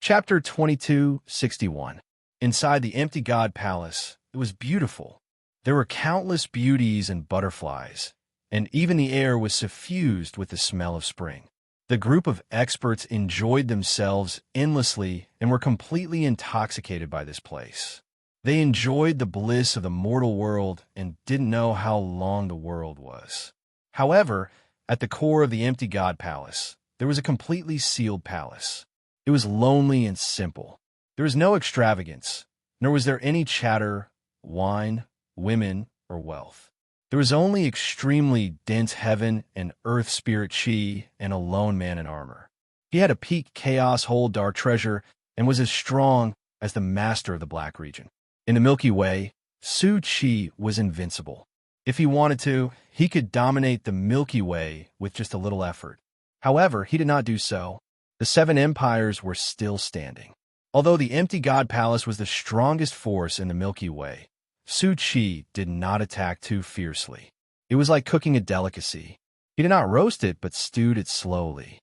Chapter 2261. Inside the empty god palace, it was beautiful. There were countless beauties and butterflies, and even the air was suffused with the smell of spring. The group of experts enjoyed themselves endlessly and were completely intoxicated by this place. They enjoyed the bliss of the mortal world and didn't know how long the world was. However, at the core of the empty god palace, there was a completely sealed palace. It was lonely and simple. There was no extravagance, nor was there any chatter, wine, women, or wealth. There was only extremely dense heaven and earth spirit chi and a lone man in armor. He had a peak chaos hold dark treasure and was as strong as the master of the Black region. In the Milky Way, Su Chi was invincible. If he wanted to, he could dominate the Milky Way with just a little effort. However, he did not do so. The seven empires were still standing. Although the empty god palace was the strongest force in the Milky Way, Su Chi did not attack too fiercely. It was like cooking a delicacy. He did not roast it, but stewed it slowly.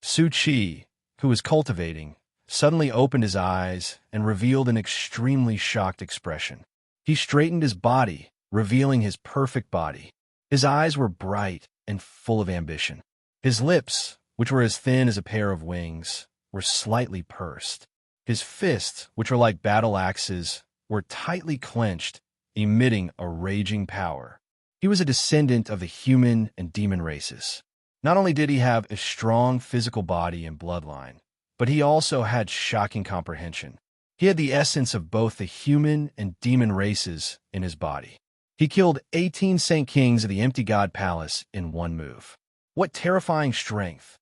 Su Chi, who was cultivating, suddenly opened his eyes and revealed an extremely shocked expression. He straightened his body, revealing his perfect body. His eyes were bright and full of ambition. His lips, which were as thin as a pair of wings, were slightly pursed. His fists, which were like battle axes, were tightly clenched, emitting a raging power. He was a descendant of the human and demon races. Not only did he have a strong physical body and bloodline, but he also had shocking comprehension. He had the essence of both the human and demon races in his body. He killed 18 Saint Kings of the Empty God Palace in one move. What terrifying strength!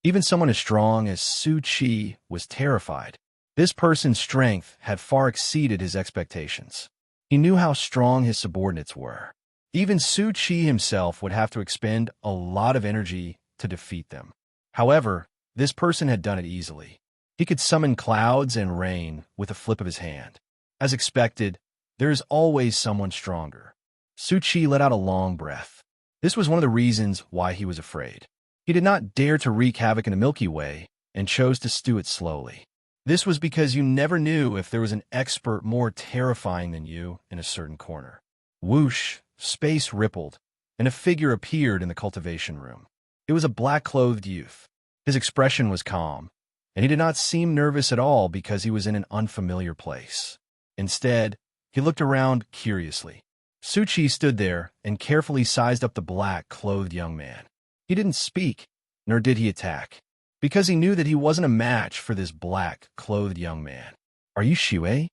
Even someone as strong as Su Chi was terrified. This person's strength had far exceeded his expectations. He knew how strong his subordinates were. Even Su Chi himself would have to expend a lot of energy to defeat them. However, this person had done it easily. He could summon clouds and rain with a flip of his hand. As expected, there is always someone stronger. Su Chi let out a long breath. This was one of the reasons why he was afraid. He did not dare to wreak havoc in the Milky Way and chose to stew it slowly. This was because you never knew if there was an expert more terrifying than you in a certain corner. Whoosh, space rippled, and a figure appeared in the cultivation room. It was a black-clothed youth. His expression was calm, and he did not seem nervous at all because he was in an unfamiliar place. Instead, he looked around curiously. Su Chi stood there and carefully sized up the black-clothed young man. He didn't speak, nor did he attack, because he knew that he wasn't a match for this black-clothed young man. "Are you Xue?"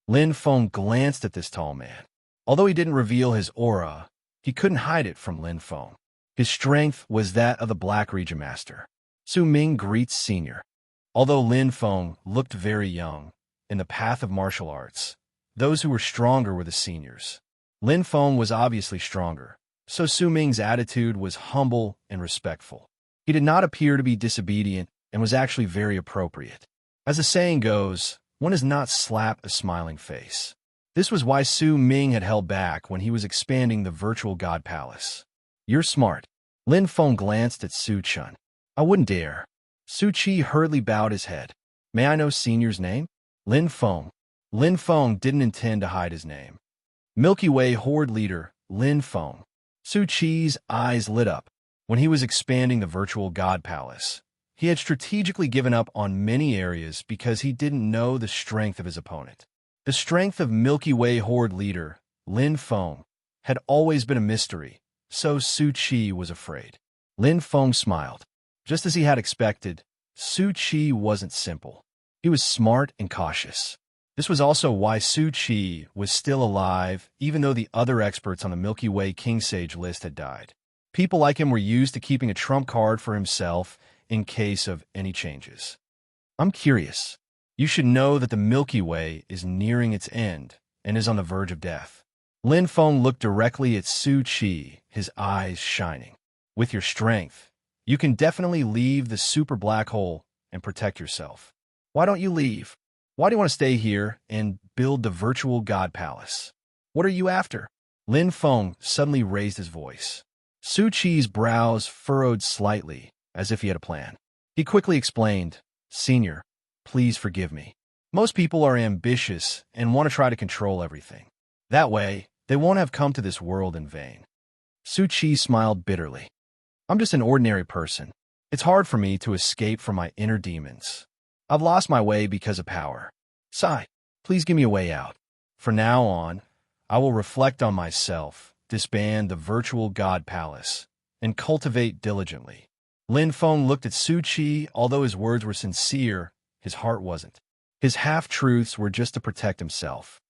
Lin Feng glanced at this tall man. Although he didn't reveal his aura, he couldn't hide it from Lin Feng. His strength was that of the Black Region Master. Su Ming greets Senior. Although Lin Feng looked very young, in the path of martial arts, those who were stronger were the seniors. Lin Feng was obviously stronger, so Su Ming's attitude was humble and respectful. He did not appear to be disobedient and was actually very appropriate. As the saying goes, one does not slap a smiling face. This was why Su Ming had held back when he was expanding the virtual god palace. "You're smart." Lin Feng glanced at Su Chun. "I wouldn't dare." Su Chi hurriedly bowed his head. "May I know Senior's name?" Lin Feng. Lin Feng didn't intend to hide his name. Milky Way Horde Leader, Lin Feng. Su Chi's eyes lit up. When he was expanding the virtual god palace, he had strategically given up on many areas because he didn't know the strength of his opponent. The strength of Milky Way Horde Leader, Lin Feng, had always been a mystery, so Su Chi was afraid. Lin Feng smiled. Just as he had expected, Su Chi wasn't simple. He was smart and cautious. This was also why Su Chi was still alive, even though the other experts on the Milky Way King Sage list had died. People like him were used to keeping a trump card for himself in case of any changes. "I'm curious. You should know that the Milky Way is nearing its end and is on the verge of death." Lin Feng looked directly at Su Chi, his eyes shining. "With your strength, you can definitely leave the super black hole and protect yourself. Why don't you leave? Why do you want to stay here and build the virtual god palace? What are you after?" Lin Feng suddenly raised his voice. Su Chi's brows furrowed slightly, as if he had a plan. He quickly explained, "Senior, please forgive me. Most people are ambitious and want to try to control everything. That way, they won't have come to this world in vain. Su-Chi smiled bitterly. I'm just an ordinary person. It's hard for me to escape from my inner demons. I've lost my way because of power. Sai, please give me a way out. From now on, I will reflect on myself, disband the virtual God Palace, and cultivate diligently. Lin Feng looked at Su-Chi. Although his words were sincere, his heart wasn't. His half-truths were just to protect himself.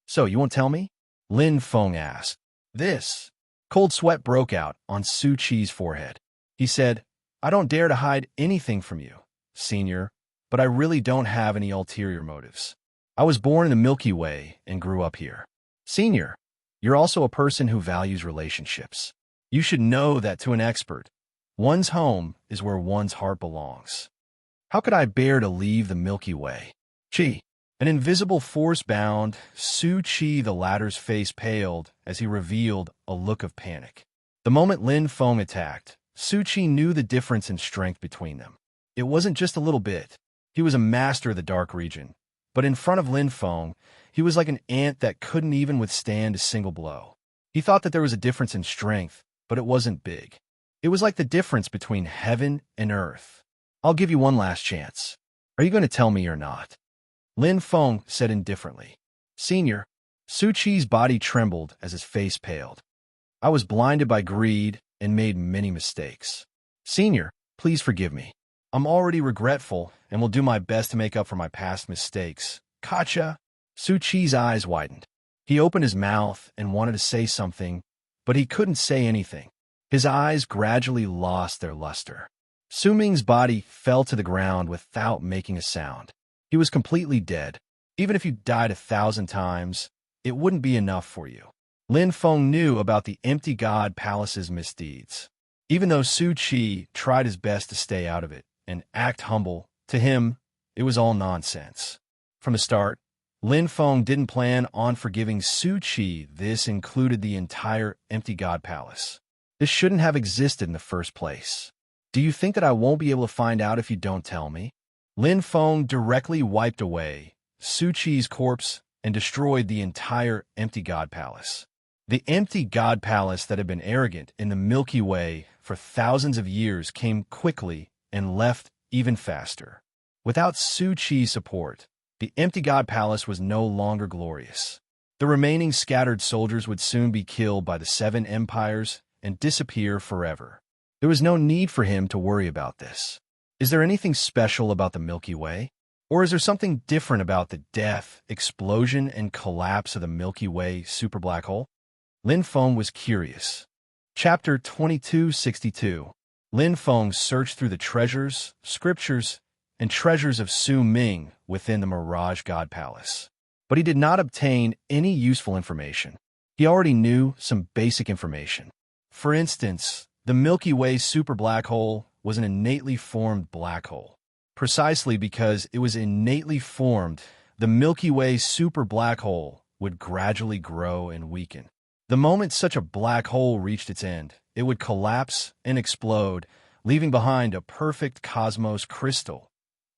So, you won't tell me? Lin Feng asked. This. Cold sweat broke out on Su-Chi's forehead. He said, I don't dare to hide anything from you, Senior, but I really don't have any ulterior motives. I was born in the Milky Way and grew up here. Senior, you're also a person who values relationships. You should know that to an expert, one's home is where one's heart belongs. How could I bear to leave the Milky Way? Chi. An invisible force bound Su-Chi. The latter's face paled as he revealed a look of panic. The moment Lin Feng attacked, Su-Chi knew the difference in strength between them. It wasn't just a little bit. He was a master of the dark region. But in front of Lin Feng, he was like an ant that couldn't even withstand a single blow. He thought that there was a difference in strength, but it wasn't big. It was like the difference between heaven and earth. I'll give you one last chance. Are you going to tell me or not? Lin Feng said indifferently. Senior, Su-Chi's body trembled as his face paled. I was blinded by greed and made many mistakes. Senior, please forgive me. I'm already regretful and will do my best to make up for my past mistakes. Gotcha. Su-Chi's eyes widened. He opened his mouth and wanted to say something, but he couldn't say anything. His eyes gradually lost their luster. Su Ming's body fell to the ground without making a sound. He was completely dead. Even if you died 1,000 times, it wouldn't be enough for you. Lin Feng knew about the empty God Palace's misdeeds. Even though Su-Chi tried his best to stay out of it and act humble, to him, it was all nonsense. From the start, Lin Feng didn't plan on forgiving Su-Chi. This included the entire empty God Palace. This shouldn't have existed in the first place. Do you think that I won't be able to find out if you don't tell me? Lin Feng directly wiped away Su-Chi's corpse and destroyed the entire empty God Palace. The empty God Palace that had been arrogant in the Milky Way for thousands of years came quickly and left even faster. Without Su-Chi's support, the empty God Palace was no longer glorious. The remaining scattered soldiers would soon be killed by the 7 empires and disappear forever. There was no need for him to worry about this. Is there anything special about the Milky Way? Or is there something different about the death, explosion, and collapse of the Milky Way superblack hole? Lin Feng was curious. Chapter 2262. Lin Feng searched through the treasures, scriptures, and treasures of Su Ming within the Mirage God Palace. But he did not obtain any useful information. He already knew some basic information. For instance, the Milky Way superblack hole was an innately formed black hole. Precisely because it was innately formed, the Milky Way superblack hole would gradually grow and weaken. The moment such a black hole reached its end, it would collapse and explode, leaving behind a perfect cosmos crystal,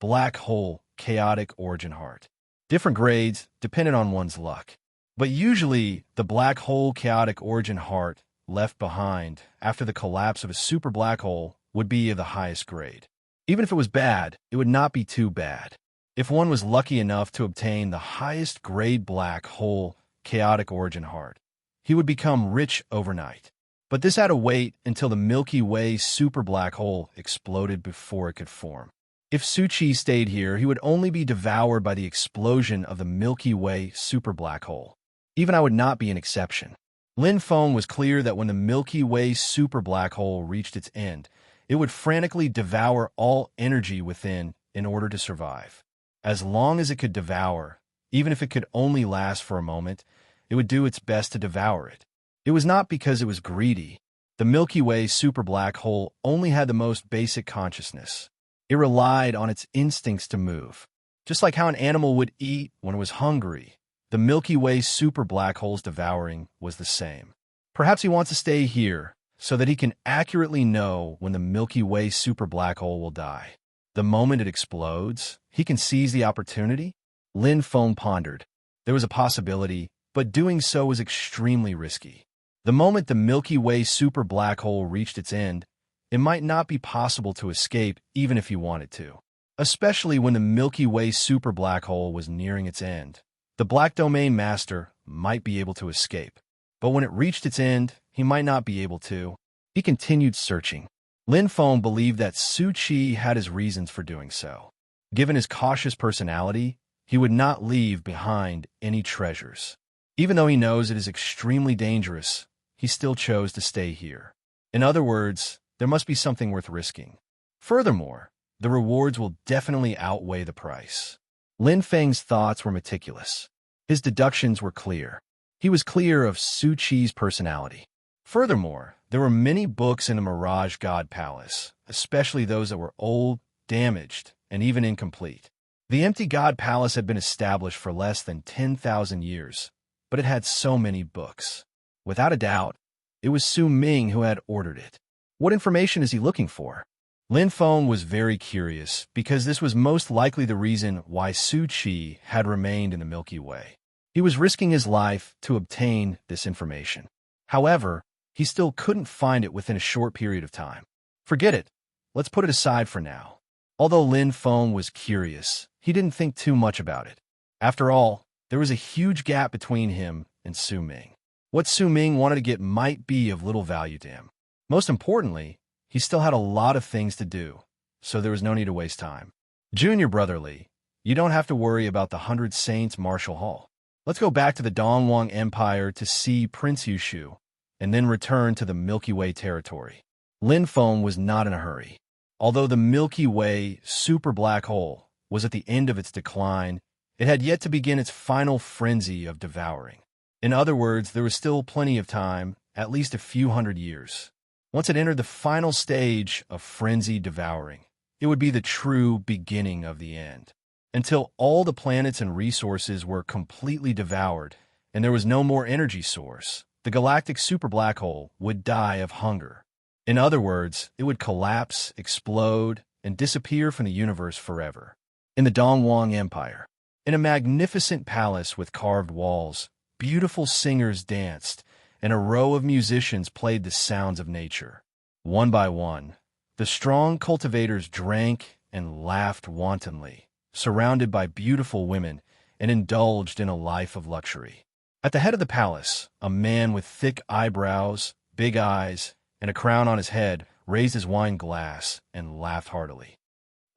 black hole, chaotic origin heart. Different grades depended on one's luck. But usually, the black hole chaotic origin heart left behind after the collapse of a super black hole would be of the highest grade. Even if it was bad, it would not be too bad. If one was lucky enough to obtain the highest grade black hole chaotic origin heart, he would become rich overnight. But this had to wait until the Milky Way super black hole exploded before it could form. If Su-Chi stayed here, he would only be devoured by the explosion of the Milky Way super black hole. Even I would not be an exception. Lin Feng was clear that when the Milky Way super black hole reached its end, it would frantically devour all energy within in order to survive. As long as it could devour, even if it could only last for a moment, it would do its best to devour it. It was not because it was greedy. The Milky Way super black hole only had the most basic consciousness. It relied on its instincts to move. Just like how an animal would eat when it was hungry, the Milky Way super black hole's devouring was the same. Perhaps he wants to stay here so that he can accurately know when the Milky Way super black hole will die. The moment it explodes, he can seize the opportunity? Lin Feng pondered. There was a possibility, but doing so was extremely risky. The moment the Milky Way super black hole reached its end, it might not be possible to escape even if he wanted to. Especially when the Milky Way super black hole was nearing its end. The Black Domain Master might be able to escape, but when it reached its end, he might not be able to. He continued searching. Lin Feng believed that Su Qi had his reasons for doing so. Given his cautious personality, he would not leave behind any treasures. Even though he knows it is extremely dangerous, he still chose to stay here. In other words, there must be something worth risking. Furthermore, the rewards will definitely outweigh the price. Lin Feng's thoughts were meticulous. His deductions were clear. He was clear of Su Qi's personality. Furthermore, there were many books in the Mirage God Palace, especially those that were old, damaged, and even incomplete. The empty God Palace had been established for less than 10,000 years, but it had so many books. Without a doubt, it was Su Ming who had ordered it. What information is he looking for? Lin Feng was very curious because this was most likely the reason why Su Qi had remained in the Milky Way. He was risking his life to obtain this information. However, he still couldn't find it within a short period of time. Forget it. Let's put it aside for now. Although Lin Feng was curious, he didn't think too much about it. After all, there was a huge gap between him and Su Ming. What Su Ming wanted to get might be of little value to him. Most importantly, he still had a lot of things to do, so there was no need to waste time. Junior brotherly, you don't have to worry about the 100 Saints Martial Hall. Let's go back to the Dongwang Empire to see Prince Yushu, and then return to the Milky Way territory. Lin Feng was not in a hurry. Although the Milky Way super black hole was at the end of its decline, it had yet to begin its final frenzy of devouring. In other words, there was still plenty of time, at least a few hundred years. Once it entered the final stage of frenzied devouring, it would be the true beginning of the end. Until all the planets and resources were completely devoured and there was no more energy source, the galactic super black hole would die of hunger. In other words, it would collapse, explode, and disappear from the universe forever. In the Dongwang Empire, in a magnificent palace with carved walls, beautiful singers danced, and a row of musicians played the sounds of nature. One by one, the strong cultivators drank and laughed wantonly, surrounded by beautiful women, and indulged in a life of luxury. At the head of the palace, a man with thick eyebrows, big eyes, and a crown on his head raised his wine glass and laughed heartily.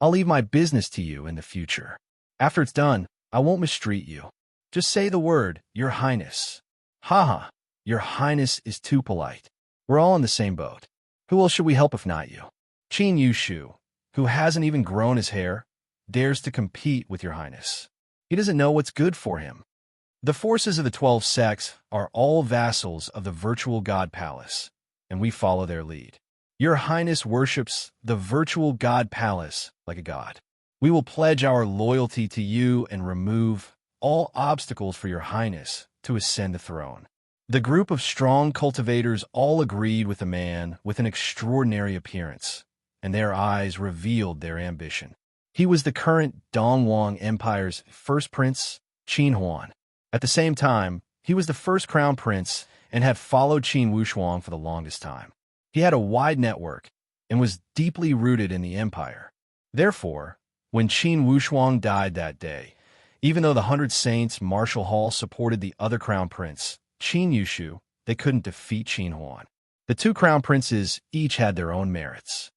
I'll leave my business to you in the future. After it's done, I won't mistreat you. Just say the word, Your Highness. Ha. Your Highness is too polite. We're all in the same boat. Who else should we help if not you? Qin Yushu, who hasn't even grown his hair, dares to compete with Your Highness. He doesn't know what's good for him. The forces of the 12 sects are all vassals of the virtual God Palace, and we follow their lead. Your Highness worships the virtual God Palace like a god. We will pledge our loyalty to you and remove all obstacles for Your Highness to ascend the throne. The group of strong cultivators all agreed with a man with an extraordinary appearance, and their eyes revealed their ambition. He was the current Dongwang Empire's first prince, Qin Huan. At the same time, he was the first crown prince and had followed Qin Wushuang for the longest time. He had a wide network and was deeply rooted in the empire. Therefore, when Qin Wushuang died that day, even though the 100 Saints Martial Hall supported the other crown prince, Qin Yushu, they couldn't defeat Qin Huan. The two crown princes each had their own merits.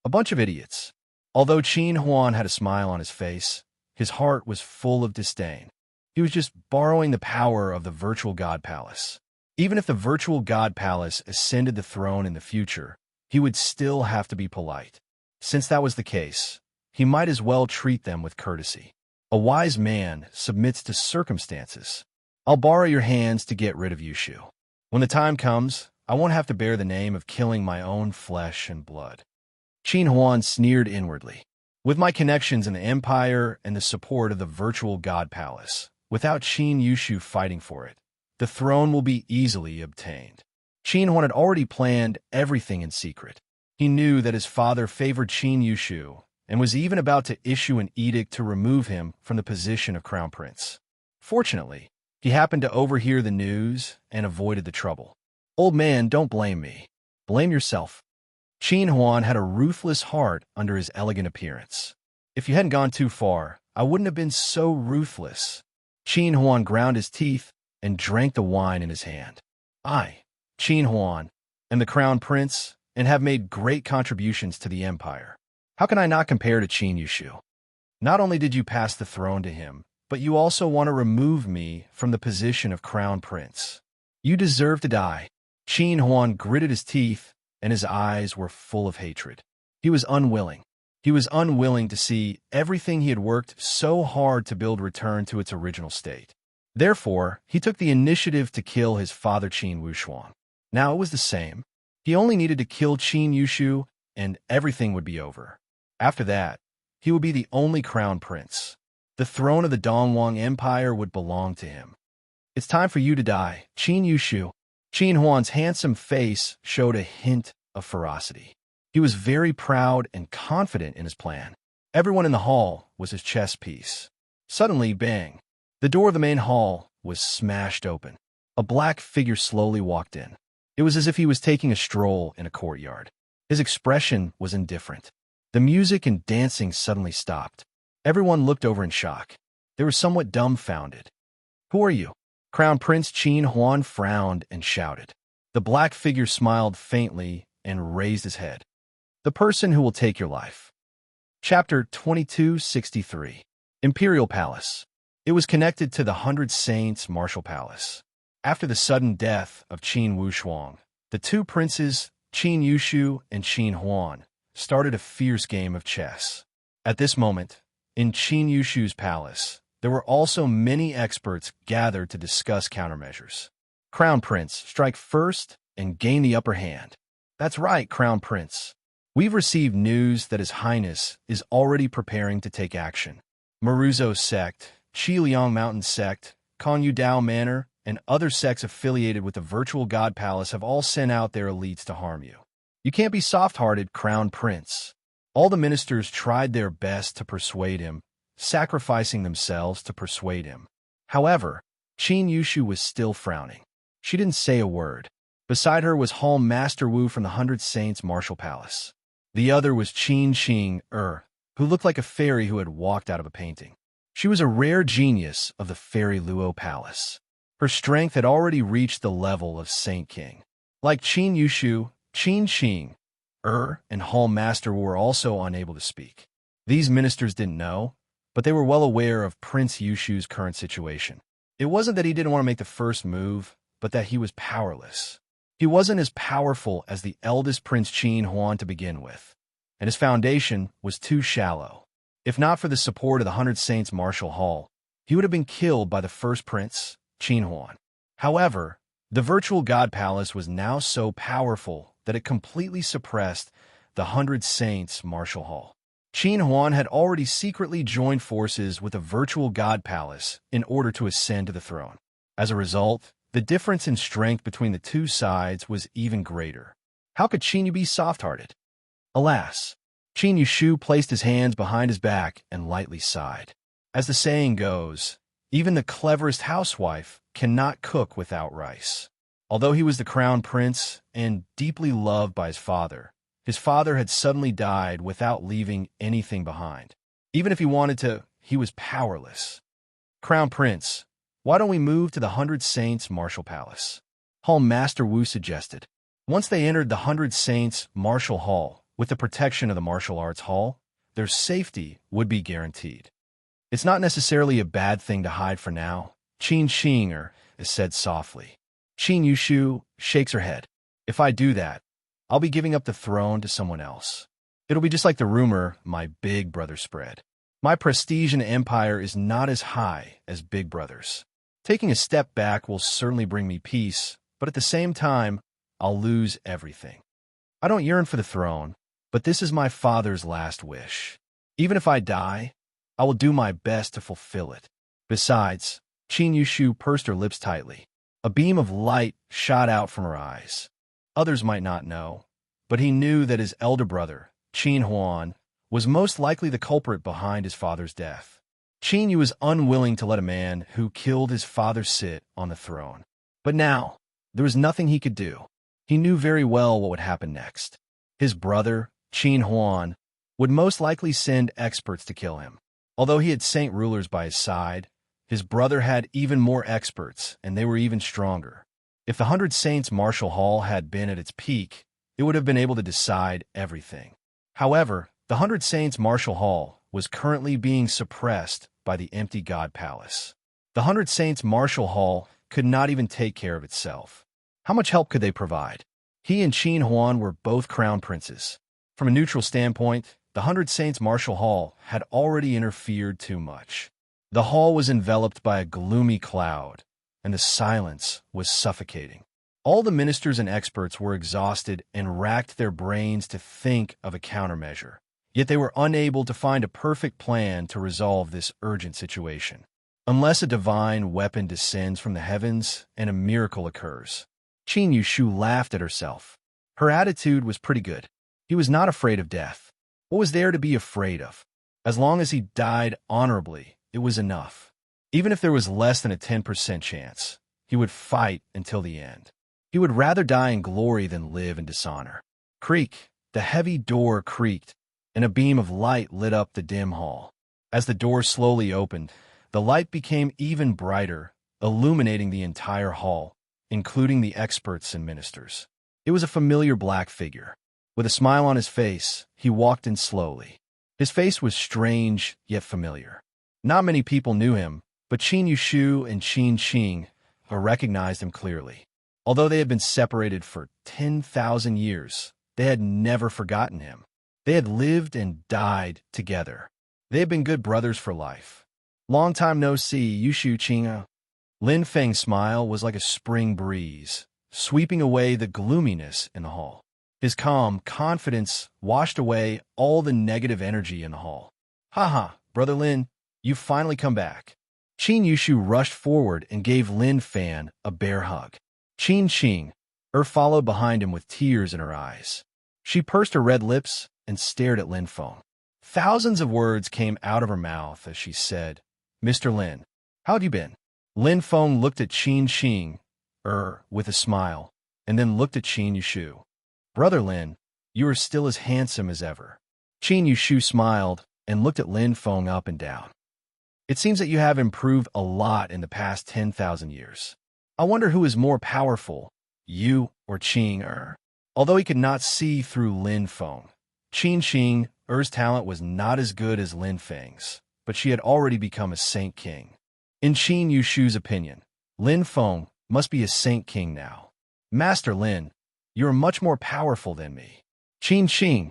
A bunch of idiots. Although Qin Huan had a smile on his face, his heart was full of disdain. He was just borrowing the power of the virtual God Palace. Even if the virtual God Palace ascended the throne in the future, he would still have to be polite. Since that was the case, he might as well treat them with courtesy. A wise man submits to circumstances. I'll borrow your hands to get rid of Yushu. When the time comes, I won't have to bear the name of killing my own flesh and blood. Qin Huan sneered inwardly. With my connections in the Empire and the support of the virtual God Palace, without Qin Yushu fighting for it, the throne will be easily obtained. Qin Huan had already planned everything in secret. He knew that his father favored Qin Yushu and was even about to issue an edict to remove him from the position of crown prince. Fortunately, he happened to overhear the news and avoided the trouble. "Old man, don't blame me. Blame yourself." Qin Huan had a ruthless heart under his elegant appearance. "If you hadn't gone too far, I wouldn't have been so ruthless." Qin Huan ground his teeth and drank the wine in his hand. "I, Qin Huan, am the crown prince and have made great contributions to the empire. How can I not compare to Qin Yushu? Not only did you pass the throne to him, but you also want to remove me from the position of crown prince. You deserve to die." Qin Huan gritted his teeth, and his eyes were full of hatred. He was unwilling. He was unwilling to see everything he had worked so hard to build return to its original state. Therefore, he took the initiative to kill his father Qin Wushuang. Now it was the same. He only needed to kill Qin Yushu, and everything would be over. After that, he would be the only crown prince. The throne of the Dongwang Empire would belong to him. "It's time for you to die, Qin Yushu." Qin Huan's handsome face showed a hint of ferocity. He was very proud and confident in his plan. Everyone in the hall was his chess piece. Suddenly, bang! The door of the main hall was smashed open. A black figure slowly walked in. It was as if he was taking a stroll in a courtyard. His expression was indifferent. The music and dancing suddenly stopped. Everyone looked over in shock. They were somewhat dumbfounded. "Who are you?" Crown Prince Qin Huan frowned and shouted. The black figure smiled faintly and raised his head. "The person who will take your life." Chapter 2263. Imperial Palace. It was connected to the 100 Saints Martial Palace. After the sudden death of Qin Wushuang, the two princes, Qin Yushu and Qin Huan, started a fierce game of chess. At this moment, in Qin Yushu's palace, there were also many experts gathered to discuss countermeasures. "Crown Prince, strike first and gain the upper hand." "That's right, Crown Prince. We've received news that His Highness is already preparing to take action. Maruzo sect, Qiliang Mountain sect, Konyu Dao Manor, and other sects affiliated with the Virtual God Palace have all sent out their elites to harm you. You can't be soft-hearted, Crown Prince." All the ministers tried their best to persuade him, sacrificing themselves to persuade him. However, Qin Yushu was still frowning. She didn't say a word. Beside her was Hall Master Wu from the 100 Saints Martial Palace. The other was Qin Xing who looked like a fairy who had walked out of a painting. She was a rare genius of the Fairy Luo Palace. Her strength had already reached the level of Saint King. Like Qin Yushu, Qin Xing, and Hall Master Wu were also unable to speak. These ministers didn't know, but they were well aware of Prince Yushu's current situation. It wasn't that he didn't want to make the first move, but that he was powerless. He wasn't as powerful as the eldest Prince Qin Huan to begin with, and his foundation was too shallow. If not for the support of the 100 Saints Martial Hall, he would have been killed by the first prince, Qin Huan. However, the Virtual God Palace was now so powerful that it completely suppressed the 100 Saints Martial Hall. Qin Huan had already secretly joined forces with the Virtual God Palace in order to ascend to the throne. As a result, the difference in strength between the two sides was even greater. How could Qin Yu be soft-hearted? Alas, Qin Yushu placed his hands behind his back and lightly sighed. As the saying goes, even the cleverest housewife cannot cook without rice. Although he was the crown prince and deeply loved by his father had suddenly died without leaving anything behind. Even if he wanted to, he was powerless. "Crown Prince, why don't we move to the 100 Saints Martial Palace?" Hall Master Wu suggested. Once they entered the 100 Saints Martial Hall, with the protection of the Martial Arts Hall, their safety would be guaranteed. "It's not necessarily a bad thing to hide for now," Qin Xing said softly. Qin Yushu shakes her head. "If I do that, I'll be giving up the throne to someone else. It'll be just like the rumor my big brother spread. My prestige in the empire is not as high as Big Brother's. Taking a step back will certainly bring me peace, but at the same time, I'll lose everything. I don't yearn for the throne, but this is my father's last wish. Even if I die, I will do my best to fulfill it." Besides, Qin Yushu pursed her lips tightly. A beam of light shot out from her eyes. Others might not know, but he knew that his elder brother, Qin Huan, was most likely the culprit behind his father's death. Qin Yu was unwilling to let a man who killed his father sit on the throne. But now, there was nothing he could do. He knew very well what would happen next. His brother, Qin Huan, would most likely send experts to kill him. Although he had saint rulers by his side, his brother had even more experts, and they were even stronger. If the 100 Saints Martial Hall had been at its peak, it would have been able to decide everything. However, the 100 Saints Martial Hall was currently being suppressed by the empty God Palace. The 100 Saints Martial Hall could not even take care of itself. How much help could they provide? He and Qin Huan were both crown princes. From a neutral standpoint, the 100 Saints Martial Hall had already interfered too much. The hall was enveloped by a gloomy cloud, and the silence was suffocating. All the ministers and experts were exhausted and racked their brains to think of a countermeasure. Yet they were unable to find a perfect plan to resolve this urgent situation. Unless a divine weapon descends from the heavens and a miracle occurs. Qin Yushu laughed at herself. Her attitude was pretty good. He was not afraid of death. What was there to be afraid of? As long as he died honorably, it was enough. Even if there was less than a 10% chance, he would fight until the end. He would rather die in glory than live in dishonor. Creak, the heavy door creaked, and a beam of light lit up the dim hall. As the door slowly opened, the light became even brighter, illuminating the entire hall, including the experts and ministers. It was a familiar black figure. With a smile on his face, he walked in slowly. His face was strange yet familiar. Not many people knew him, but Qin Yushu and Qin Qing recognized him clearly. Although they had been separated for 10,000 years, they had never forgotten him. They had lived and died together. They had been good brothers for life. Long time no see, Yushu Qing. Lin Feng's smile was like a spring breeze, sweeping away the gloominess in the hall. His calm confidence washed away all the negative energy in the hall. Ha, Brother Lin, you've finally come back. Qin Yushu rushed forward and gave Lin Fan a bear hug. Qin Qing followed behind him with tears in her eyes. She pursed her red lips and stared at Lin Feng. Thousands of words came out of her mouth as she said, "Mr. Lin, how have you been?" Lin Feng looked at Qin Qing with a smile, and then looked at Qin Yushu. "Brother Lin, you are still as handsome as ever." Qin Yushu smiled and looked at Lin Feng up and down. "It seems that you have improved a lot in the past 10,000 years. I wonder who is more powerful, you or Qing?" Although he could not see through Lin Feng, Qin Qing's talent was not as good as Lin Feng's, but she had already become a Saint King. In Qin Yushu's opinion, Lin Feng must be a Saint King now. "Master Lin, you are much more powerful than me," Qin Qing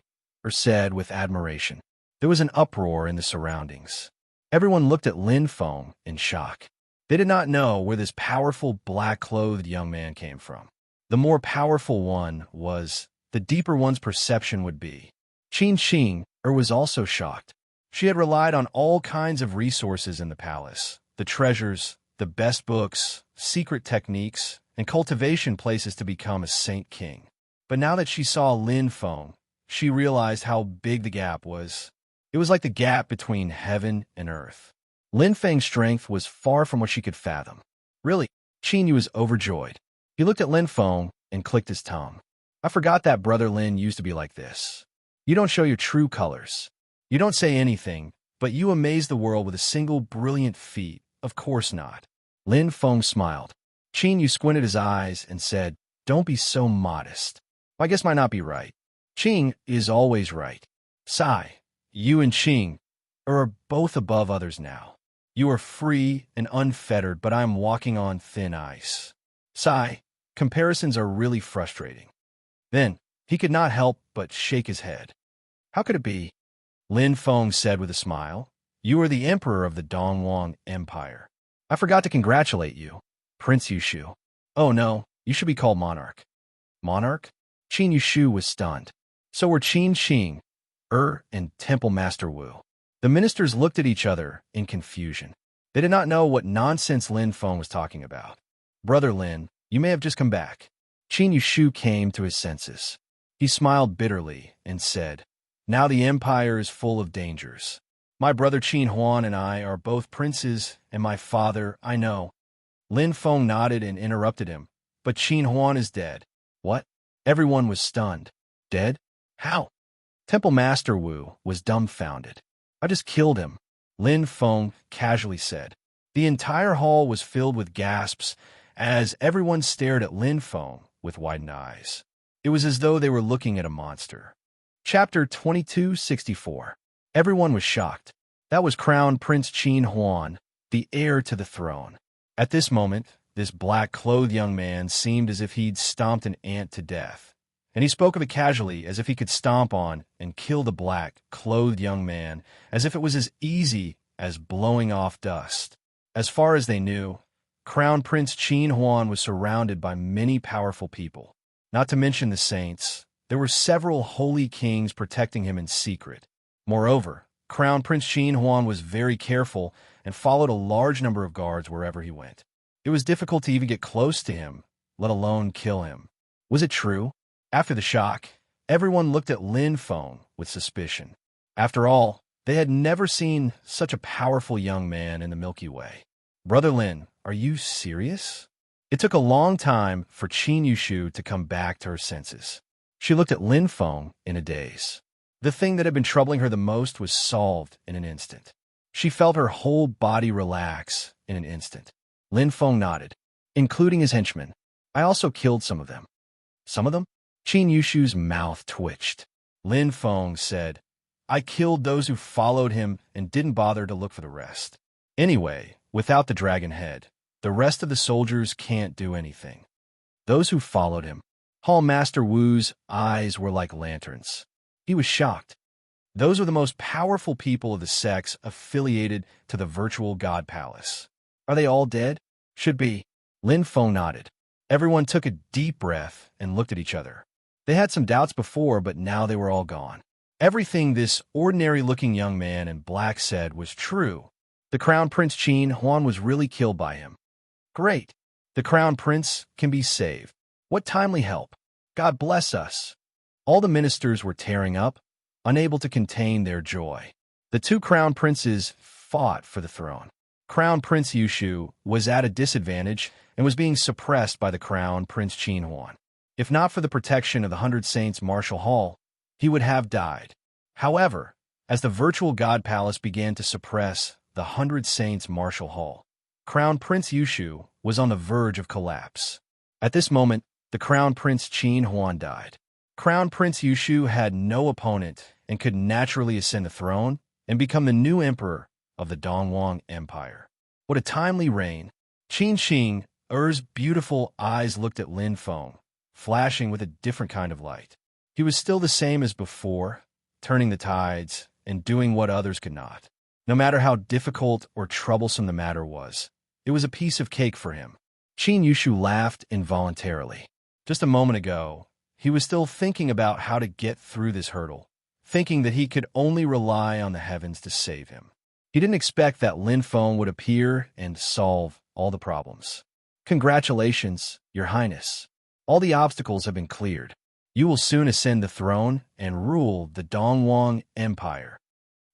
said with admiration. There was an uproar in the surroundings. Everyone looked at Lin Feng in shock. They did not know where this powerful black-clothed young man came from. The more powerful one was, the deeper one's perception would be. Qin Qing was also shocked. She had relied on all kinds of resources in the palace, the treasures, the best books, secret techniques, and cultivation places to become a Saint King. But now that she saw Lin Feng, she realized how big the gap was. It was like the gap between heaven and earth. Lin Feng's strength was far from what she could fathom. Really, Qin Yu was overjoyed. He looked at Lin Feng and clicked his tongue. "I forgot that Brother Lin used to be like this. You don't show your true colors. You don't say anything, but you amaze the world with a single brilliant feat. Of course not." Lin Feng smiled. Qin Yu squinted his eyes and said, "Don't be so modest. I guess might not be right. Qing is always right. Sai, you and Qing are both above others now. You are free and unfettered, but I am walking on thin ice. Sai, comparisons are really frustrating." Then, he could not help but shake his head. "How could it be?" Lin Feng said with a smile. "You are the emperor of the Dongwang Empire. I forgot to congratulate you, Prince Yushu." "Oh no, you should be called Monarch." "Monarch?" Qin Yushu was stunned. So were Qin Qing, and Temple Master Wu. The ministers looked at each other in confusion. They did not know what nonsense Lin Feng was talking about. "Brother Lin, you may have just come back." Qin Yushu came to his senses. He smiled bitterly and said, Now the empire is full of dangers. My brother Qin Huan and I are both princes, and my father, I know. Lin Feng nodded and interrupted him. But Qin Huan is dead. What? Everyone was stunned. Dead? How? Temple Master Wu was dumbfounded. I just killed him, Lin Feng casually said. The entire hall was filled with gasps as everyone stared at Lin Feng with widened eyes. It was as though they were looking at a monster. Chapter 2264. Everyone was shocked. That was Crown Prince Qin Huan, the heir to the throne. At this moment, this black-clothed young man seemed as if he'd stomped an ant to death, and he spoke of it casually as if he could stomp on and kill the black-clothed young man as if it was as easy as blowing off dust. As far as they knew, Crown Prince Qin Huan was surrounded by many powerful people. Not to mention the saints, there were several holy kings protecting him in secret. Moreover, Crown Prince Qin Huan was very careful and followed a large number of guards wherever he went. It was difficult to even get close to him, let alone kill him. Was it true? After the shock, everyone looked at Lin Feng with suspicion. After all, they had never seen such a powerful young man in the Milky Way. Brother Lin, are you serious? It took a long time for Qin Yushu to come back to her senses. She looked at Lin Feng in a daze. The thing that had been troubling her the most was solved in an instant. She felt her whole body relax in an instant. Lin Feng nodded, including his henchmen. I also killed some of them. Some of them? Qin Yushu's mouth twitched. Lin Feng said, I killed those who followed him and didn't bother to look for the rest. Anyway, without the dragon head, the rest of the soldiers can't do anything. Those who followed him. Hall Master Wu's eyes were like lanterns. He was shocked. Those were the most powerful people of the sects affiliated to the virtual god palace. Are they all dead? Should be. Lin Feng nodded. Everyone took a deep breath and looked at each other. They had some doubts before, but now they were all gone. Everything this ordinary-looking young man in black said was true. The Crown Prince Qin Huan was really killed by him. Great. The Crown Prince can be saved. What timely help. God bless us. All the ministers were tearing up, unable to contain their joy. The two Crown Princes fought for the throne. Crown Prince Yushu was at a disadvantage and was being suppressed by the Crown Prince Qin Huan. If not for the protection of the 100 Saints Martial Hall, he would have died. However, as the virtual god palace began to suppress the 100 Saints Martial Hall, Crown Prince Yushu was on the verge of collapse. At this moment, the Crown Prince Qin Huan died. Crown Prince Yushu had no opponent and could naturally ascend the throne and become the new emperor of the Dongwang Empire. What a timely reign. Qin Xing Er's beautiful eyes looked at Lin Feng, flashing with a different kind of light. He was still the same as before, turning the tides and doing what others could not. No matter how difficult or troublesome the matter was, it was a piece of cake for him. Qin Yushu laughed involuntarily. Just a moment ago, he was still thinking about how to get through this hurdle, thinking that he could only rely on the heavens to save him. He didn't expect that Lin Feng would appear and solve all the problems. Congratulations, Your Highness. All the obstacles have been cleared. You will soon ascend the throne and rule the Dongwang Empire.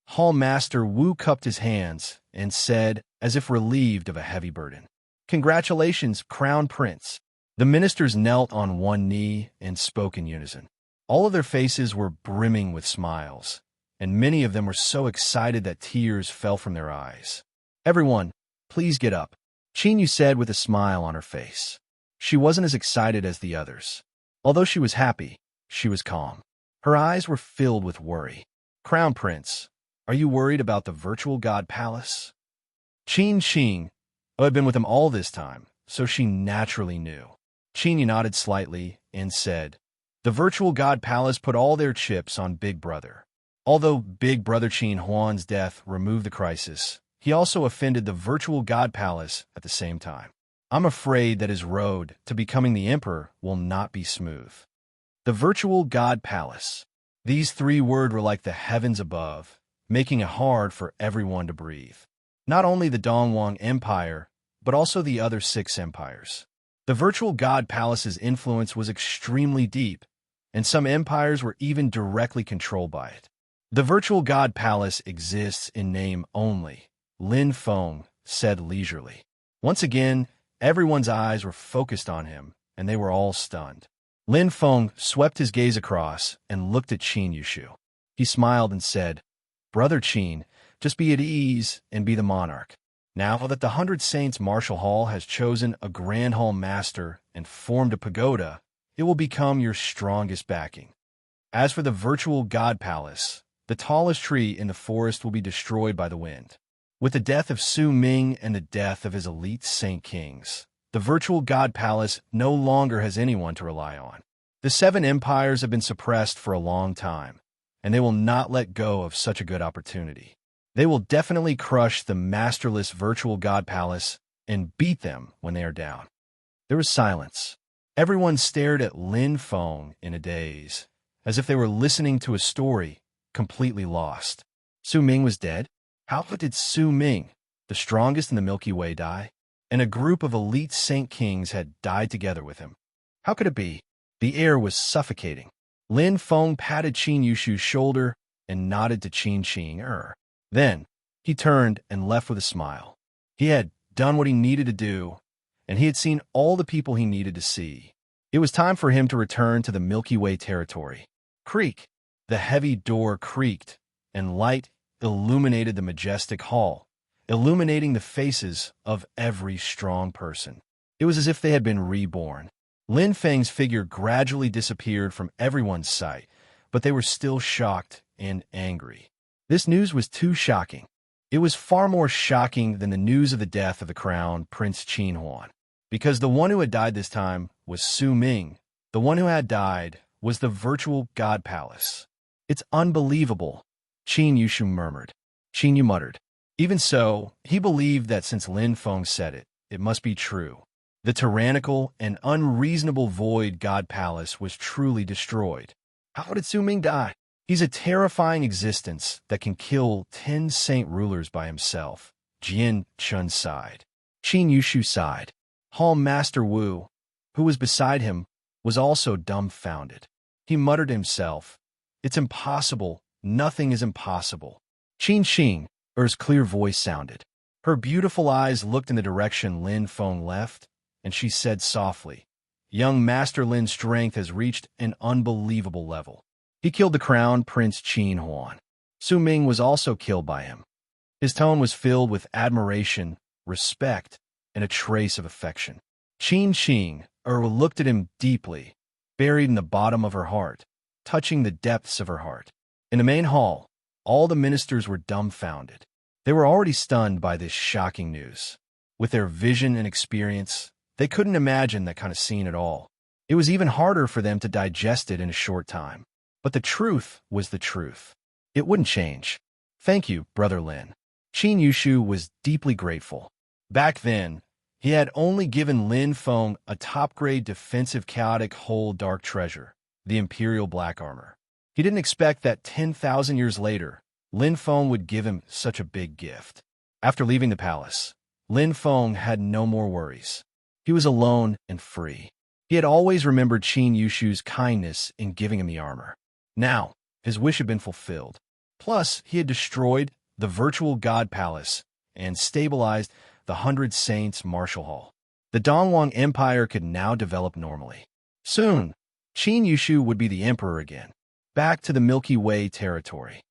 Hall Master Wu cupped his hands and said, as if relieved of a heavy burden, Congratulations, Crown Prince. The ministers knelt on one knee and spoke in unison. All of their faces were brimming with smiles, and many of them were so excited that tears fell from their eyes. Everyone, please get up, Qin Yu said with a smile on her face. She wasn't as excited as the others. Although she was happy, she was calm. Her eyes were filled with worry. Crown Prince, are you worried about the virtual god palace? Qin Xing had been with him all this time, so she naturally knew. Qin Yu nodded slightly and said, The virtual god palace put all their chips on Big Brother. Although Big Brother Qin Huan's death removed the crisis, he also offended the virtual god palace at the same time. I'm afraid that his road to becoming the emperor will not be smooth. The virtual god palace. These three words were like the heavens above, making it hard for everyone to breathe. Not only the Dongwang Empire, but also the other 6 empires. The virtual god palace's influence was extremely deep, and some empires were even directly controlled by it. The virtual god palace exists in name only, Lin Feng said leisurely. Once again, everyone's eyes were focused on him, and they were all stunned. Lin Feng swept his gaze across and looked at Qin Yushu. He smiled and said, "Brother Qin, just be at ease and be the monarch. Now that the 100 Saints Martial Hall has chosen a Grand Hall Master and formed a pagoda, it will become your strongest backing. As for the virtual God Palace, the tallest tree in the forest will be destroyed by the wind. With the death of Su Ming and the death of his elite Saint Kings, the virtual God Palace no longer has anyone to rely on. The 7 empires have been suppressed for a long time, and they will not let go of such a good opportunity. They will definitely crush the masterless virtual God Palace and beat them when they are down." There was silence. Everyone stared at Lin Feng in a daze, as if they were listening to a story, completely lost. Su Ming was dead? How did Su Ming, the strongest in the Milky Way, die? And a group of elite Saint Kings had died together with him. How could it be? The air was suffocating. Lin Feng patted Qin Yushu's shoulder and nodded to Qin Qing. Then, he turned and left with a smile. He had done what he needed to do, and he had seen all the people he needed to see. It was time for him to return to the Milky Way territory. Creak! The heavy door creaked, and light illuminated the majestic hall, illuminating the faces of every strong person. It was as if they had been reborn. Lin Feng's figure gradually disappeared from everyone's sight, but they were still shocked and angry. This news was too shocking. It was far more shocking than the news of the death of the crown Prince Qin Huan, because the one who had died this time was Su Ming. The one who had died was the virtual God Palace. "It's unbelievable," Qin Yushu murmured. Qin Yu muttered. Even so, he believed that since Lin Feng said it, it must be true. The tyrannical and unreasonable void God Palace was truly destroyed. How did Su Ming die? He's a terrifying existence that can kill 10 saint rulers by himself, Jian Chun sighed. Qin Yushu sighed. Hall Master Wu, who was beside him, was also dumbfounded. He muttered to himself, "It's impossible. Nothing is impossible." Qin Qing, Er's clear voice sounded. Her beautiful eyes looked in the direction Lin Feng left, and she said softly, "Young Master Lin's strength has reached an unbelievable level. He killed the crown Prince Qin Huan. Su Ming was also killed by him." His tone was filled with admiration, respect, and a trace of affection. Qin Qing looked at him deeply, buried in the bottom of her heart, touching the depths of her heart. In the main hall, all the ministers were dumbfounded. They were already stunned by this shocking news. With their vision and experience, they couldn't imagine that kind of scene at all. It was even harder for them to digest it in a short time. But the truth was the truth. It wouldn't change. "Thank you, Brother Lin." Qin Yushu was deeply grateful. Back then, he had only given Lin Feng a top-grade defensive chaotic whole dark treasure, the Imperial Black Armor. He didn't expect that 10,000 years later, Lin Feng would give him such a big gift. After leaving the palace, Lin Feng had no more worries. He was alone and free. He had always remembered Qin Yushu's kindness in giving him the armor. Now, his wish had been fulfilled. Plus, he had destroyed the virtual God Palace and stabilized the 100 Saints Martial Hall. The Dongwang Empire could now develop normally. Soon, Qin Yushu would be the emperor again, back to the Milky Way territory.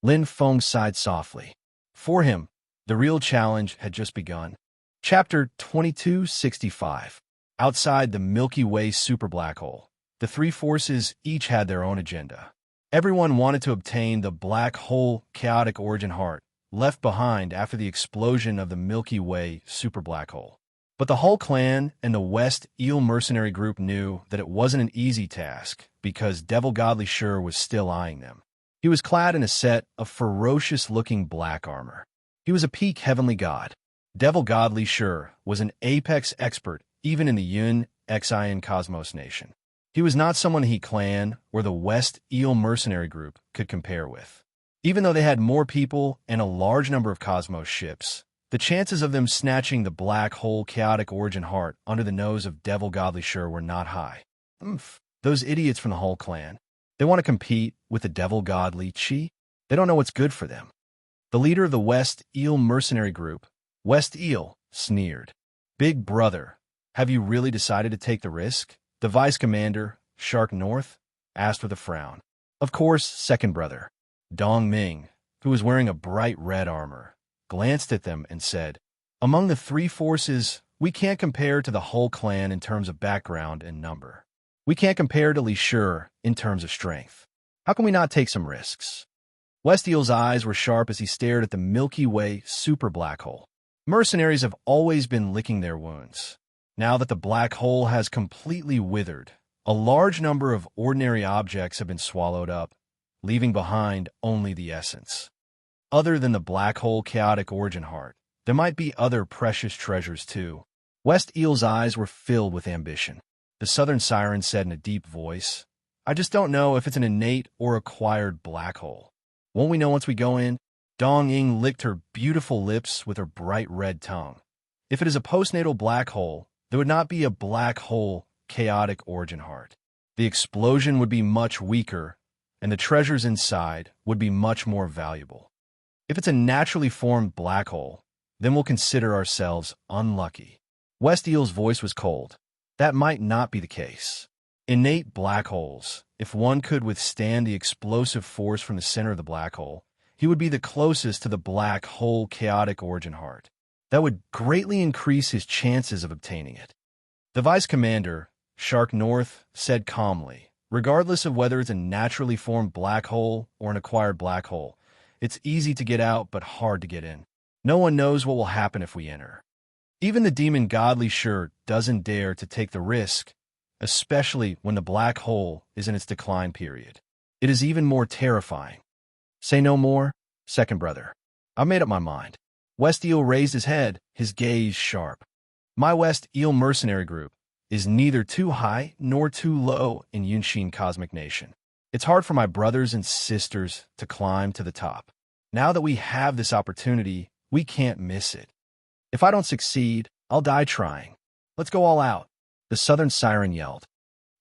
Lin Feng sighed softly. For him, the real challenge had just begun. Chapter 2265. Outside the Milky Way superblack hole, the 3 forces each had their own agenda. Everyone wanted to obtain the black hole chaotic origin heart left behind after the explosion of the Milky Way superblack hole. But the Hull clan and the West Eel mercenary group knew that it wasn't an easy task because Devil Godly Sure was still eyeing them. He was clad in a set of ferocious-looking black armor. He was a peak heavenly god. Devil Godly Sure was an apex expert even in the Yun Xian Cosmos Nation. He was not someone he clan or the West Eel mercenary group could compare with. Even though they had more people and a large number of Cosmos ships, the chances of them snatching the black hole chaotic origin heart under the nose of Devil Godly Sure were not high. Those idiots from the Hull clan. They want to compete with the Devil Godly Chi? They don't know what's good for them. The leader of the West Eel mercenary group, West Eel, sneered. Big brother, have you really decided to take the risk? The vice commander, Shark North, asked with a frown. Of course, second brother. Dong Ming, who was wearing a bright red armor, glanced at them and said, among the three forces, we can't compare to the whole clan in terms of background and number. We can't compare to Li Shi in terms of strength. How can we not take some risks? West Eel's eyes were sharp as he stared at the Milky Way super black hole. Mercenaries have always been licking their wounds. Now that the black hole has completely withered, a large number of ordinary objects have been swallowed up, leaving behind only the essence. Other than the black hole chaotic origin heart, there might be other precious treasures too. West Eel's eyes were filled with ambition. The Southern Siren said in a deep voice, I just don't know if it's an innate or acquired black hole. Won't we know once we go in? Dong Ying licked her beautiful lips with her bright red tongue. If it is a postnatal black hole, there would not be a black hole chaotic origin heart. The explosion would be much weaker, and the treasures inside would be much more valuable. If it's a naturally formed black hole, then we'll consider ourselves unlucky. West Eel's voice was cold. That might not be the case. Innate black holes, if one could withstand the explosive force from the center of the black hole, he would be the closest to the black hole chaotic origin heart. That would greatly increase his chances of obtaining it. The vice commander, Shark North, said calmly, regardless of whether it's a naturally formed black hole or an acquired black hole, it's easy to get out but hard to get in. No one knows what will happen if we enter. Even the demon god Li Shi doesn't dare to take the risk, especially when the black hole is in its decline period. It is even more terrifying. Say no more, second brother. I made up my mind. West Eel raised his head, his gaze sharp. My West Eel mercenary group is neither too high nor too low in Yunshin Cosmic Nation. It's hard for my brothers and sisters to climb to the top. Now that we have this opportunity, we can't miss it. If I don't succeed, I'll die trying. Let's go all out. The Southern Siren yelled.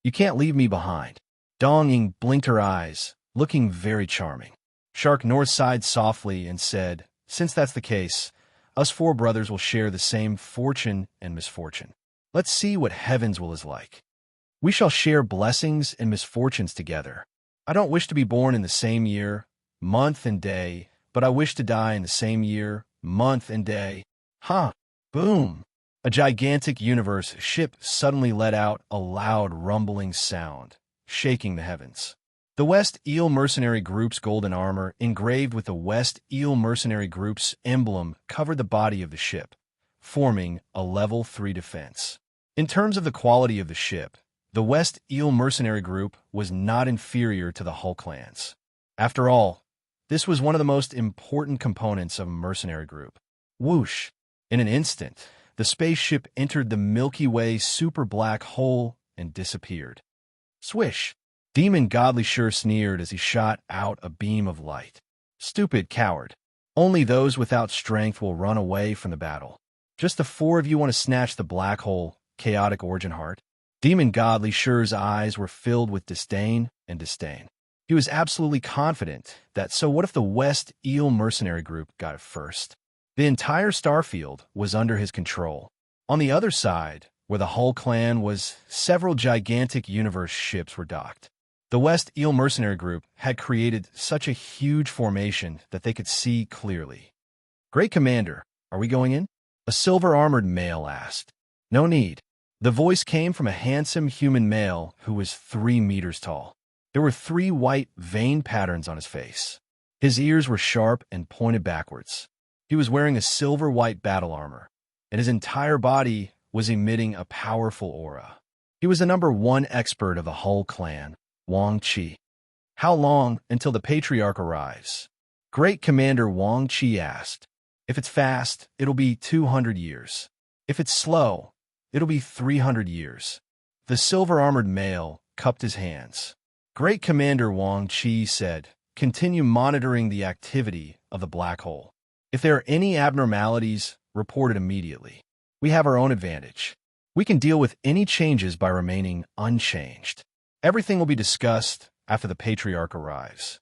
You can't leave me behind. Dong Ying blinked her eyes, looking very charming. Shark North sighed softly and said, since that's the case, us four brothers will share the same fortune and misfortune. Let's see what heaven's will is like. We shall share blessings and misfortunes together. I don't wish to be born in the same year, month and day, but I wish to die in the same year, month and day. Ha! Boom! A gigantic universe ship suddenly let out a loud rumbling sound, shaking the heavens. The West Eel Mercenary Group's golden armor, engraved with the West Eel Mercenary Group's emblem, covered the body of the ship, forming a level 3 defense. In terms of the quality of the ship, the West Eel Mercenary Group was not inferior to the Hull clans. After all, this was one of the most important components of a mercenary group. Whoosh! In an instant, the spaceship entered the Milky Way super black hole and disappeared. Swish! Demon God Li Shi sneered as he shot out a beam of light. Stupid coward. Only those without strength will run away from the battle. Just the four of you want to snatch the black hole, chaotic origin heart? Demon God Li Shi's eyes were filled with disdain and disdain. He was absolutely confident that so what if the West Eel Mercenary Group got it first? The entire starfield was under his control. On the other side, where the Hull clan was, several gigantic universe ships were docked. The West Eel Mercenary Group had created such a huge formation that they could see clearly. Great Commander, are we going in? A silver-armored male asked. No need. The voice came from a handsome human male who was 3 meters tall. There were 3 white vein patterns on his face. His ears were sharp and pointed backwards. He was wearing a silver-white battle armor, and his entire body was emitting a powerful aura. He was the #1 expert of the Hull clan, Wang Qi. How long until the Patriarch arrives? Great Commander Wang Qi asked. If it's fast, it'll be 200 years. If it's slow, it'll be 300 years. The silver-armored male cupped his hands. Great Commander Wang Qi said, continue monitoring the activity of the black hole. If there are any abnormalities, report it immediately. We have our own advantage. We can deal with any changes by remaining unchanged. Everything will be discussed after the Patriarch arrives.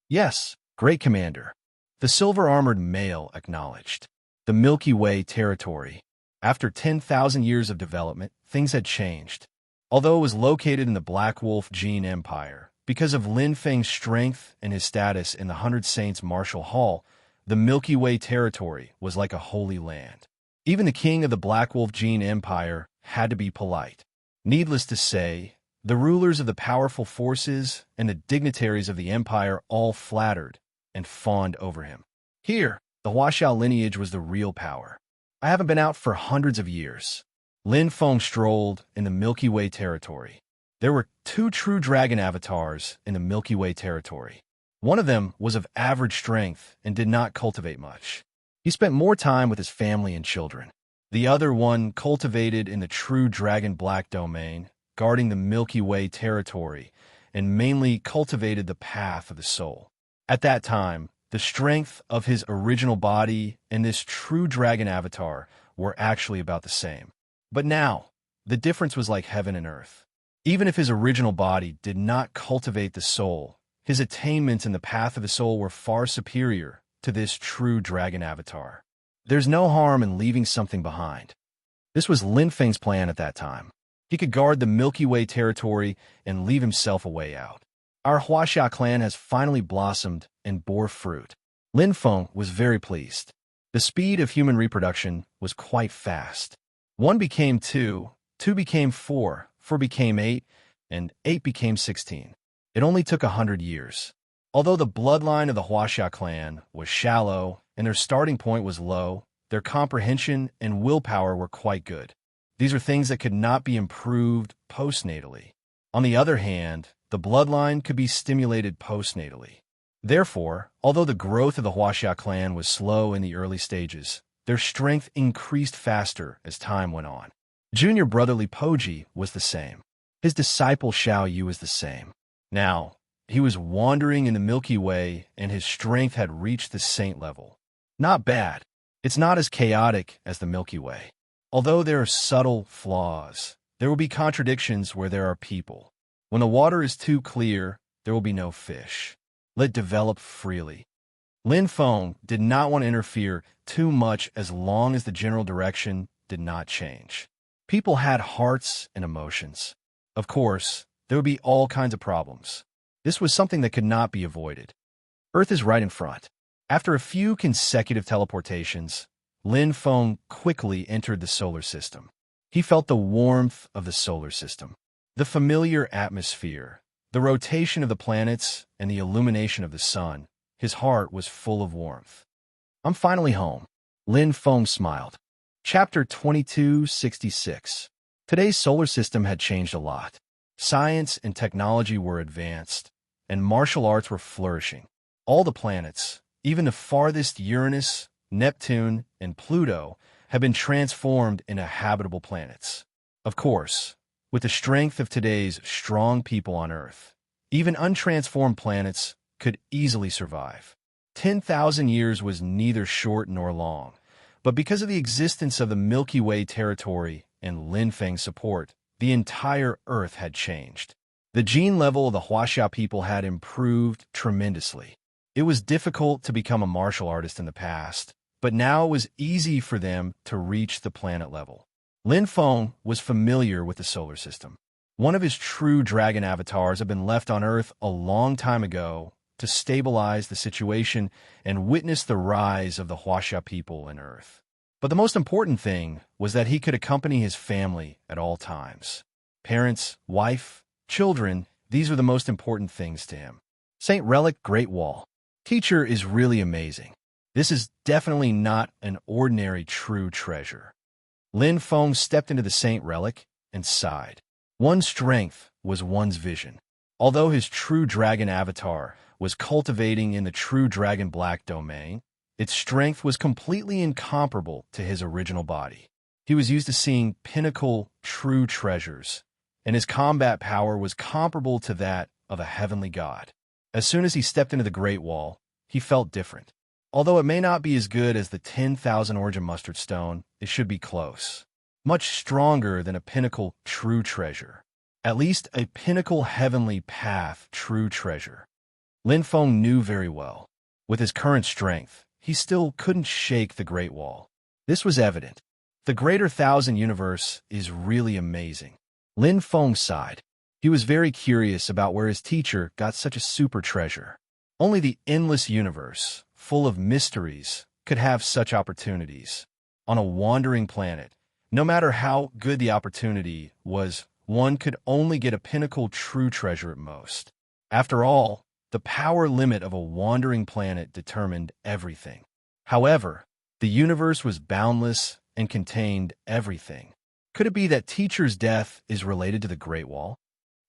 Yes, Great Commander. The silver-armored male acknowledged. The Milky Way territory. After 10,000 years of development, things had changed. Although it was located in the Black Wolf Gene Empire, because of Lin Feng's strength and his status in the Hundred Saints Martial Hall, the Milky Way territory was like a holy land. Even the king of the Black Wolf Gene Empire had to be polite. Needless to say, the rulers of the powerful forces and the dignitaries of the empire all flattered and fawned over him. Here, the Huaxiao lineage was the real power. I haven't been out for hundreds of years. Lin Feng strolled in the Milky Way territory. There were 2 true dragon avatars in the Milky Way territory. One of them was of average strength and did not cultivate much. He spent more time with his family and children. The other one cultivated in the true dragon black domain, guarding the Milky Way territory, and mainly cultivated the path of the soul. At that time, the strength of his original body and this true dragon avatar were actually about the same. But now, the difference was like heaven and earth. Even if his original body did not cultivate the soul, his attainments in the path of the soul were far superior to this true dragon avatar. There's no harm in leaving something behind. This was Lin Feng's plan at that time. He could guard the Milky Way territory and leave himself a way out. Our Huaxia clan has finally blossomed and bore fruit. Lin Feng was very pleased. The speed of human reproduction was quite fast. 1 became 2, 2 became 4, 4 became 8, and 8 became 16. It only took 100 years. Although the bloodline of the Huaxia clan was shallow and their starting point was low, their comprehension and willpower were quite good. These are things that could not be improved postnatally. On the other hand, the bloodline could be stimulated postnatally. Therefore, although the growth of the Huaxia clan was slow in the early stages, their strength increased faster as time went on. Junior brother Li Poji was the same. His disciple Xiao Yu was the same. Now, he was wandering in the Milky Way and his strength had reached the saint level. Not bad. It's not as chaotic as the Milky Way. Although there are subtle flaws, there will be contradictions where there are people. When the water is too clear, there will be no fish. Let develop freely. Lin Feng did not want to interfere too much as long as the general direction did not change. People had hearts and emotions. Of course, there would be all kinds of problems. This was something that could not be avoided. Earth is right in front. After a few consecutive teleportations, Lin Feng quickly entered the solar system. He felt the warmth of the solar system, the familiar atmosphere, the rotation of the planets, and the illumination of the sun. His heart was full of warmth. I'm finally home. Lin Feng smiled. Chapter 2266. Today's solar system had changed a lot. Science and technology were advanced, and martial arts were flourishing. All the planets, even the farthest Uranus, Neptune, and Pluto, have been transformed into habitable planets. Of course, with the strength of today's strong people on Earth, even untransformed planets could easily survive. 10,000 years was neither short nor long, but because of the existence of the Milky Way territory and Lin Feng's support, the entire Earth had changed. The gene level of the Huaxia people had improved tremendously. It was difficult to become a martial artist in the past, but now it was easy for them to reach the planet level. Lin Feng was familiar with the solar system. One of his true dragon avatars had been left on Earth a long time ago to stabilize the situation and witness the rise of the Huaxia people in Earth. But the most important thing was that he could accompany his family at all times. Parents, wife, children, these were the most important things to him. Saint Relic Great Wall. Teacher is really amazing. This is definitely not an ordinary true treasure. Lin Feng stepped into the Saint Relic and sighed. One's strength was one's vision. Although his true dragon avatar was cultivating in the true dragon black domain, its strength was completely incomparable to his original body. He was used to seeing pinnacle true treasures, and his combat power was comparable to that of a heavenly god. As soon as he stepped into the Great Wall, he felt different. Although it may not be as good as the 10,000 origin mustard stone, it should be close. Much stronger than a pinnacle true treasure. At least a pinnacle heavenly path true treasure. Lin Feng knew very well. With his current strength, he still couldn't shake the Great Wall. This was evident. The Greater Thousand Universe is really amazing. Lin Feng sighed. He was very curious about where his teacher got such a super treasure. Only the endless universe, full of mysteries, could have such opportunities. On a wandering planet, no matter how good the opportunity was, one could only get a pinnacle true treasure at most. After all, the power limit of a wandering planet determined everything. However, the universe was boundless and contained everything. Could it be that teacher's death is related to the Great Wall?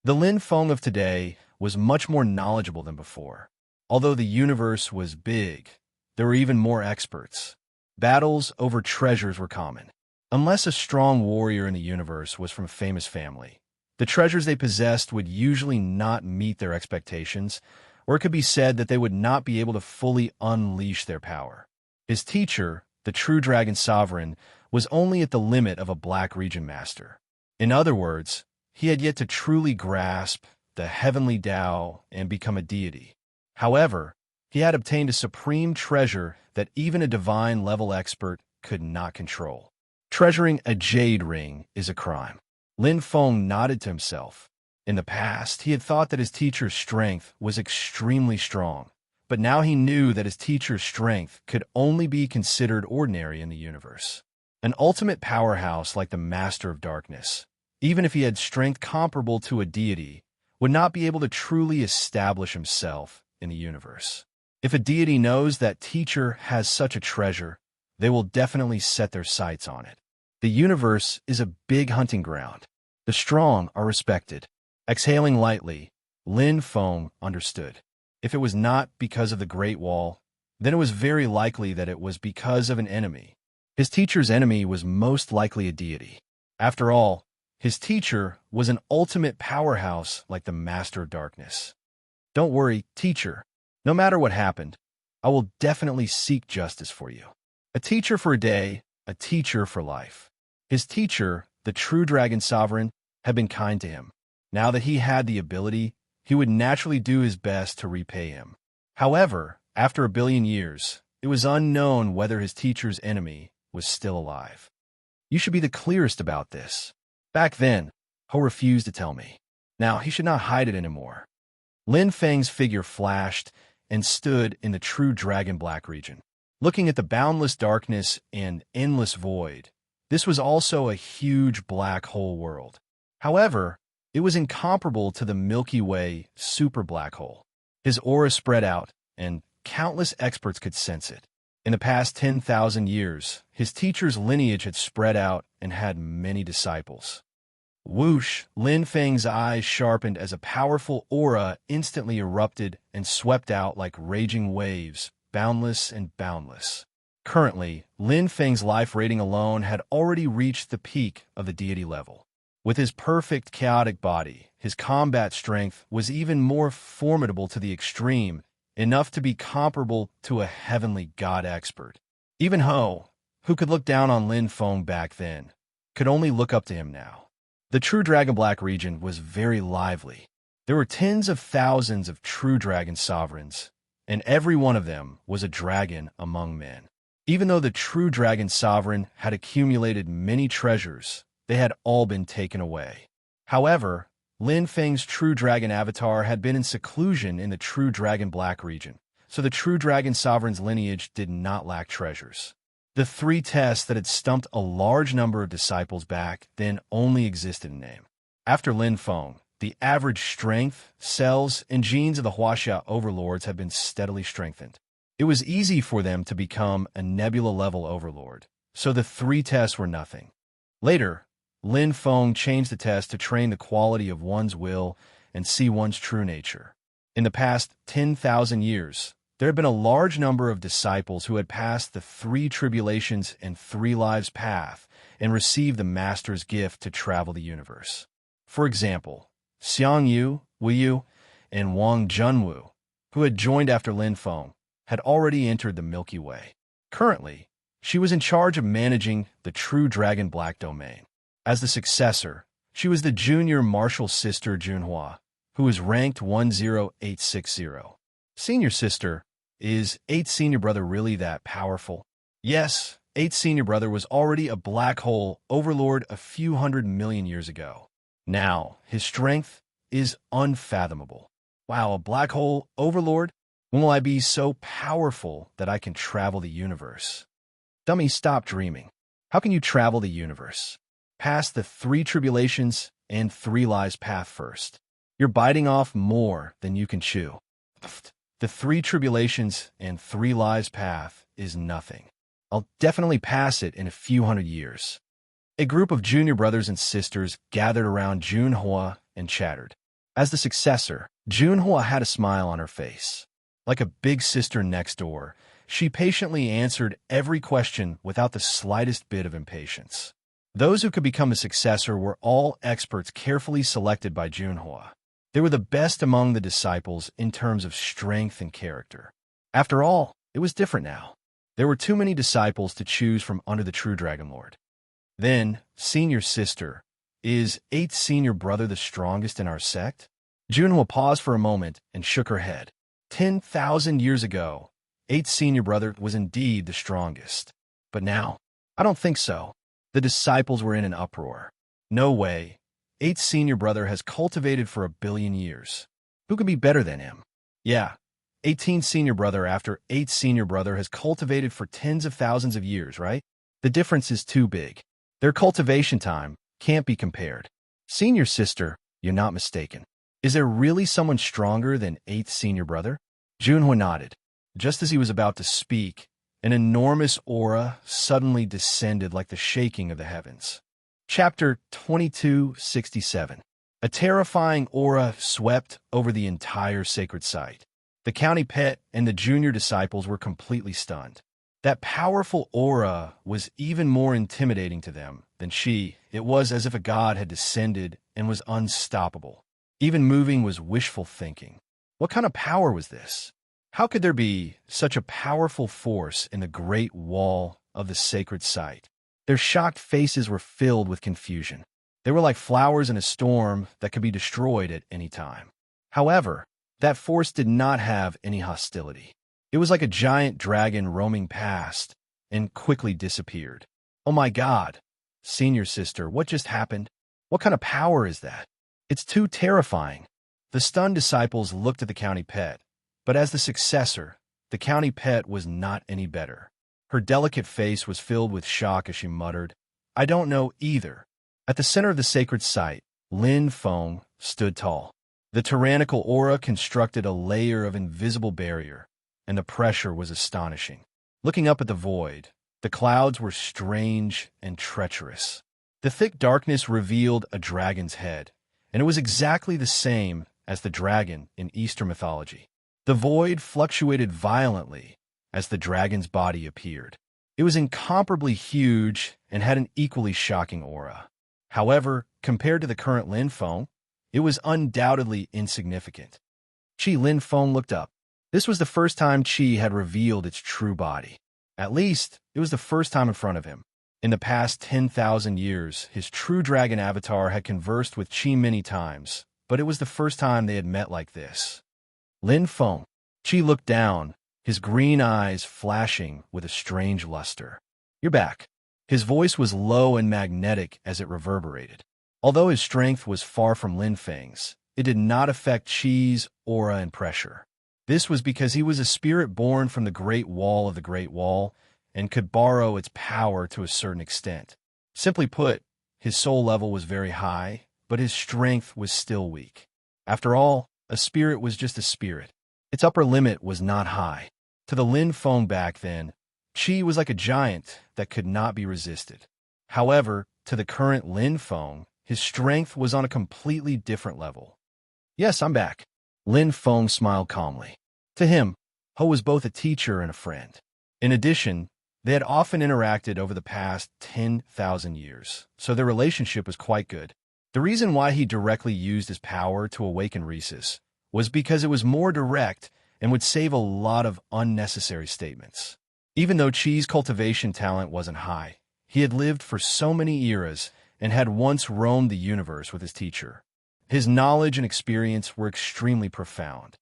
The Lin Feng of today was much more knowledgeable than before. Although the universe was big, there were even more experts. Battles over treasures were common. Unless a strong warrior in the universe was from a famous family, the treasures they possessed would usually not meet their expectations, or it could be said that they would not be able to fully unleash their power. His teacher, the true dragon sovereign, was only at the limit of a Black Region master. In other words, he had yet to truly grasp the heavenly Tao and become a deity. However, he had obtained a supreme treasure that even a divine-level expert could not control. Treasuring a jade ring is a crime. Lin Feng nodded to himself. In the past, he had thought that his teacher's strength was extremely strong, but now he knew that his teacher's strength could only be considered ordinary in the universe. An ultimate powerhouse like the Master of Darkness, even if he had strength comparable to a deity, would not be able to truly establish himself in the universe. If a deity knows that teacher has such a treasure, they will definitely set their sights on it. The universe is a big hunting ground. The strong are respected. Exhaling lightly, Lin Feng understood. If it was not because of the Great Wall, then it was very likely that it was because of an enemy. His teacher's enemy was most likely a deity. After all, his teacher was an ultimate powerhouse like the Master of Darkness. Don't worry, teacher. No matter what happened, I will definitely seek justice for you. A teacher for a day, a teacher for life. His teacher, the true dragon sovereign, had been kind to him. Now that he had the ability, he would naturally do his best to repay him. However, after 1 billion years, it was unknown whether his teacher's enemy was still alive. You should be the clearest about this. Back then, Ho refused to tell me. Now he should not hide it anymore. Lin Feng's figure flashed and stood in the true dragon Black region. Looking at the boundless darkness and endless void, this was also a huge black hole world. However, it was incomparable to the Milky Way super black hole. His aura spread out, and countless experts could sense it. In the past 10,000 years, his teacher's lineage had spread out and had many disciples. Whoosh! Lin Feng's eyes sharpened as a powerful aura instantly erupted and swept out like raging waves, boundless and boundless. Currently, Lin Feng's life rating alone had already reached the peak of the deity level. With his perfect chaotic body, his combat strength was even more formidable to the extreme, enough to be comparable to a heavenly god expert. Even Ho, who could look down on Lin Feng back then, could only look up to him now. The true Dragon Black region was very lively. There were tens of thousands of true dragon sovereigns, and every one of them was a dragon among men. Even though the true dragon sovereign had accumulated many treasures, they had all been taken away. However, Lin Feng's true dragon avatar had been in seclusion in the true Dragon Black region, so the true dragon sovereign's lineage did not lack treasures. The 3 tests that had stumped a large number of disciples back then only existed in name. After Lin Feng, the average strength, cells, and genes of the Huaxia overlords had been steadily strengthened. It was easy for them to become a nebula-level overlord, so the 3 tests were nothing. Later, Lin Feng changed the test to train the quality of one's will and see one's true nature. In the past 10,000 years, there had been a large number of disciples who had passed the 3 tribulations and 3 lives path and received the Master's gift to travel the universe. For example, Xiang Yu, Wu Yu, and Wang Junwu, who had joined after Lin Feng, had already entered the Milky Way. Currently, she was in charge of managing the true Dragon Black domain. As the successor, she was the junior martial sister Junhua, who was ranked 10860. Senior sister, Is 8th senior brother really that powerful? Yes, 8th senior brother was already a black hole overlord a few 100 million years ago. Now, his strength is unfathomable. Wow, a black hole overlord? When will I be so powerful that I can travel the universe? Dummy, stop dreaming. How can you travel the universe? Pass the 3 tribulations and 3 lies path first. You're biting off more than you can chew. The 3 tribulations and 3 lies path is nothing. I'll definitely pass it in a few 100 years. A group of junior brothers and sisters gathered around Junhua and chattered. As the successor, Junhua had a smile on her face. Like a big sister next door, she patiently answered every question without the slightest bit of impatience. Those who could become a successor were all experts carefully selected by Junhua. They were the best among the disciples in terms of strength and character. After all, it was different now. There were too many disciples to choose from under the true Dragon Lord. Then, senior sister, is 8th senior brother the strongest in our sect? Junhua paused for a moment and shook her head. 10,000 years ago, 8th senior brother was indeed the strongest. But now, I don't think so. The disciples were in an uproar. No way. 8th senior brother has cultivated for 1 billion years. Who can be better than him? Yeah, 18th senior brother after 8th senior brother has cultivated for tens of thousands of years, right? The difference is too big. Their cultivation time can't be compared. Senior sister, you're not mistaken. Is there really someone stronger than 8th senior brother? Junhua nodded. Just as he was about to speak, an enormous aura suddenly descended like the shaking of the heavens. Chapter 2267. A terrifying aura swept over the entire sacred site. The county pet and the junior disciples were completely stunned. That powerful aura was even more intimidating to them than she. It was as if a god had descended and was unstoppable. Even moving was wishful thinking. What kind of power was this? How could there be such a powerful force in the great wall of the sacred site? Their shocked faces were filled with confusion. They were like flowers in a storm that could be destroyed at any time. However, that force did not have any hostility. It was like a giant dragon roaming past and quickly disappeared. Oh my God! Senior sister, what just happened? What kind of power is that? It's too terrifying. The stunned disciples looked at the county pet, but as the successor, the county pet was not any better. Her delicate face was filled with shock as she muttered, I don't know either. At the center of the sacred site, Lin Feng stood tall. The tyrannical aura constructed a layer of invisible barrier, and the pressure was astonishing. Looking up at the void, the clouds were strange and treacherous. The thick darkness revealed a dragon's head, and it was exactly the same as the dragon in Eastern mythology. The void fluctuated violently as the dragon's body appeared. It was incomparably huge and had an equally shocking aura. However, compared to the current Lin Feng, it was undoubtedly insignificant. Lin Feng looked up. This was the first time Qi had revealed its true body. At least, it was the first time in front of him. In the past 10,000 years, his true dragon avatar had conversed with Qi many times, but it was the first time they had met like this. Lin Feng. Qi looked down, his green eyes flashing with a strange luster. You're back. His voice was low and magnetic as it reverberated. Although his strength was far from Lin Feng's, it did not affect Qi's aura and pressure. This was because he was a spirit born from the Great Wall of the Great Wall and could borrow its power to a certain extent. Simply put, his soul level was very high, but his strength was still weak. After all, a spirit was just a spirit. Its upper limit was not high. To the Lin Feng back then, Qi was like a giant that could not be resisted. However, to the current Lin Feng, his strength was on a completely different level. Yes, I'm back. Lin Feng smiled calmly. To him, Ho was both a teacher and a friend. In addition, they had often interacted over the past 10,000 years, so their relationship was quite good. The reason why he directly used his power to awaken Rhesus was because it was more direct and would save a lot of unnecessary statements. Even though Qi's cultivation talent wasn't high, he had lived for so many eras and had once roamed the universe with his teacher. His knowledge and experience were extremely profound.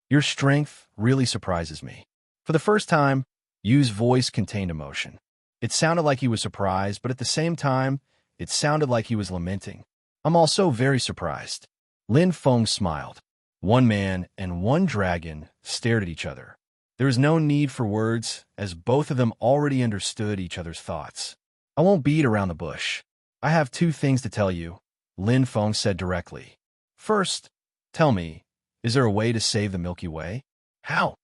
Your strength really surprises me. For the first time, Yu's voice contained emotion. It sounded like he was surprised, but at the same time, it sounded like he was lamenting. I'm also very surprised. Lin Feng smiled. One man and one dragon stared at each other. There was no need for words, as both of them already understood each other's thoughts. I won't beat around the bush. I have two things to tell you, Lin Feng said directly. First, tell me, is there a way to save the Milky Way? How?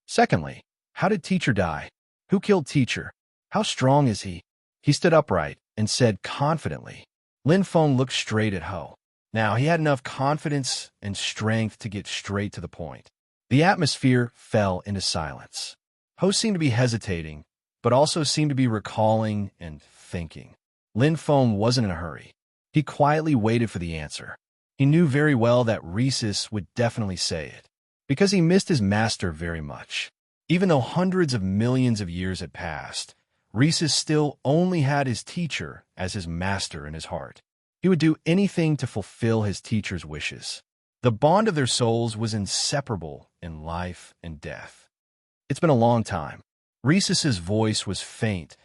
Secondly, how did Teacher die? Who killed Teacher? How strong is he? He stood upright and said confidently. Lin Feng looked straight at Ho. Now, he had enough confidence and strength to get straight to the point. The atmosphere fell into silence. Ho seemed to be hesitating, but also seemed to be recalling and thinking. Lin Feng wasn't in a hurry. He quietly waited for the answer. He knew very well that Rhesus would definitely say it, because he missed his master very much. Even though hundreds of millions of years had passed, Rhesus still only had his teacher as his master in his heart. He would do anything to fulfill his teacher's wishes. The bond of their souls was inseparable in life and death. It's been a long time. Rhesus's voice was faint,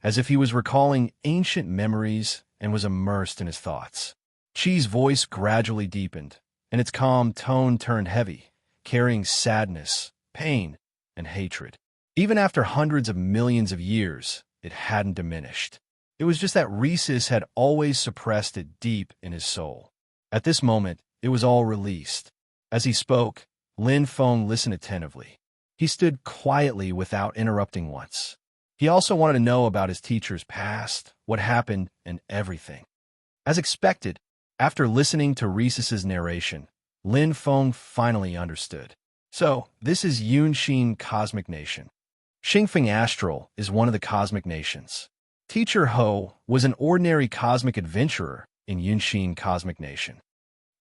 as if he was recalling ancient memories and was immersed in his thoughts. Chi's voice gradually deepened, and its calm tone turned heavy, carrying sadness, pain, and hatred. Even after hundreds of millions of years, it hadn't diminished. It was just that Rhesus had always suppressed it deep in his soul. At this moment, it was all released. As he spoke, Lin Feng listened attentively. He stood quietly without interrupting once. He also wanted to know about his teacher's past, what happened, and everything. As expected, after listening to Rhesus's narration, Lin Feng finally understood. So, this is Yunxin Cosmic Nation. Xingfeng Astral is one of the cosmic nations. Teacher Ho was an ordinary cosmic adventurer in Yunxin Cosmic Nation.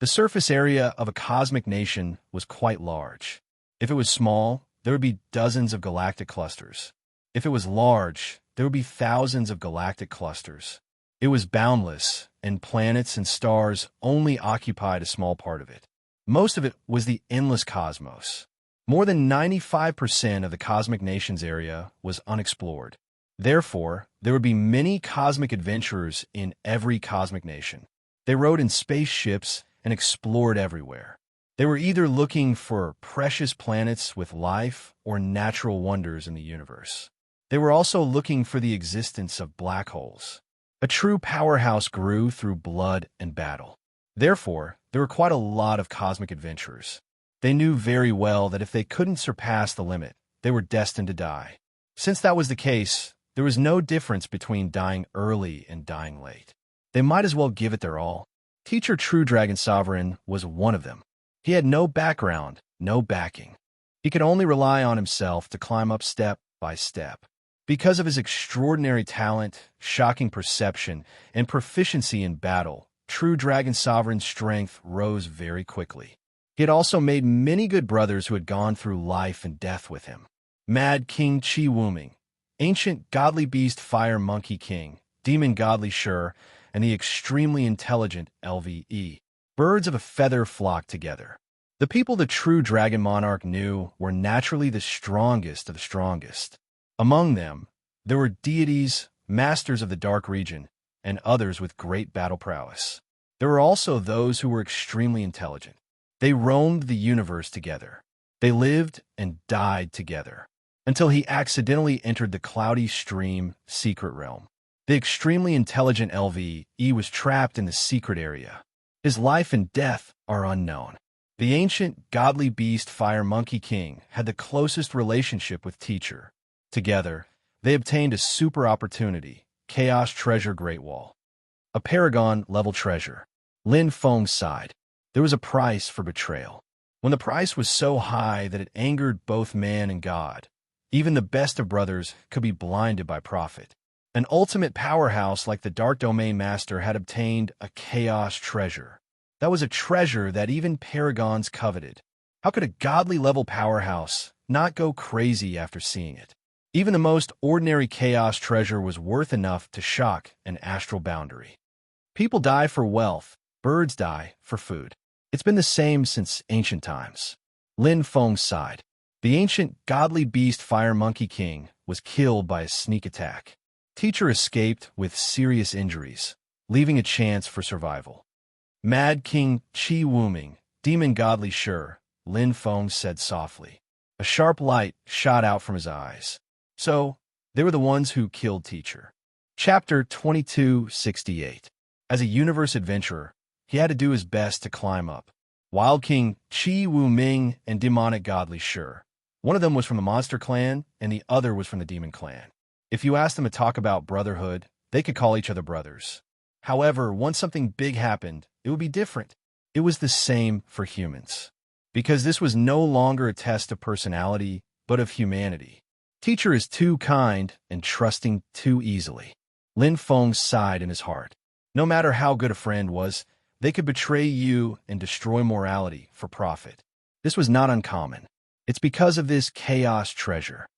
The surface area of a cosmic nation was quite large. If it was small, there would be dozens of galactic clusters. If it was large, there would be thousands of galactic clusters. It was boundless, and planets and stars only occupied a small part of it. Most of it was the endless cosmos. More than 95% of the cosmic nation's area was unexplored. Therefore, there would be many cosmic adventurers in every cosmic nation. They rode in spaceships and explored everywhere. They were either looking for precious planets with life or natural wonders in the universe. They were also looking for the existence of black holes. A true powerhouse grew through blood and battle. Therefore, there were quite a lot of cosmic adventurers. They knew very well that if they couldn't surpass the limit, they were destined to die. Since that was the case, there was no difference between dying early and dying late. They might as well give it their all. Teacher True Dragon Sovereign was one of them. He had no background, no backing. He could only rely on himself to climb up step by step. Because of his extraordinary talent, shocking perception, and proficiency in battle, True Dragon Sovereign's strength rose very quickly. He had also made many good brothers who had gone through life and death with him. Mad King Chi Wuming, Ancient Godly Beast Fire Monkey King, Demon Godly Shur, and the extremely intelligent LVE. Birds of a feather flocked together. The people the true Dragon Monarch knew were naturally the strongest of the strongest. Among them, there were deities, masters of the dark region, and others with great battle prowess. There were also those who were extremely intelligent. They roamed the universe together. They lived and died together, until he accidentally entered the cloudy stream secret realm. The extremely intelligent LVE was trapped in the secret area. His life and death are unknown. The ancient godly beast Fire Monkey King had the closest relationship with Teacher. Together, they obtained a super opportunity, Chaos Treasure Great Wall. A Paragon-level treasure. Lin Feng sighed. There was a price for betrayal. When the price was so high that it angered both man and God, even the best of brothers could be blinded by profit. An ultimate powerhouse like the Dark Domain Master had obtained a Chaos Treasure. That was a treasure that even paragons coveted. How could a godly-level powerhouse not go crazy after seeing it? Even the most ordinary Chaos Treasure was worth enough to shock an astral boundary. People die for wealth, birds die for food. It's been the same since ancient times. Lin Feng sighed. The ancient godly beast Fire Monkey King was killed by a sneak attack. Teacher escaped with serious injuries, leaving a chance for survival. Mad King Chi Wuming, demon godly sure, Lin Feng said softly. A sharp light shot out from his eyes. So, they were the ones who killed Teacher. Chapter 2268. As a universe adventurer, he had to do his best to climb up. Wild King Chi Wuming and demonic godly sure. One of them was from the monster clan, and the other was from the demon clan. If you asked them to talk about brotherhood, they could call each other brothers. However, once something big happened, it would be different. It was the same for humans. Because this was no longer a test of personality, but of humanity. Teacher is too kind and trusting too easily. Lin Feng sighed in his heart. No matter how good a friend was, they could betray you and destroy morality for profit. This was not uncommon. It's because of this chaos treasure.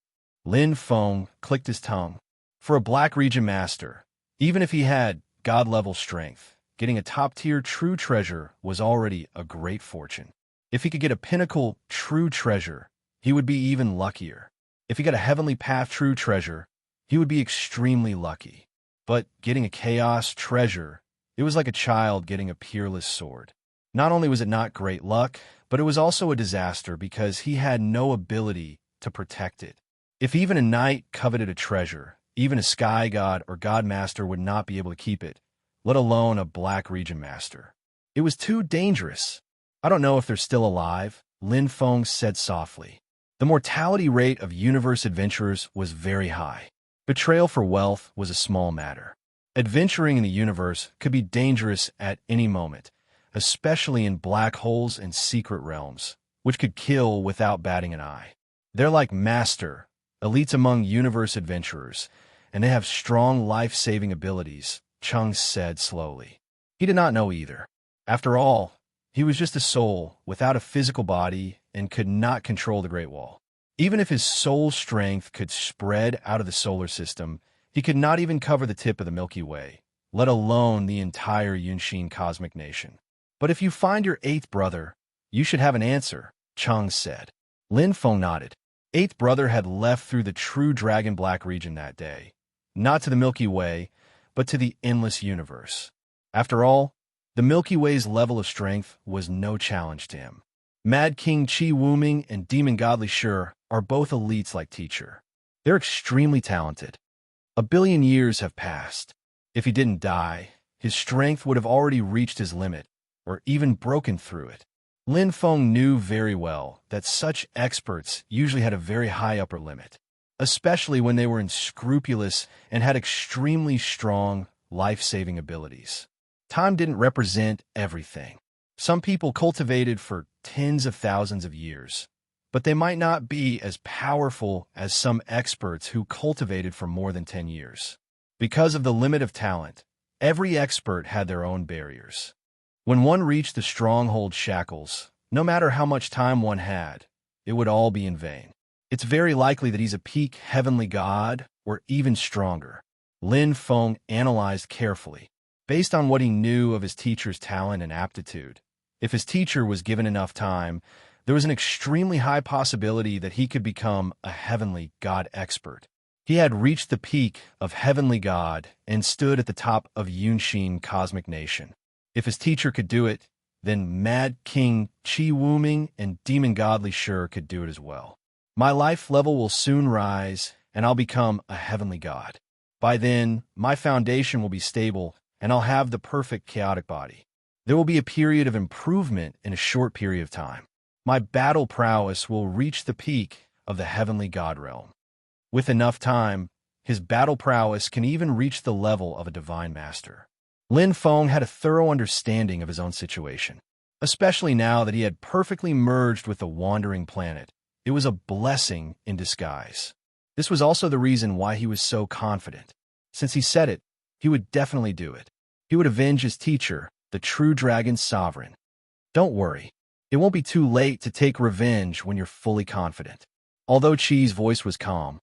Lin Feng clicked his tongue. For a Black Region Master, even if he had God-level strength, getting a top-tier true treasure was already a great fortune. If he could get a pinnacle true treasure, he would be even luckier. If he got a heavenly path true treasure, he would be extremely lucky. But getting a chaos treasure, it was like a child getting a peerless sword. Not only was it not great luck, but it was also a disaster because he had no ability to protect it. If even a knight coveted a treasure, even a sky god or god master would not be able to keep it, let alone a Black Region Master. It was too dangerous. I don't know if they're still alive, Lin Feng said softly. The mortality rate of universe adventurers was very high. Betrayal for wealth was a small matter. Adventuring in the universe could be dangerous at any moment, especially in black holes and secret realms, which could kill without batting an eye. They're like master, elites among universe adventurers, and they have strong life-saving abilities, Chung said slowly. He did not know either. After all, he was just a soul without a physical body and could not control the Great Wall. Even if his soul strength could spread out of the solar system, he could not even cover the tip of the Milky Way, let alone the entire Yunshin cosmic nation. But if you find your eighth brother, you should have an answer, Chung said. Lin Feng nodded. Eighth brother had left through the true Dragon Black region that day, not to the Milky Way, but to the endless universe. After all, the Milky Way's level of strength was no challenge to him. Mad King Chi Wuming and Demon Godly Sure are both elites like Teacher. They're extremely talented. 1 billion years have passed. If he didn't die, his strength would have already reached his limit, or even broken through it. Lin Feng knew very well that such experts usually had a very high upper limit, especially when they were unscrupulous and had extremely strong, life-saving abilities. Time didn't represent everything. Some people cultivated for tens of thousands of years, but they might not be as powerful as some experts who cultivated for more than 10 years. Because of the limit of talent, every expert had their own barriers. When one reached the stronghold shackles, no matter how much time one had, it would all be in vain. It's very likely that he's a peak heavenly god or even stronger. Lin Feng analyzed carefully. Based on what he knew of his teacher's talent and aptitude, if his teacher was given enough time, there was an extremely high possibility that he could become a heavenly god expert. He had reached the peak of heavenly god and stood at the top of Yunshin cosmic nation. If his teacher could do it, then Mad King Chi Wuming and Demon Godly Sure could do it as well. My life level will soon rise, and I'll become a heavenly god. By then, my foundation will be stable, and I'll have the perfect chaotic body. There will be a period of improvement in a short period of time. My battle prowess will reach the peak of the heavenly god realm. With enough time, his battle prowess can even reach the level of a divine master. Lin Feng had a thorough understanding of his own situation, especially now that he had perfectly merged with the wandering planet. It was a blessing in disguise. This was also the reason why he was so confident. Since he said it, he would definitely do it. He would avenge his teacher, the true dragon sovereign. Don't worry. It won't be too late to take revenge when you're fully confident. Although Chi's voice was calm,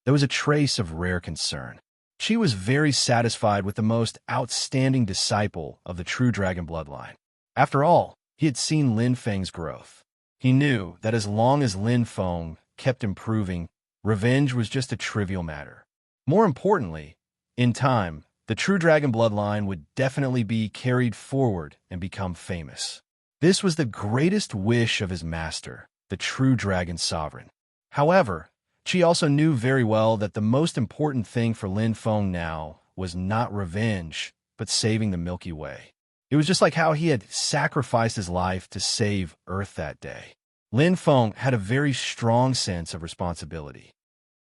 there was a trace of rare concern. Chi was very satisfied with the most outstanding disciple of the true dragon bloodline. After all, he had seen Lin Feng's growth. He knew that as long as Lin Feng kept improving, revenge was just a trivial matter. More importantly, in time, the true dragon bloodline would definitely be carried forward and become famous. This was the greatest wish of his master, the true dragon sovereign. However, Qi also knew very well that the most important thing for Lin Feng now was not revenge, but saving the Milky Way. It was just like how he had sacrificed his life to save Earth that day. Lin Feng had a very strong sense of responsibility.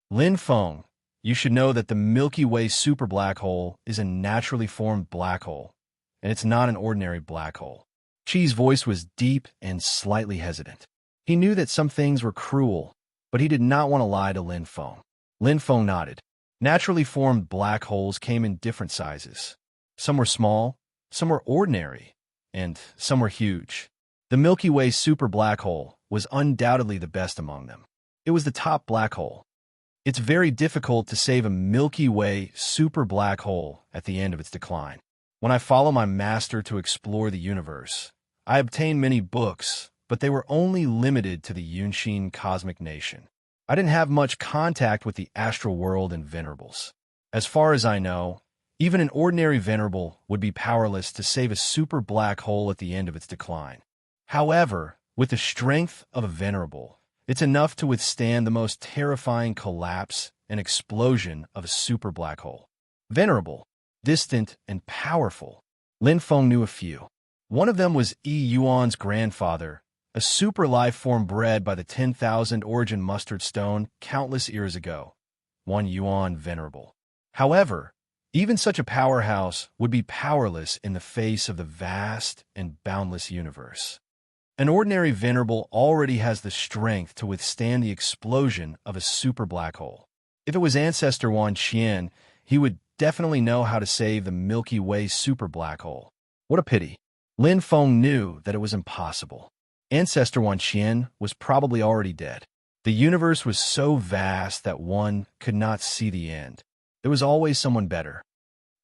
Lin Feng, you should know that the Milky Way super black hole is a naturally formed black hole, and it's not an ordinary black hole. Qi's voice was deep and slightly hesitant. He knew that some things were cruel, but he did not want to lie to Lin Feng. Lin Feng nodded. Naturally formed black holes came in different sizes. Some were small, some were ordinary, and some were huge. The Milky Way super black hole was undoubtedly the best among them. It was the top black hole. It's very difficult to save a Milky Way super black hole at the end of its decline. When I follow my master to explore the universe, I obtained many books, but they were only limited to the Yunshin cosmic nation. I didn't have much contact with the astral world and venerables. As far as I know, even an ordinary venerable would be powerless to save a super black hole at the end of its decline. However, with the strength of a venerable, it's enough to withstand the most terrifying collapse and explosion of a super black hole. Venerable, distant, and powerful. Lin Feng knew a few. One of them was Yi Yuan's grandfather, a super life form bred by the 10,000 origin mustard stone countless years ago. One Yuan venerable. However, even such a powerhouse would be powerless in the face of the vast and boundless universe. An ordinary venerable already has the strength to withstand the explosion of a super black hole. If it was Ancestor Wan Qian, he would definitely know how to save the Milky Way super black hole. What a pity. Lin Feng knew that it was impossible. Ancestor Wan Qian was probably already dead. The universe was so vast that one could not see the end. There was always someone better.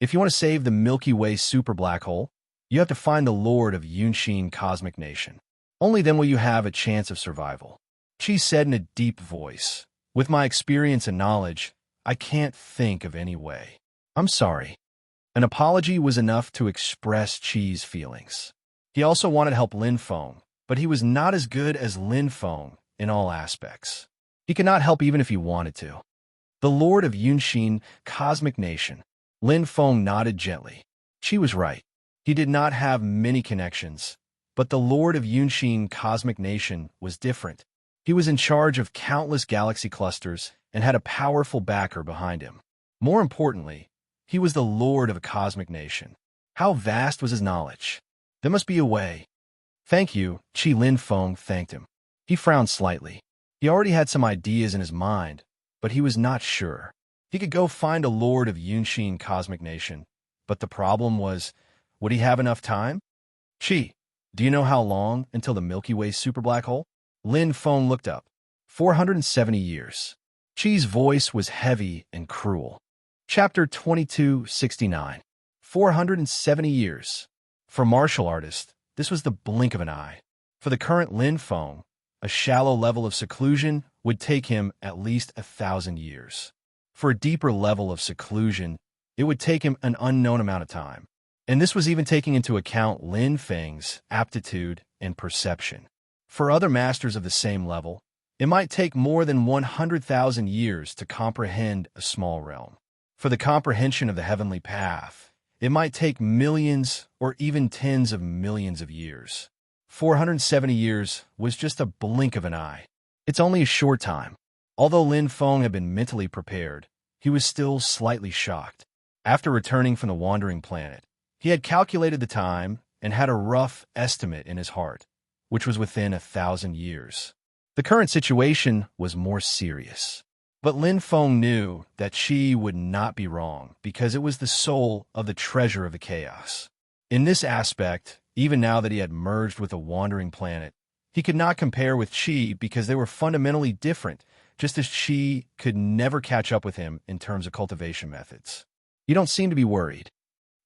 If you want to save the Milky Way super black hole, you have to find the Lord of Yunshin Cosmic Nation. Only then will you have a chance of survival. Qi said in a deep voice, "With my experience and knowledge, I can't think of any way. I'm sorry." An apology was enough to express Qi's feelings. He also wanted to help Lin Feng, but he was not as good as Lin Feng in all aspects. He could not help even if he wanted to. The Lord of Yunshin Cosmic Nation. Lin Feng nodded gently. Qi was right. He did not have many connections, but the Lord of Yunshin Cosmic Nation was different. He was in charge of countless galaxy clusters and had a powerful backer behind him. More importantly, he was the Lord of a cosmic nation. How vast was his knowledge? There must be a way. Thank you, Qi. Lin Feng thanked him. He frowned slightly. He already had some ideas in his mind, but he was not sure. He could go find a Lord of Yunshin Cosmic Nation, but the problem was, would he have enough time? Qi, do you know how long until the Milky Way super black hole? Lin Feng looked up. 470 years. Qi's voice was heavy and cruel. Chapter 2269. 470 years. For martial artists, this was the blink of an eye. For the current Lin Feng, a shallow level of seclusion would take him at least 1,000 years. For a deeper level of seclusion, it would take him an unknown amount of time. And this was even taking into account Lin Feng's aptitude and perception. For other masters of the same level, it might take more than 100,000 years to comprehend a small realm. For the comprehension of the heavenly path, it might take millions or even tens of millions of years. 470 years was just a blink of an eye. It's only a short time. Although Lin Feng had been mentally prepared, he was still slightly shocked. After returning from the wandering planet, he had calculated the time and had a rough estimate in his heart, which was within 1,000 years. The current situation was more serious. But Lin Feng knew that Qi would not be wrong because it was the soul of the treasure of the chaos. In this aspect, even now that he had merged with a wandering planet, he could not compare with Qi because they were fundamentally different, just as Qi could never catch up with him in terms of cultivation methods. You don't seem to be worried.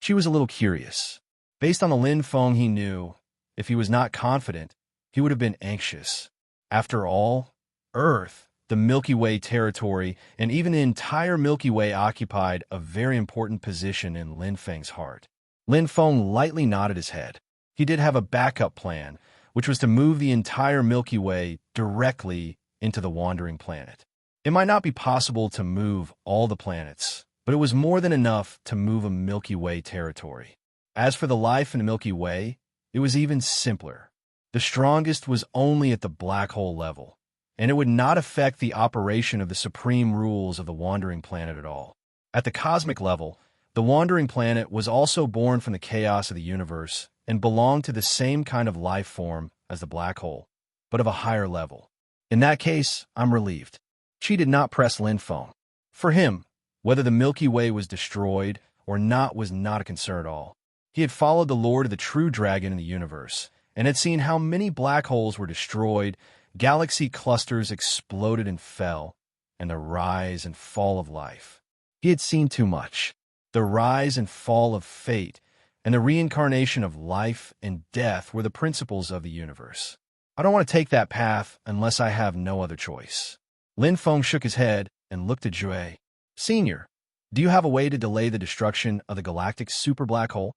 Qi was a little curious. Based on the Lin Feng he knew, if he was not confident, he would have been anxious. After all, Earth the Milky Way territory, and even the entire Milky Way occupied a very important position in Lin Feng's heart. Lin Feng lightly nodded his head. He did have a backup plan, which was to move the entire Milky Way directly into the wandering planet. It might not be possible to move all the planets, but it was more than enough to move a Milky Way territory. As for the life in the Milky Way, it was even simpler. The strongest was only at the black hole level, and it would not affect the operation of the supreme rules of the wandering planet at all. At the cosmic level, the wandering planet was also born from the chaos of the universe and belonged to the same kind of life form as the black hole, but of a higher level. In that case, I'm relieved. She did not press Lin Feng. For him, whether the Milky Way was destroyed or not was not a concern at all. He had followed the Lord of the true dragon in the universe and had seen how many black holes were destroyed, galaxy clusters exploded and fell, and the rise and fall of life. He had seen too much. The rise and fall of fate and the reincarnation of life and death were the principles of the universe. I don't want to take that path unless I have no other choice. Lin Feng shook his head and looked at Jue. Senior, do you have a way to delay the destruction of the galactic super black hole?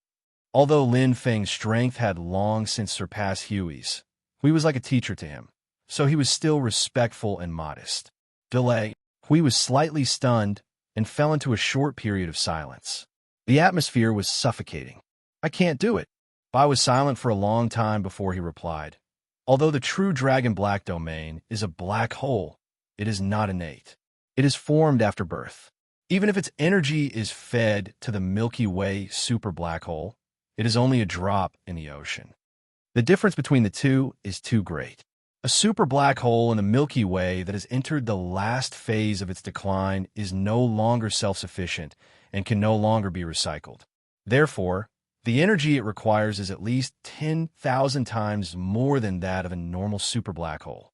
Although Lin Feng's strength had long since surpassed Huey's, Hui was like a teacher to him, so he was still respectful and modest. Delay. Hui was slightly stunned and fell into a short period of silence. The atmosphere was suffocating. I can't do it. Bai was silent for a long time before he replied. Although the true dragon black domain is a black hole, it is not innate. It is formed after birth. Even if its energy is fed to the Milky Way super black hole, it is only a drop in the ocean. The difference between the two is too great. A super black hole in the Milky Way that has entered the last phase of its decline is no longer self-sufficient and can no longer be recycled. Therefore, the energy it requires is at least 10,000 times more than that of a normal super black hole.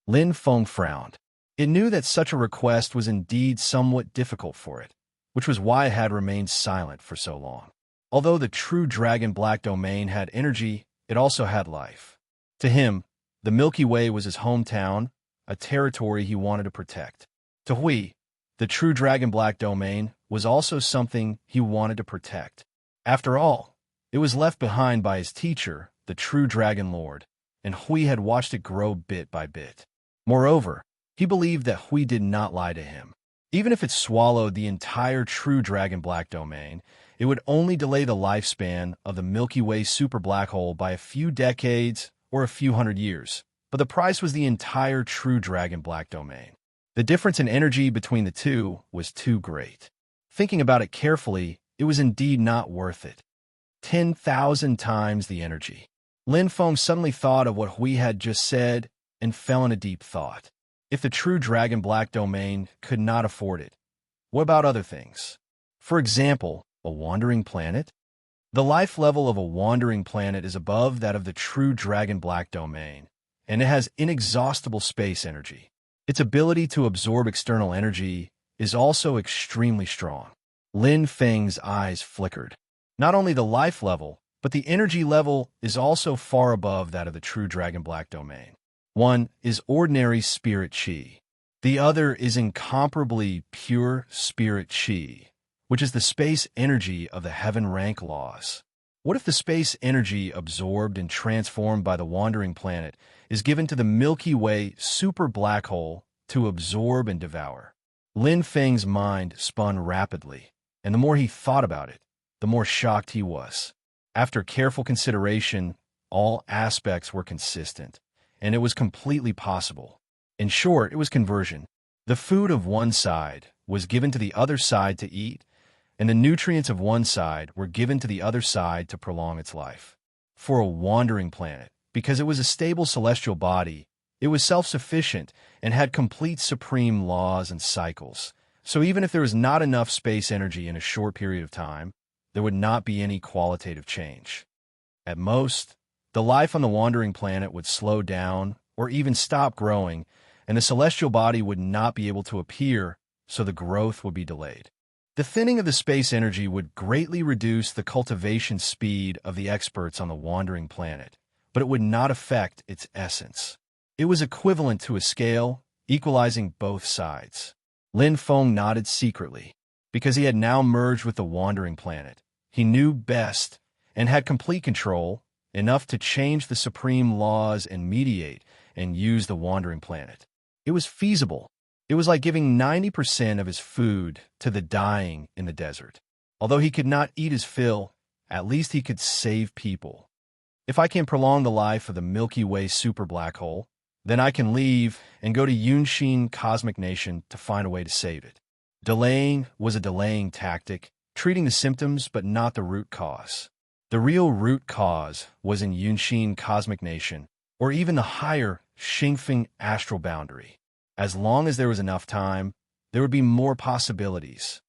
Lin Feng frowned. It knew that such a request was indeed somewhat difficult for it, which was why it had remained silent for so long. Although the true dragon black domain had energy, it also had life. To him, the Milky Way was his hometown, a territory he wanted to protect. To Hui, the true dragon black domain was also something he wanted to protect. After all, it was left behind by his teacher, the true dragon lord, and Hui had watched it grow bit by bit. Moreover, he believed that Hui did not lie to him. Even if it swallowed the entire true dragon black domain, it would only delay the lifespan of the Milky Way super black hole by a few decades or a few hundred years, but the price was the entire true dragon black domain. The difference in energy between the two was too great. Thinking about it carefully, it was indeed not worth it. 10,000 times the energy. Lin Feng suddenly thought of what Hui had just said and fell in a deep thought. If the true dragon black domain could not afford it, what about other things? For example, a wandering planet? The life level of a wandering planet is above that of the true dragon black domain, and it has inexhaustible space energy. Its ability to absorb external energy is also extremely strong. Lin Feng's eyes flickered. Not only the life level, but the energy level is also far above that of the true dragon black domain. One is ordinary spirit chi. The other is incomparably pure spirit chi, which is the space energy of the heaven rank laws. What if the space energy absorbed and transformed by the wandering planet is given to the Milky Way super black hole to absorb and devour? Lin Feng's mind spun rapidly, and the more he thought about it, the more shocked he was. After careful consideration, all aspects were consistent, and it was completely possible. In short, it was conversion. The food of one side was given to the other side to eat, and the nutrients of one side were given to the other side to prolong its life. For a wandering planet, because it was a stable celestial body, it was self-sufficient and had complete supreme laws and cycles. So even if there was not enough space energy in a short period of time, there would not be any qualitative change. At most, the life on the wandering planet would slow down or even stop growing, and the celestial body would not be able to appear, so the growth would be delayed. The thinning of the space energy would greatly reduce the cultivation speed of the experts on the wandering planet, but it would not affect its essence. It was equivalent to a scale equalizing both sides. Lin Feng nodded secretly, because he had now merged with the wandering planet. He knew best and had complete control, enough to change the supreme laws and mediate and use the wandering planet. It was feasible. It was like giving 90% of his food to the dying in the desert. Although he could not eat his fill, at least he could save people. If I can prolong the life of the Milky Way super black hole, then I can leave and go to Yunshin Cosmic Nation to find a way to save it. Delaying was a delaying tactic, treating the symptoms but not the root cause. The real root cause was in Yunshin Cosmic Nation, or even the higher Xingfeng astral boundary. As long as there was enough time, there would be more possibilities.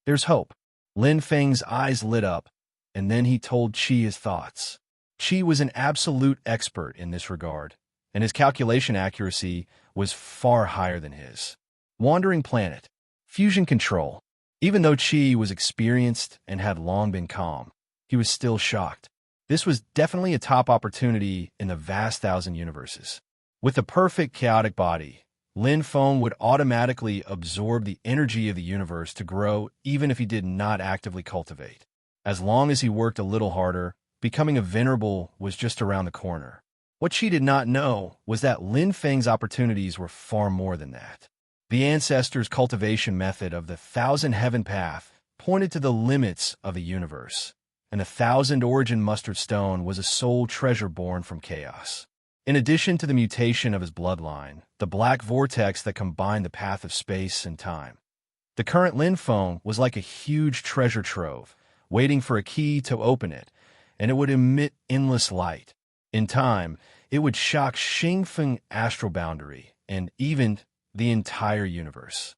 There's hope. Lin Feng's eyes lit up, and then he told Qi his thoughts. Qi was an absolute expert in this regard, and his calculation accuracy was far higher than his. Wandering planet. Fusion control. Even though Qi was experienced and had long been calm, he was still shocked. This was definitely a top opportunity in the vast thousand universes. With the perfect chaotic body, Lin Feng would automatically absorb the energy of the universe to grow even if he did not actively cultivate. As long as he worked a little harder, becoming a venerable was just around the corner. What she did not know was that Lin Feng's opportunities were far more than that. The ancestors' cultivation method of the Thousand Heaven Path pointed to the limits of the universe, and the Thousand Origin Mustard Stone was a soul treasure born from chaos. In addition to the mutation of his bloodline, the black vortex that combined the path of space and time, the current Lin Feng was like a huge treasure trove, waiting for a key to open it, and it would emit endless light. In time, it would shock Xingfeng astral boundary and even the entire universe.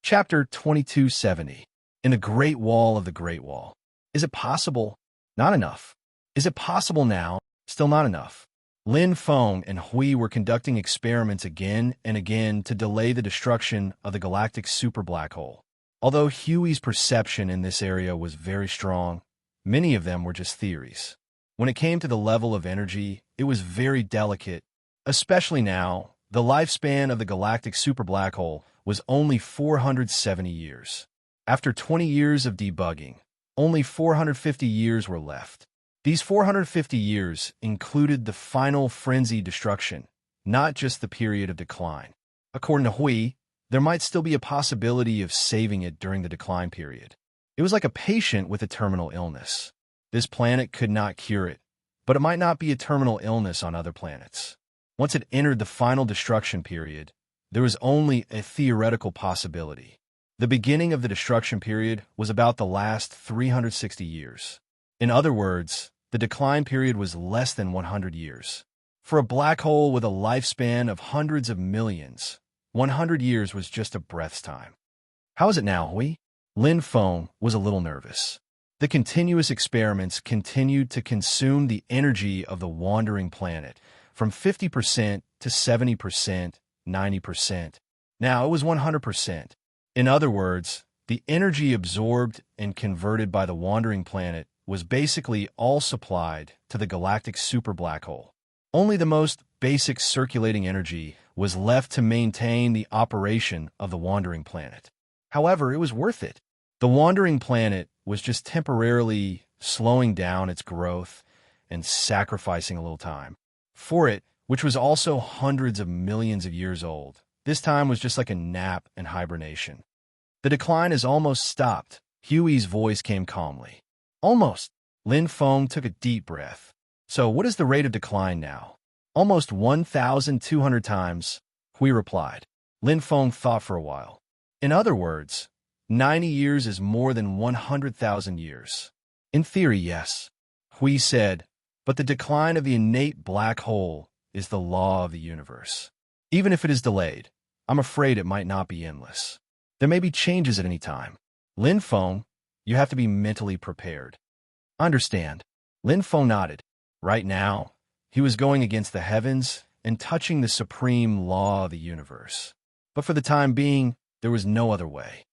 Chapter 2270. In the Great Wall of the Great Wall. Is it possible? Not enough. Is it possible now? Still not enough. Lin Feng and Hui were conducting experiments again and again to delay the destruction of the galactic super black hole. Although Hui's perception in this area was very strong, many of them were just theories. When it came to the level of energy, it was very delicate. Especially now, the lifespan of the galactic super black hole was only 470 years. After 20 years of debugging, only 450 years were left. These 450 years included the final frenzy destruction, not just the period of decline. According to Hui, there might still be a possibility of saving it during the decline period. It was like a patient with a terminal illness. This planet could not cure it, but it might not be a terminal illness on other planets. Once it entered the final destruction period, there was only a theoretical possibility. The beginning of the destruction period was about the last 360 years. In other words, the decline period was less than 100 years. For a black hole with a lifespan of hundreds of millions, 100 years was just a breath's time. How is it now, Hui? Lin Feng was a little nervous. The continuous experiments continued to consume the energy of the wandering planet, from 50% to 70%, 90%. Now it was 100%. In other words, the energy absorbed and converted by the wandering planet was basically all supplied to the galactic super black hole. Only the most basic circulating energy was left to maintain the operation of the wandering planet. However, it was worth it. The wandering planet was just temporarily slowing down its growth and sacrificing a little time. For it, which was also hundreds of millions of years old, this time was just like a nap and hibernation. The decline has almost stopped. Hui's voice came calmly. Almost. Lin Feng took a deep breath. So what is the rate of decline now? Almost 1,200 times, Hui replied. Lin Feng thought for a while. In other words, 90 years is more than 100,000 years. In theory, yes, Hui said, but the decline of the innate black hole is the law of the universe. Even if it is delayed, I'm afraid it might not be endless. There may be changes at any time. Lin Feng, you have to be mentally prepared. Understand. Lin Feng nodded. Right now, he was going against the heavens and touching the supreme law of the universe. But for the time being, there was no other way.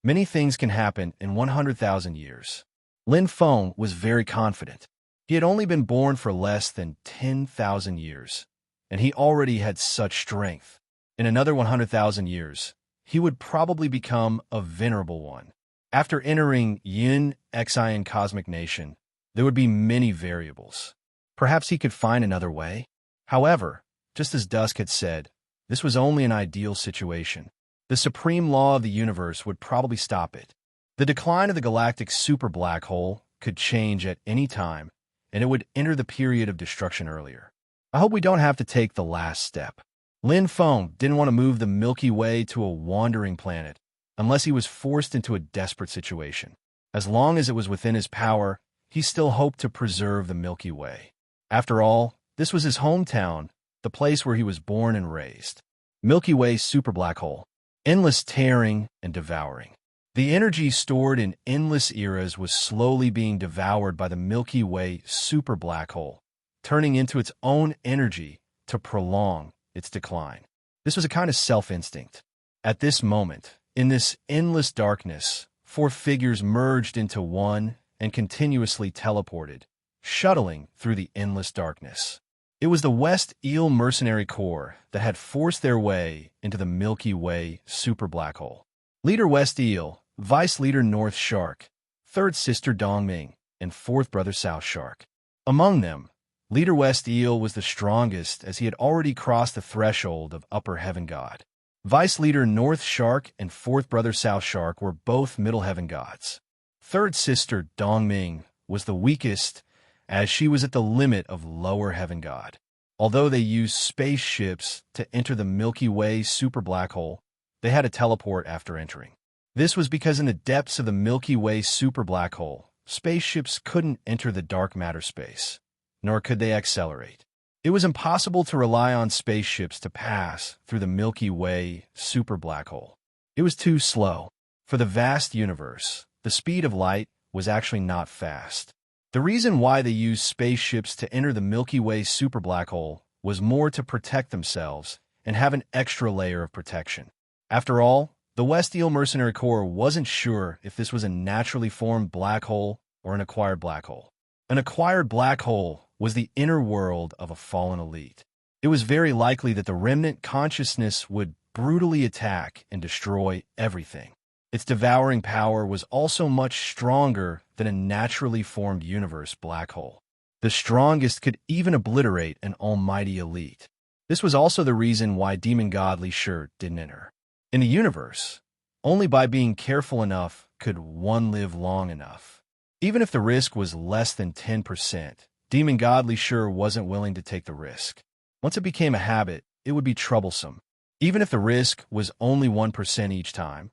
Many things can happen in 100,000 years. Lin Feng was very confident. He had only been born for less than 10,000 years, and he already had such strength. In another 100,000 years, he would probably become a venerable one. After entering Yin Xian cosmic nation, there would be many variables. Perhaps he could find another way. However, just as Dusk had said, this was only an ideal situation. The supreme law of the universe would probably stop it. The decline of the galactic super black hole could change at any time, and it would enter the period of destruction earlier. I hope we don't have to take the last step. Lin Feng didn't want to move the Milky Way to a wandering planet unless he was forced into a desperate situation. As long as it was within his power, he still hoped to preserve the Milky Way. After all, this was his hometown, the place where he was born and raised. Milky Way superblack hole. Endless tearing and devouring. The energy stored in endless eras was slowly being devoured by the Milky Way superblack hole, turning into its own energy to prolong its decline. This was a kind of self-instinct. At this moment, in this endless darkness, four figures merged into one and continuously teleported, shuttling through the endless darkness. It was the West Eel Mercenary Corps that had forced their way into the Milky Way superblack hole. Leader West Eel, Vice Leader North Shark, Third Sister Dongming, and Fourth Brother South Shark. Among them, Leader West Eel was the strongest as he had already crossed the threshold of Upper Heaven God. Vice Leader North Shark and Fourth Brother South Shark were both Middle Heaven gods. Third Sister Dongming was the weakest as she was at the limit of Lower Heaven God. Although they used spaceships to enter the Milky Way superblack hole, they had to teleport after entering. This was because in the depths of the Milky Way superblack hole, spaceships couldn't enter the dark matter space, nor could they accelerate. It was impossible to rely on spaceships to pass through the Milky Way superblack hole. It was too slow. For the vast universe, the speed of light was actually not fast. The reason why they used spaceships to enter the Milky Way superblack hole was more to protect themselves and have an extra layer of protection. After all, the West Eel Mercenary Corps wasn't sure if this was a naturally formed black hole or an acquired black hole. An acquired black hole was the inner world of a fallen elite. It was very likely that the remnant consciousness would brutally attack and destroy everything. Its devouring power was also much stronger than a naturally formed universe black hole. The strongest could even obliterate an almighty elite. This was also the reason why Demon God Li Shi didn't enter. In the universe, only by being careful enough could one live long enough. Even if the risk was less than 10%, Demon God Li Shi wasn't willing to take the risk. Once it became a habit, it would be troublesome. Even if the risk was only 1% each time,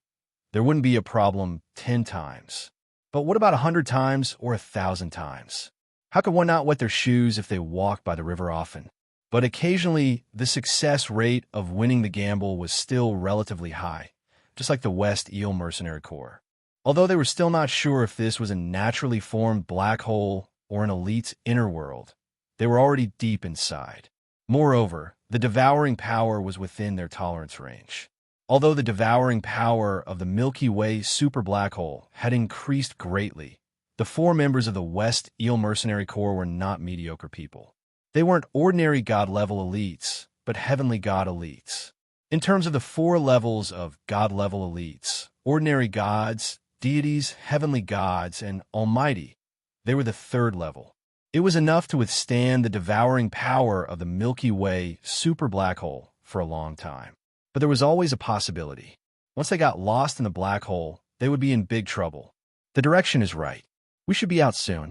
there wouldn't be a problem 10 times. But what about 100 times or 1,000 times? How could one not wet their shoes if they walked by the river often? But occasionally, the success rate of winning the gamble was still relatively high, just like the West Eel Mercenary Corps. Although they were still not sure if this was a naturally formed black hole or an elite's inner world, they were already deep inside. Moreover, the devouring power was within their tolerance range. Although the devouring power of the Milky Way superblack hole had increased greatly, the four members of the West Eel Mercenary Corps were not mediocre people. They weren't ordinary god-level elites, but heavenly god elites. In terms of the four levels of god-level elites, ordinary gods, deities, heavenly gods, and almighty, they were the third level. It was enough to withstand the devouring power of the Milky Way superblack hole for a long time. But there was always a possibility. Once they got lost in the black hole, they would be in big trouble. The direction is right. We should be out soon.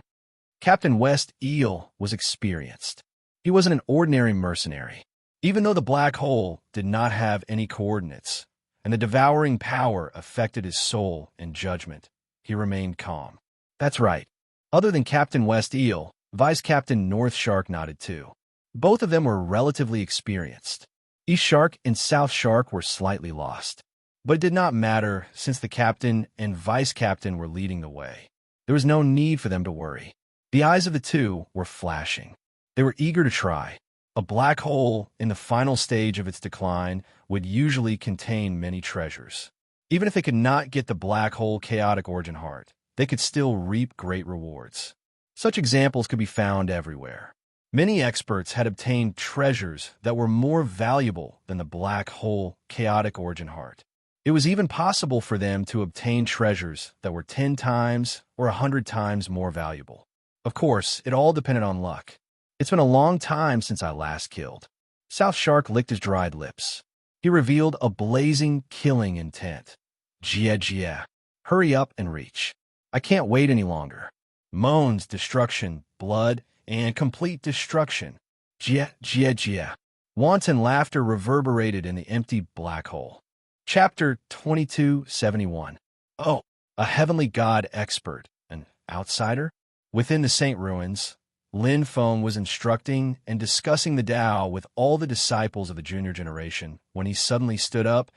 Captain West Eel was experienced. He wasn't an ordinary mercenary. Even though the black hole did not have any coordinates, and the devouring power affected his soul and judgment, he remained calm. That's right. Other than Captain West Eel, Vice Captain North Shark nodded too. Both of them were relatively experienced. East Shark and South Shark were slightly lost. But it did not matter since the captain and vice captain were leading the way. There was no need for them to worry. The eyes of the two were flashing. They were eager to try. A black hole in the final stage of its decline would usually contain many treasures. Even if they could not get the black hole chaotic origin heart, they could still reap great rewards. Such examples could be found everywhere. Many experts had obtained treasures that were more valuable than the black hole chaotic origin heart. It was even possible for them to obtain treasures that were 10 times or 100 times more valuable. Of course, it all depended on luck. It's been a long time since I last killed. South Shark licked his dried lips. He revealed a blazing, killing intent. Jia Jia. Hurry up and reach. I can't wait any longer. Moans, destruction, blood, and complete destruction. Jia Jia Jia. Wanton laughter reverberated in the empty black hole. Chapter 2271. Oh, a heavenly god expert, an outsider? Within the Saint Ruins, Lin Feng was instructing and discussing the Tao with all the disciples of the junior generation when he suddenly stood up,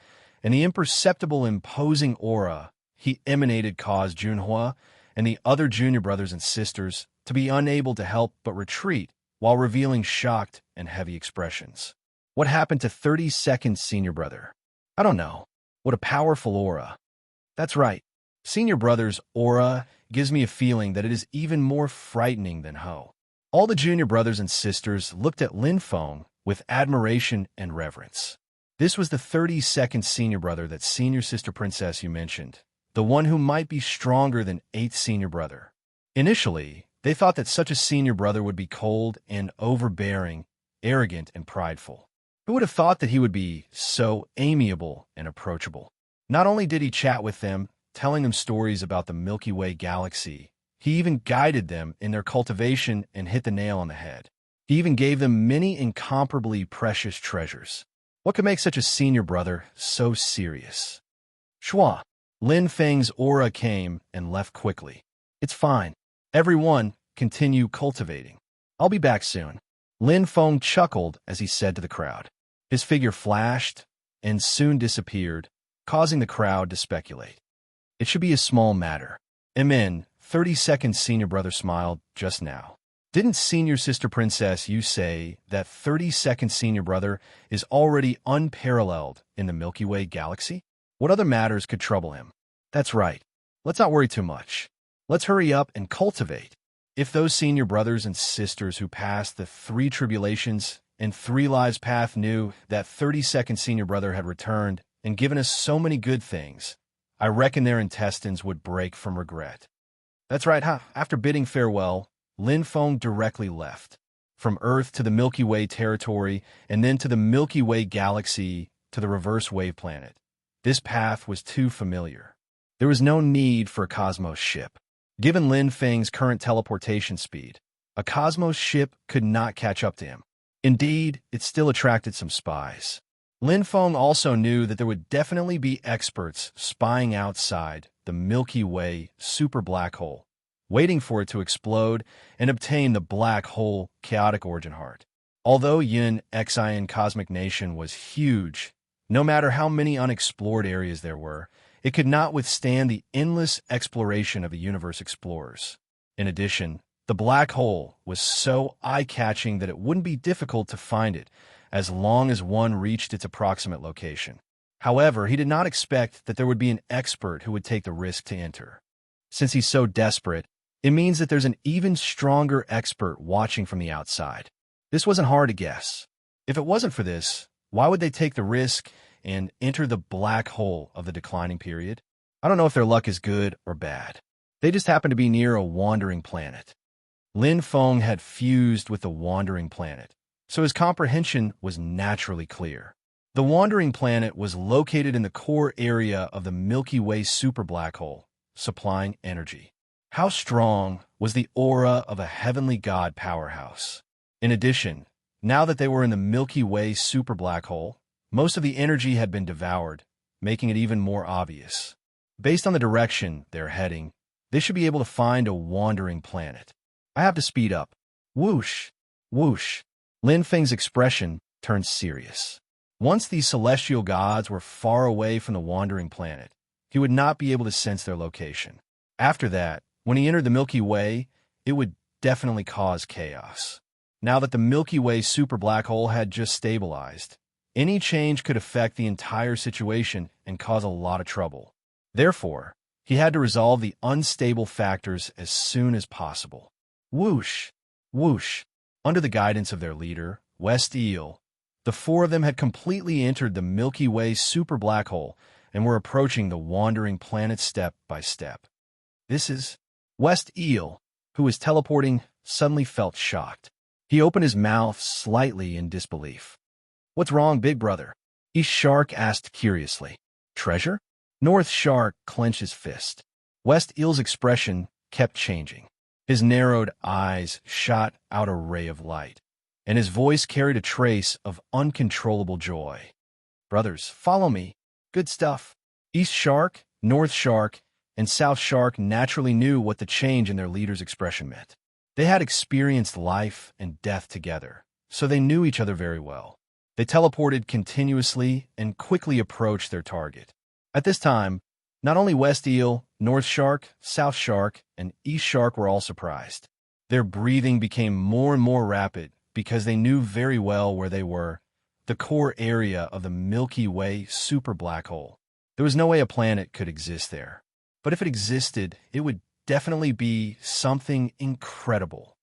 and the imperceptible imposing aura he emanated caused Junhua and the other junior brothers and sisters to be unable to help but retreat while revealing shocked and heavy expressions. What happened to 32nd senior brother? I don't know. What a powerful aura. That's right. Senior brother's aura gives me a feeling that it is even more frightening than Ho. All the junior brothers and sisters looked at Lin Feng with admiration and reverence. This was the 32nd senior brother that senior sister princess you mentioned, the one who might be stronger than 8th senior brother. Initially, they thought that such a senior brother would be cold and overbearing, arrogant and prideful. Who would have thought that he would be so amiable and approachable? Not only did he chat with them, telling them stories about the Milky Way galaxy, he even guided them in their cultivation and hit the nail on the head. He even gave them many incomparably precious treasures. What could make such a senior brother so serious? Shua. Lin Feng's aura came and left quickly. It's fine. Everyone, continue cultivating. I'll be back soon. Lin Feng chuckled as he said to the crowd. His figure flashed and soon disappeared, causing the crowd to speculate. It should be a small matter. Amen. 32nd senior brother smiled just now. Didn't senior sister princess you say that 32nd senior brother is already unparalleled in the Milky Way galaxy? What other matters could trouble him? That's right. Let's not worry too much. Let's hurry up and cultivate. If those senior brothers and sisters who passed the 3 tribulations and 3 lives path knew that 32nd senior brother had returned and given us so many good things, I reckon their intestines would break from regret. That's right, huh? After bidding farewell, Lin Feng directly left. From Earth to the Milky Way territory, and then to the Milky Way galaxy to the reverse wave planet. This path was too familiar. There was no need for a Cosmos ship. Given Lin Feng's current teleportation speed, a Cosmos ship could not catch up to him. Indeed, it still attracted some spies. Lin Feng also knew that there would definitely be experts spying outside the Milky Way super black hole, waiting for it to explode and obtain the black hole chaotic origin heart. Although Yin Xian Cosmic Nation was huge, no matter how many unexplored areas there were, it could not withstand the endless exploration of the universe explorers. In addition, the black hole was so eye-catching that it wouldn't be difficult to find it as long as one reached its approximate location. However, he did not expect that there would be an expert who would take the risk to enter. Since he's so desperate, it means that there's an even stronger expert watching from the outside. This wasn't hard to guess. If it wasn't for this, why would they take the risk and enter the black hole of the declining period? I don't know if their luck is good or bad. They just happen to be near a wandering planet. Lin Feng had fused with the wandering planet, so his comprehension was naturally clear. The wandering planet was located in the core area of the Milky Way superblack hole, supplying energy. How strong was the aura of a heavenly god powerhouse? In addition, now that they were in the Milky Way superblack hole, most of the energy had been devoured, making it even more obvious. Based on the direction they're heading, they should be able to find a wandering planet. I have to speed up. Whoosh! Whoosh! Lin Feng's expression turned serious. Once these celestial gods were far away from the wandering planet, he would not be able to sense their location. After that, when he entered the Milky Way, it would definitely cause chaos. Now that the Milky Way superblack hole had just stabilized, any change could affect the entire situation and cause a lot of trouble. Therefore, he had to resolve the unstable factors as soon as possible. Whoosh! Whoosh! Under the guidance of their leader, West Eel, the four of them had completely entered the Milky Way super black hole and were approaching the wandering planet step by step. This is West Eel, who was teleporting, suddenly felt shocked. He opened his mouth slightly in disbelief. "What's wrong, big brother?" East Shark asked curiously. "Treasure?" North Shark clenched his fist. West Eel's expression kept changing. His narrowed eyes shot out a ray of light, and his voice carried a trace of uncontrollable joy. "Brothers, follow me. Good stuff." East Shark, North Shark, and South Shark naturally knew what the change in their leader's expression meant. They had experienced life and death together, so they knew each other very well. They teleported continuously and quickly approached their target. At this time, not only West Eel, North Shark, South Shark, and East Shark were all surprised. Their breathing became more and more rapid because they knew very well where they were, the core area of the Milky Way super black hole. There was no way a planet could exist there. But if it existed, it would definitely be something incredible.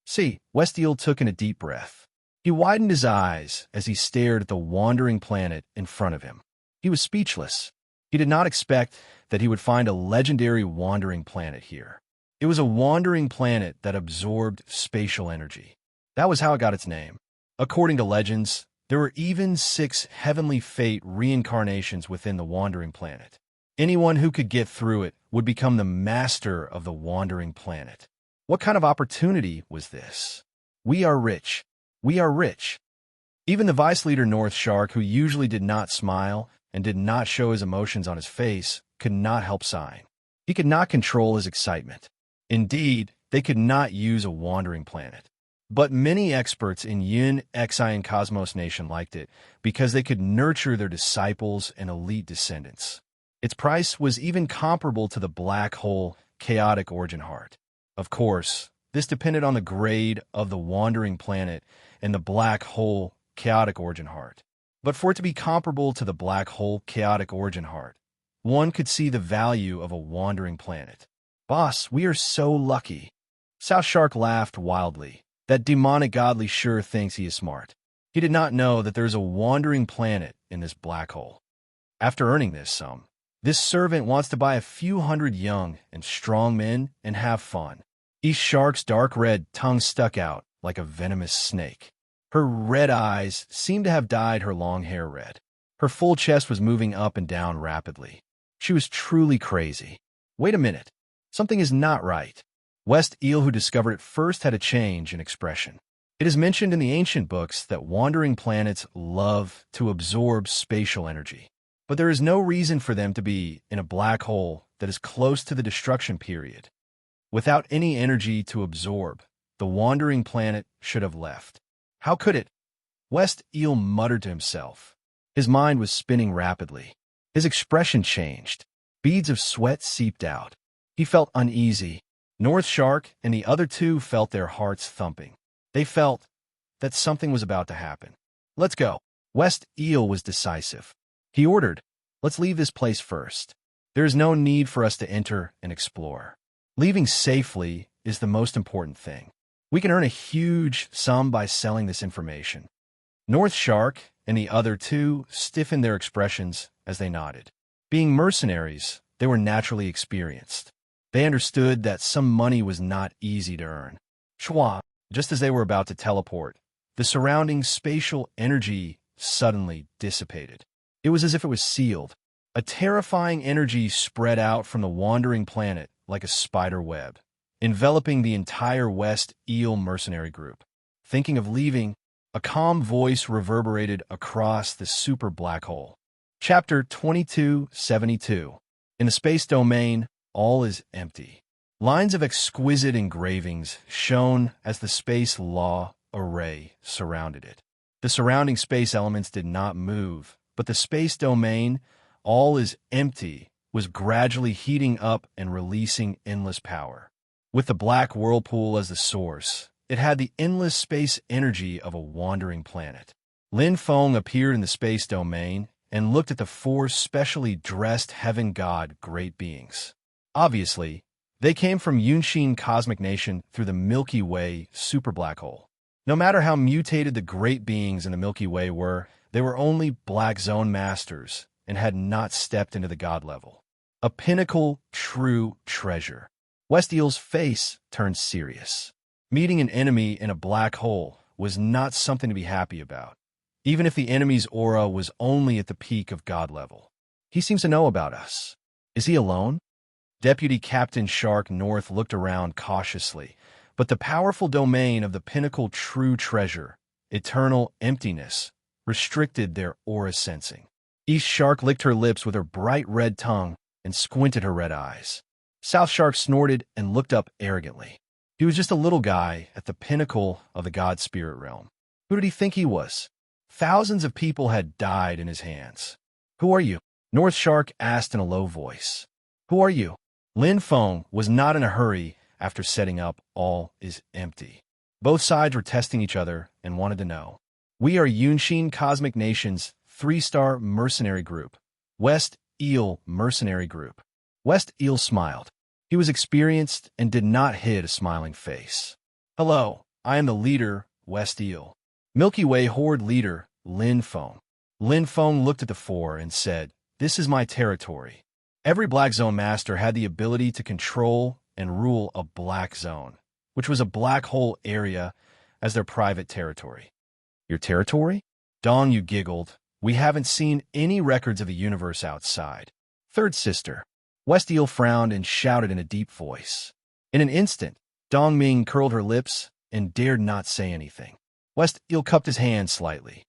See, West Eel took in a deep breath. He widened his eyes as he stared at the wandering planet in front of him. He was speechless. He did not expect that he would find a legendary wandering planet here. It was a wandering planet that absorbed spatial energy. That was how it got its name. According to legends, there were even 6 heavenly fate reincarnations within the wandering planet. Anyone who could get through it would become the master of the wandering planet. What kind of opportunity was this? We are rich. We are rich. Even the vice leader North Shark, who usually did not smile and did not show his emotions on his face, could not help sighing. He could not control his excitement. Indeed, they could not use a wandering planet. But many experts in Yin, Xi, and Cosmos Nation liked it because they could nurture their disciples and elite descendants. Its price was even comparable to the black hole chaotic origin heart. Of course, this depended on the grade of the wandering planet and the black hole chaotic origin heart. But for it to be comparable to the black hole chaotic origin heart, one could see the value of a wandering planet. "Boss, we are so lucky." South Shark laughed wildly. That demonic godly sure thinks he is smart. He did not know that there is a wandering planet in this black hole. After earning this sum, this servant wants to buy a few hundred young and strong men and have fun. East Shark's dark red tongue stuck out like a venomous snake. Her red eyes seemed to have dyed her long hair red. Her full chest was moving up and down rapidly. She was truly crazy. Wait a minute. Something is not right. West Eel, who discovered it first, had a change in expression. It is mentioned in the ancient books that wandering planets love to absorb spatial energy. But there is no reason for them to be in a black hole that is close to the destruction period. Without any energy to absorb, the wandering planet should have left. How could it? West Eel muttered to himself. His mind was spinning rapidly. His expression changed. Beads of sweat seeped out. He felt uneasy. North Shark and the other two felt their hearts thumping. They felt that something was about to happen. "Let's go." West Eel was decisive. He ordered, "Let's leave this place first. There is no need for us to enter and explore. Leaving safely is the most important thing. We can earn a huge sum by selling this information." North Shark and the other two stiffened their expressions as they nodded. Being mercenaries, they were naturally experienced. They understood that some money was not easy to earn. Schwa, just as they were about to teleport, the surrounding spatial energy suddenly dissipated. It was as if it was sealed. A terrifying energy spread out from the wandering planet like a spider web, enveloping the entire West Eel mercenary group. Thinking of leaving, a calm voice reverberated across the super black hole. Chapter 2272. In the space domain, all is empty. Lines of exquisite engravings shone as the space law array surrounded it. The surrounding space elements did not move, but the space domain, all is empty, was gradually heating up and releasing endless power. With the black whirlpool as the source, it had the endless space energy of a wandering planet. Lin Feng appeared in the space domain and looked at the four specially dressed heaven god great beings. Obviously, they came from Yunshin Cosmic Nation through the Milky Way super black hole. No matter how mutated the great beings in the Milky Way were, they were only Black Zone masters and had not stepped into the god level. A pinnacle, true treasure. West Eel's face turned serious. Meeting an enemy in a black hole was not something to be happy about, even if the enemy's aura was only at the peak of god level. He seems to know about us. Is he alone? Deputy Captain Shark North looked around cautiously, but the powerful domain of the pinnacle true treasure, eternal emptiness, restricted their aura sensing. East Shark licked her lips with her bright red tongue and squinted her red eyes. South Shark snorted and looked up arrogantly. He was just a little guy at the pinnacle of the god spirit realm. Who did he think he was? Thousands of people had died in his hands. Who are you? North Shark asked in a low voice. Who are you? Lin Feng was not in a hurry after setting up all is empty. Both sides were testing each other and wanted to know. We are Yunshin Cosmic Nation's 3-star mercenary group. West Eel Mercenary Group. West Eel smiled. He was experienced and did not hide a smiling face. Hello, I am the leader, West Eel. Milky Way Horde leader, Lin Feng. Lin Feng looked at the four and said, "This is my territory." Every Black Zone master had the ability to control and rule a Black Zone, which was a black hole area, as their private territory. Your territory? Dong, you giggled. We haven't seen any records of the universe outside. Third sister. West Eel frowned and shouted in a deep voice. In an instant, Dong Ming curled her lips and dared not say anything. West Eel cupped his hand slightly.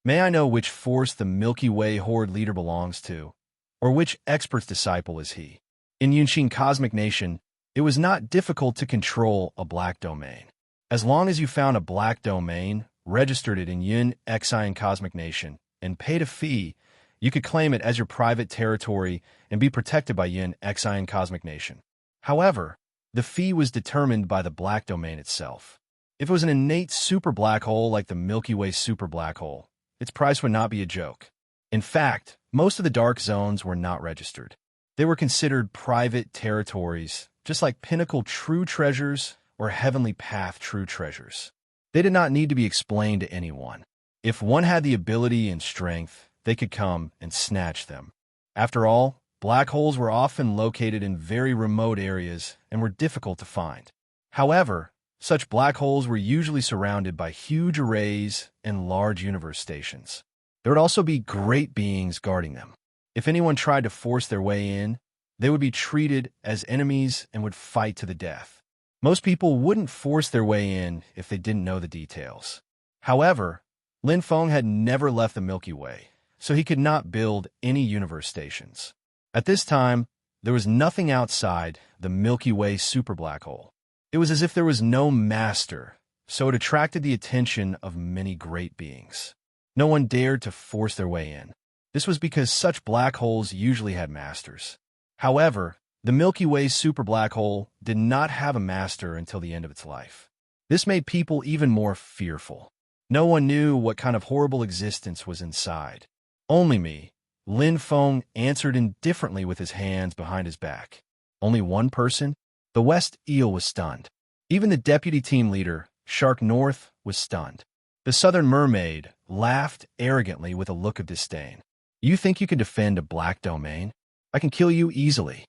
May I know which force the Milky Way Horde leader belongs to? Or which expert's disciple is he? In Yunshin Cosmic Nation, it was not difficult to control a black domain. As long as you found a black domain, registered it in Yun Xian Cosmic Nation, and paid a fee, you could claim it as your private territory and be protected by Yun Xian Cosmic Nation. However, the fee was determined by the black domain itself. If it was an innate super black hole like the Milky Way super black hole, its price would not be a joke. In fact, most of the dark zones were not registered. They were considered private territories, just like pinnacle true treasures or heavenly path true treasures. They did not need to be explained to anyone. If one had the ability and strength, they could come and snatch them. After all, black holes were often located in very remote areas and were difficult to find. However, such black holes were usually surrounded by huge arrays and large universe stations. There would also be great beings guarding them. If anyone tried to force their way in, they would be treated as enemies and would fight to the death. Most people wouldn't force their way in if they didn't know the details. However, Lin Feng had never left the Milky Way, so he could not build any universe stations. At this time, there was nothing outside the Milky Way super black hole. It was as if there was no master, so it attracted the attention of many great beings. No one dared to force their way in. This was because such black holes usually had masters. However, the Milky Way super black hole did not have a master until the end of its life. This made people even more fearful. No one knew what kind of horrible existence was inside. Only me. Lin Feng answered indifferently with his hands behind his back. Only one person? The West Eel was stunned. Even the deputy team leader, Shark North, was stunned. The Southern Mermaid laughed arrogantly with a look of disdain. You think you can defend a black domain? I can kill you easily.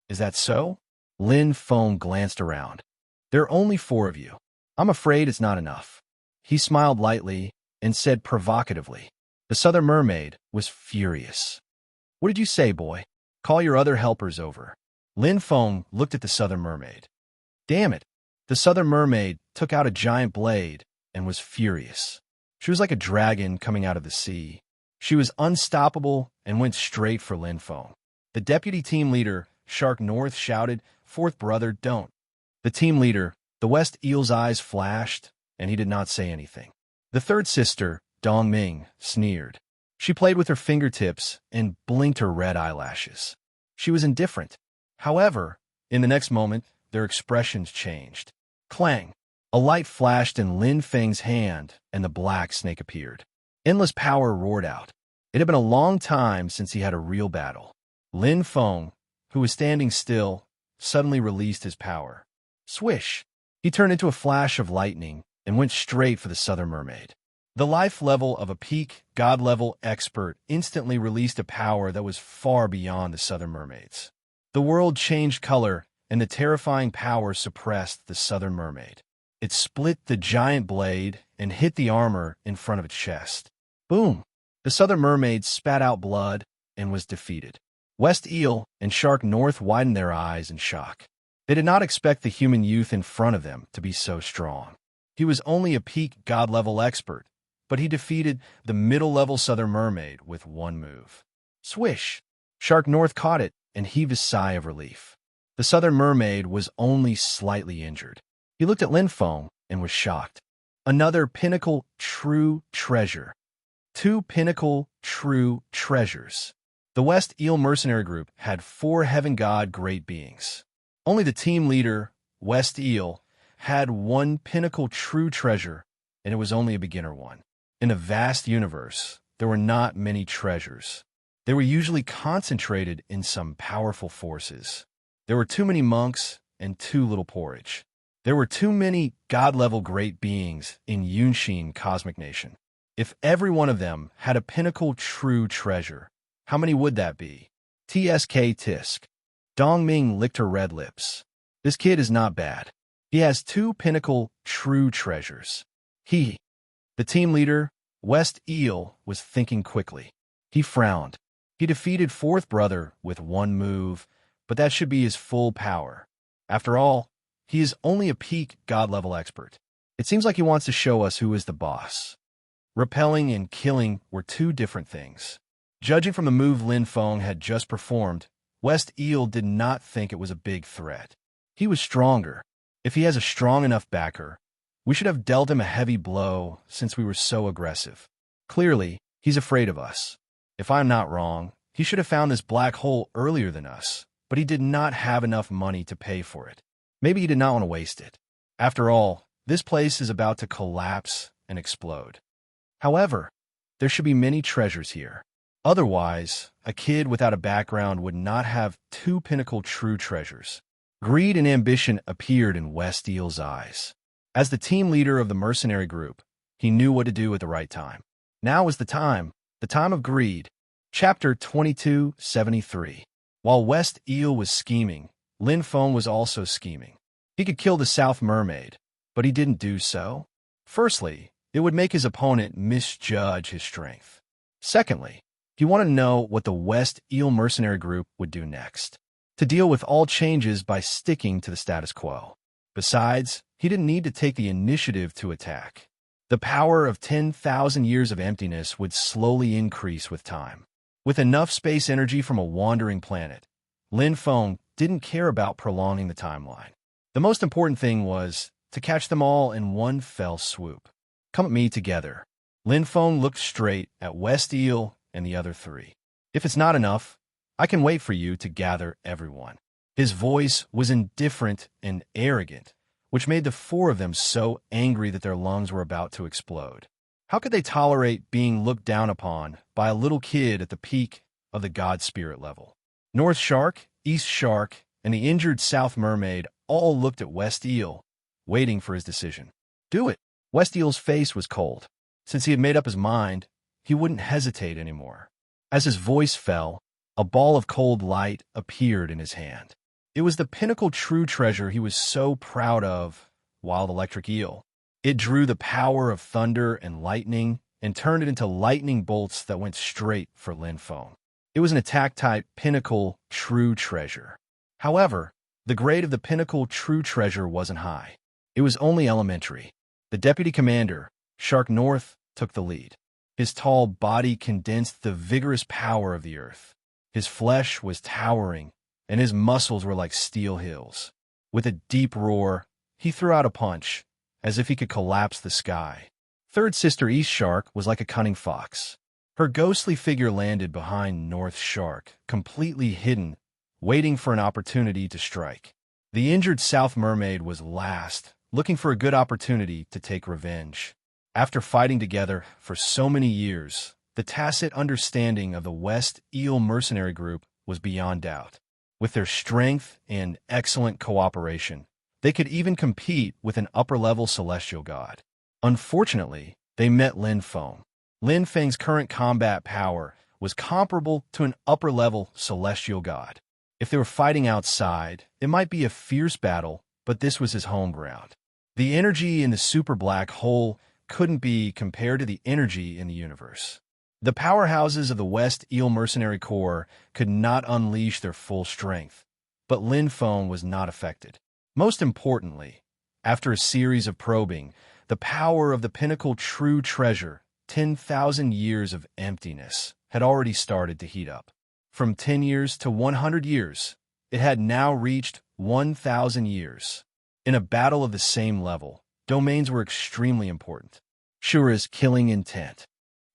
Is that so? Lin Feng glanced around. There are only 4 of you. I'm afraid it's not enough. He smiled lightly and said provocatively. The Southern Mermaid was furious. What did you say, boy? Call your other helpers over. Lin Feng looked at the Southern Mermaid. Damn it. The Southern Mermaid took out a giant blade and was furious. She was like a dragon coming out of the sea. She was unstoppable and went straight for Lin Feng. The deputy team leader, Shark North, shouted, "Fourth brother, don't." The team leader, the West Eel's eyes flashed, and he did not say anything. The third sister, Dong Ming, sneered. She played with her fingertips and blinked her red eyelashes. She was indifferent. However, in the next moment, their expressions changed. Clang! A light flashed in Lin Feng's hand, and the black snake appeared. Endless power roared out. It had been a long time since he had a real battle. Lin Feng, who was standing still, suddenly released his power. Swish! He turned into a flash of lightning and went straight for the Southern Mermaid. The life level of a peak, god-level expert instantly released a power that was far beyond the Southern Mermaid's. The world changed color, and the terrifying power suppressed the Southern Mermaid. It split the giant blade and hit the armor in front of its chest. Boom! The Southern Mermaid spat out blood and was defeated. West Eel and Shark North widened their eyes in shock. They did not expect the human youth in front of them to be so strong. He was only a peak god-level expert, but he defeated the middle-level Southern Mermaid with one move. Swish! Shark North caught it and heaved a sigh of relief. The Southern Mermaid was only slightly injured. He looked at Linfeng and was shocked. Another pinnacle true treasure. 2 pinnacle true treasures. The West Eel Mercenary Group had 4 heaven god great beings. Only the team leader, West Eel, had 1 pinnacle true treasure, and it was only a beginner one. In a vast universe, there were not many treasures. They were usually concentrated in some powerful forces. There were too many monks and too little porridge. There were too many god-level great beings in Yunshin Cosmic Nation. If every one of them had a pinnacle true treasure, how many would that be? TSK Tisk. Dongming licked her red lips. This kid is not bad. He has 2 pinnacle true treasures. The team leader, West Eel, was thinking quickly. He frowned. He defeated 4th brother with 1 move, but that should be his full power. After all, he is only a peak god-level expert. It seems like he wants to show us who is the boss. Repelling and killing were 2 different things. Judging from the move Linfeng had just performed, West Eel did not think it was a big threat. He was stronger. If he has a strong enough backer, we should have dealt him a heavy blow since we were so aggressive. Clearly, he's afraid of us. If I'm not wrong, he should have found this black hole earlier than us, but he did not have enough money to pay for it. Maybe he did not want to waste it. After all, this place is about to collapse and explode. However, there should be many treasures here. Otherwise, a kid without a background would not have 2 pinnacle true treasures. Greed and ambition appeared in West Eel's eyes. As the team leader of the mercenary group, he knew what to do at the right time. Now is the time of greed. Chapter 2273. While West Eel was scheming, Linfeng was also scheming. He could kill the South Mermaid, but he didn't do so. Firstly, it would make his opponent misjudge his strength. Secondly, he wanted to know what the West Eel Mercenary Group would do next, to deal with all changes by sticking to the status quo. Besides, he didn't need to take the initiative to attack. The power of 10,000 years of emptiness would slowly increase with time. With enough space energy from a wandering planet, Linfeng didn't care about prolonging the timeline. The most important thing was to catch them all in one fell swoop. Come at me together. Linfeng looked straight at West Eel and the other 3. If it's not enough, I can wait for you to gather everyone. His voice was indifferent and arrogant, which made the 4 of them so angry that their lungs were about to explode. How could they tolerate being looked down upon by a little kid at the peak of the god spirit level? North Shark, East Shark, and the injured South Mermaid all looked at West Eel, waiting for his decision. Do it! West Eel's face was cold. Since he had made up his mind, he wouldn't hesitate anymore. As his voice fell, a ball of cold light appeared in his hand. It was the pinnacle true treasure he was so proud of, Wild Electric Eel. It drew the power of thunder and lightning and turned it into lightning bolts that went straight for Linfeng. It was an attack-type pinnacle true treasure. However, the grade of the pinnacle true treasure wasn't high. It was only elementary. The deputy commander, Shark North, took the lead. His tall body condensed the vigorous power of the earth. His flesh was towering, and his muscles were like steel hills. With a deep roar, he threw out a punch, as if he could collapse the sky. Third sister East Shark was like a cunning fox. Her ghostly figure landed behind North Shark, completely hidden, waiting for an opportunity to strike. The injured South Mermaid was last, looking for a good opportunity to take revenge. After fighting together for so many years, the tacit understanding of the West Eel Mercenary Group was beyond doubt. With their strength and excellent cooperation, they could even compete with an upper-level celestial god. Unfortunately, they met Lin Feng. Lin Feng's current combat power was comparable to an upper-level celestial god. If they were fighting outside, it might be a fierce battle, but this was his home ground. The energy in the super black hole couldn't be compared to the energy in the universe. The powerhouses of the West Eel Mercenary Corps could not unleash their full strength, but Lin Feng was not affected. Most importantly, after a series of probing, the power of the pinnacle true treasure, 10,000 years of emptiness, had already started to heat up. From 10 years to 100 years, it had now reached 1,000 years. In a battle of the same level, domains were extremely important. Shura's killing intent.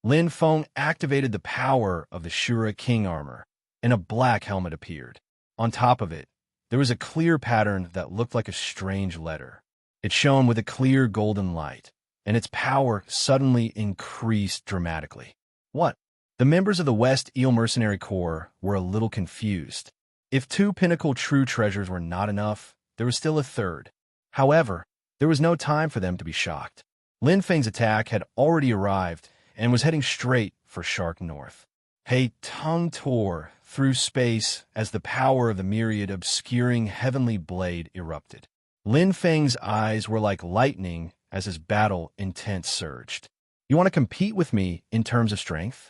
Lin Feng activated the power of the Shura King armor, and a black helmet appeared. On top of it, there was a clear pattern that looked like a strange letter. It shone with a clear golden light, and its power suddenly increased dramatically. What? The members of the West Eel Mercenary Corps were a little confused. If 2 pinnacle true treasures were not enough, there was still a third. However, there was no time for them to be shocked. Lin Feng's attack had already arrived and was heading straight for Shark North. He tongue tore through space as the power of the myriad obscuring heavenly blade erupted. Lin Feng's eyes were like lightning as his battle intent surged. You want to compete with me in terms of strength?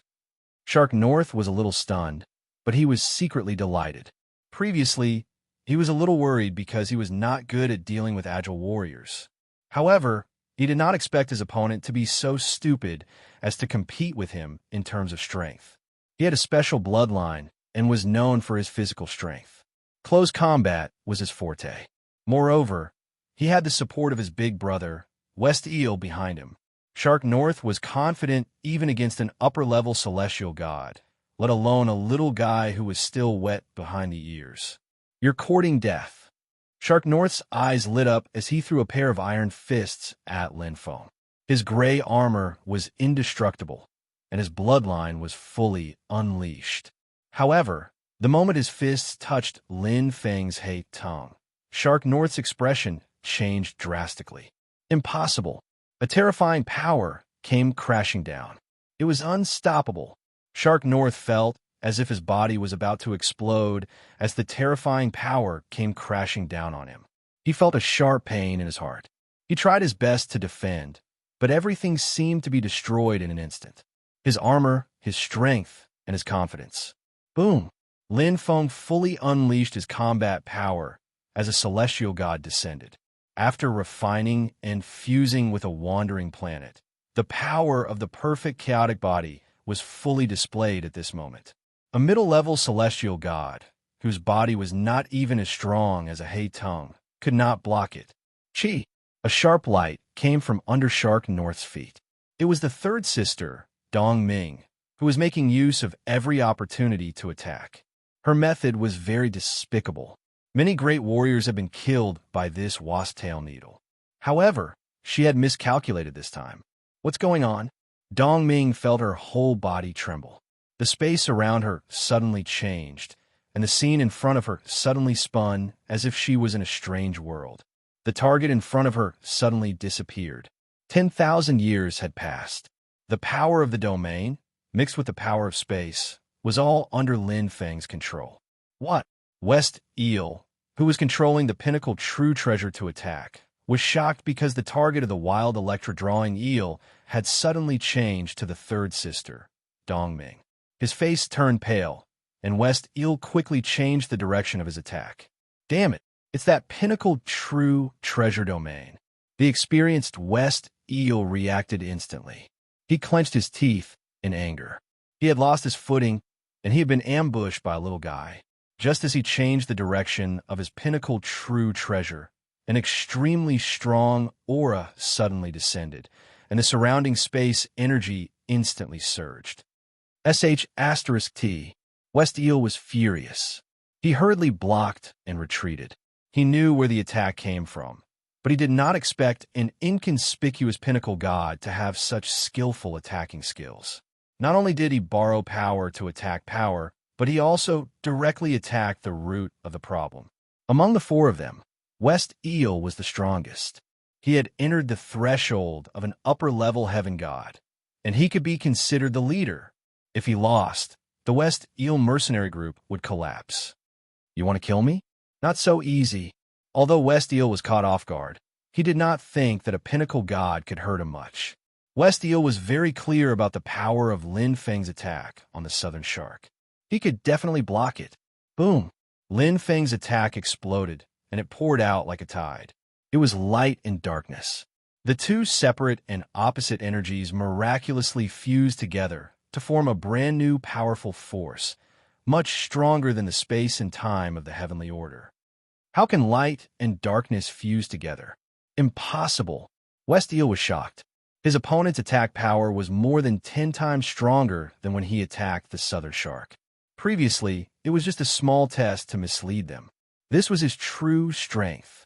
Shark North was a little stunned, but he was secretly delighted. Previously, he was a little worried because he was not good at dealing with agile warriors. However, he did not expect his opponent to be so stupid as to compete with him in terms of strength. He had a special bloodline and was known for his physical strength. Close combat was his forte. Moreover, he had the support of his big brother, West Eel, behind him. Shark North was confident even against an upper-level celestial god, let alone a little guy who was still wet behind the ears. You're courting death. Shark North's eyes lit up as he threw a pair of iron fists at Lin Feng. His gray armor was indestructible, and his bloodline was fully unleashed. However, the moment his fists touched Lin Feng's hate tongue, Shark North's expression changed drastically. Impossible. A terrifying power came crashing down. It was unstoppable. Shark North felt as if his body was about to explode as the terrifying power came crashing down on him. He felt a sharp pain in his heart. He tried his best to defend, but everything seemed to be destroyed in an instant. His armor, his strength, and his confidence. Boom! Lin Feng fully unleashed his combat power as a celestial god descended. After refining and fusing with a wandering planet, the power of the perfect chaotic body was fully displayed at this moment. A middle-level celestial god, whose body was not even as strong as a Hei tongue, could not block it. Chi! A sharp light came from under Shark North's feet. It was the third sister, Dong Ming, who was making use of every opportunity to attack. Her method was very despicable. Many great warriors have been killed by this wasp-tail needle. However, she had miscalculated this time. What's going on? Dong Ming felt her whole body tremble. The space around her suddenly changed, and the scene in front of her suddenly spun as if she was in a strange world. The target in front of her suddenly disappeared. 10,000 years had passed. The power of the domain, mixed with the power of space, was all under Lin Feng's control. What? West Eel, who was controlling the pinnacle true treasure to attack, was shocked because the target of the wild electro-drawing eel had suddenly changed to the third sister, Dongming. His face turned pale, and West Eel quickly changed the direction of his attack. Damn it, it's that pinnacle true treasure domain. The experienced West Eel reacted instantly. He clenched his teeth in anger. He had lost his footing, and he had been ambushed by a little guy. Just as he changed the direction of his pinnacle true treasure, an extremely strong aura suddenly descended, and the surrounding space energy instantly surged. *T. West Eel was furious. He hurriedly blocked and retreated. He knew where the attack came from, but he did not expect an inconspicuous pinnacle god to have such skillful attacking skills. Not only did he borrow power to attack power, but he also directly attacked the root of the problem. Among the four of them, West Eel was the strongest. He had entered the threshold of an upper-level heaven god, and he could be considered the leader. If he lost, the West Eel mercenary group would collapse. You want to kill me? Not so easy. Although West Eel was caught off guard, he did not think that a pinnacle god could hurt him much. West Eel was very clear about the power of Lin Feng's attack on the southern shark. He could definitely block it. Boom! Lin Feng's attack exploded, and it poured out like a tide. It was light and darkness. The two separate and opposite energies miraculously fused together to form a brand new powerful force, much stronger than the space and time of the heavenly order. How can light and darkness fuse together? Impossible. West Eel was shocked. His opponent's attack power was more than 10 times stronger than when he attacked the southern shark. Previously, it was just a small test to mislead them. This was his true strength.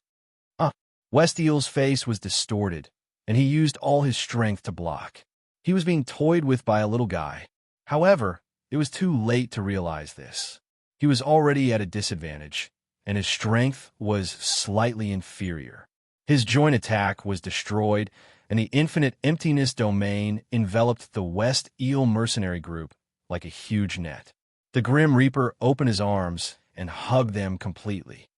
West Eel's face was distorted, and he used all his strength to block. He was being toyed with by a little guy. However, it was too late to realize this. He was already at a disadvantage, and his strength was slightly inferior. His joint attack was destroyed, and the infinite emptiness domain enveloped the West Eel mercenary group like a huge net. The Grim Reaper opened his arms and hugged them completely.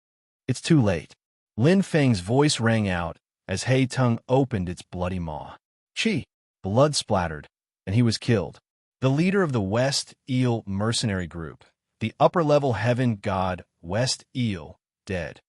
It's too late. Lin Feng's voice rang out as Hei Tung opened its bloody maw. Chi! Blood splattered, and he was killed. The leader of the West Eel mercenary group, the upper-level heaven god West Eel, dead.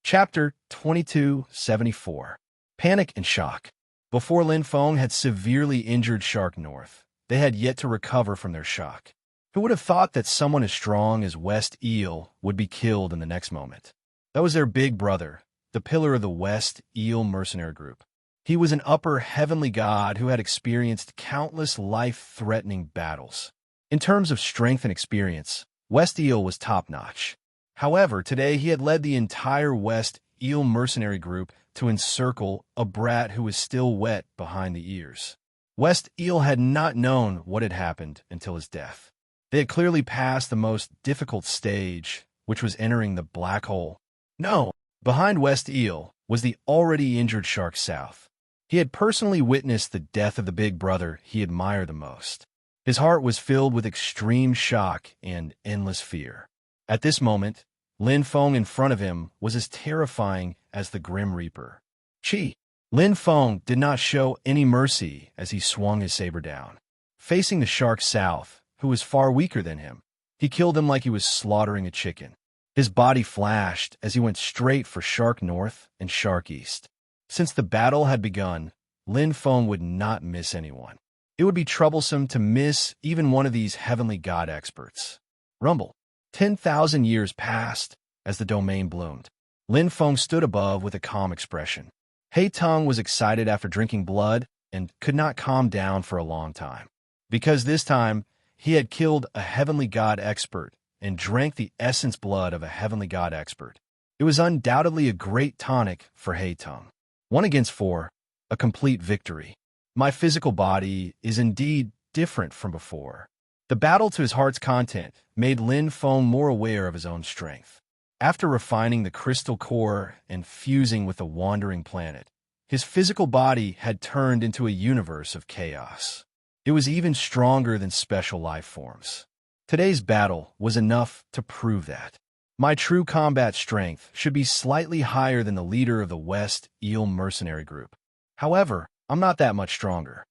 Chapter 2274. Panic and shock. Before Lin Feng had severely injured Shark North, they had yet to recover from their shock. Who would have thought that someone as strong as West Eel would be killed in the next moment? That was their big brother, the pillar of the West Eel mercenary group. He was an upper heavenly god who had experienced countless life-threatening battles. In terms of strength and experience, West Eel was top-notch. However, today he had led the entire West Eel mercenary group to encircle a brat who was still wet behind the ears. West Eel had not known what had happened until his death. They had clearly passed the most difficult stage, which was entering the black hole. No! Behind West Eel was the already injured Shark South. He had personally witnessed the death of the big brother he admired the most. His heart was filled with extreme shock and endless fear. At this moment, Lin Feng in front of him was as terrifying as the Grim Reaper. Chi! Lin Feng did not show any mercy as he swung his saber down. Facing the Shark South, who was far weaker than him, he killed him like he was slaughtering a chicken. His body flashed as he went straight for Shark North and Shark East. Since the battle had begun, Lin Feng would not miss anyone. It would be troublesome to miss even one of these heavenly god experts. Rumble. 10,000 years passed as the domain bloomed. Lin Feng stood above with a calm expression. Hei Tung was excited after drinking blood and could not calm down for a long time. Because this time, he had killed a heavenly god expert and drank the essence blood of a heavenly god expert. It was undoubtedly a great tonic for Hei Tung. 1 against 4, a complete victory. My physical body is indeed different from before. The battle to his heart's content made Lin Feng more aware of his own strength. After refining the crystal core and fusing with the wandering planet, his physical body had turned into a universe of chaos. It was even stronger than special life forms. Today's battle was enough to prove that. My true combat strength should be slightly higher than the leader of the West Eel mercenary group. However, I'm not that much stronger.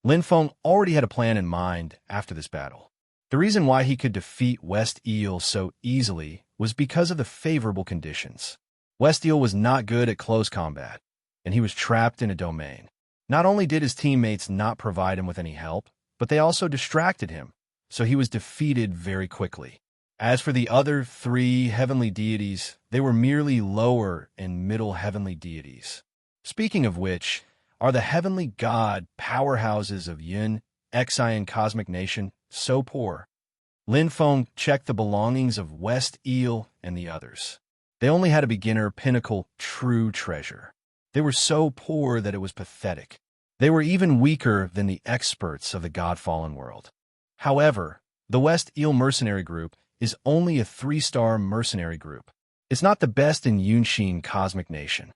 Lin Feng already had a plan in mind after this battle. The reason why he could defeat West Eel so easily was because of the favorable conditions. West Eel was not good at close combat, and he was trapped in a domain. Not only did his teammates not provide him with any help, but they also distracted him, so he was defeated very quickly. As for the other 3 heavenly deities, they were merely lower and middle heavenly deities. Speaking of which, are the heavenly god powerhouses of Yin, Xian Cosmic Nation so poor? Lin Feng checked the belongings of West Eel and the others. They only had a beginner pinnacle true treasure. They were so poor that it was pathetic. They were even weaker than the experts of the God-fallen world. However, the West Eel mercenary group is only a 3-star mercenary group. It's not the best in Yunxin Cosmic Nation.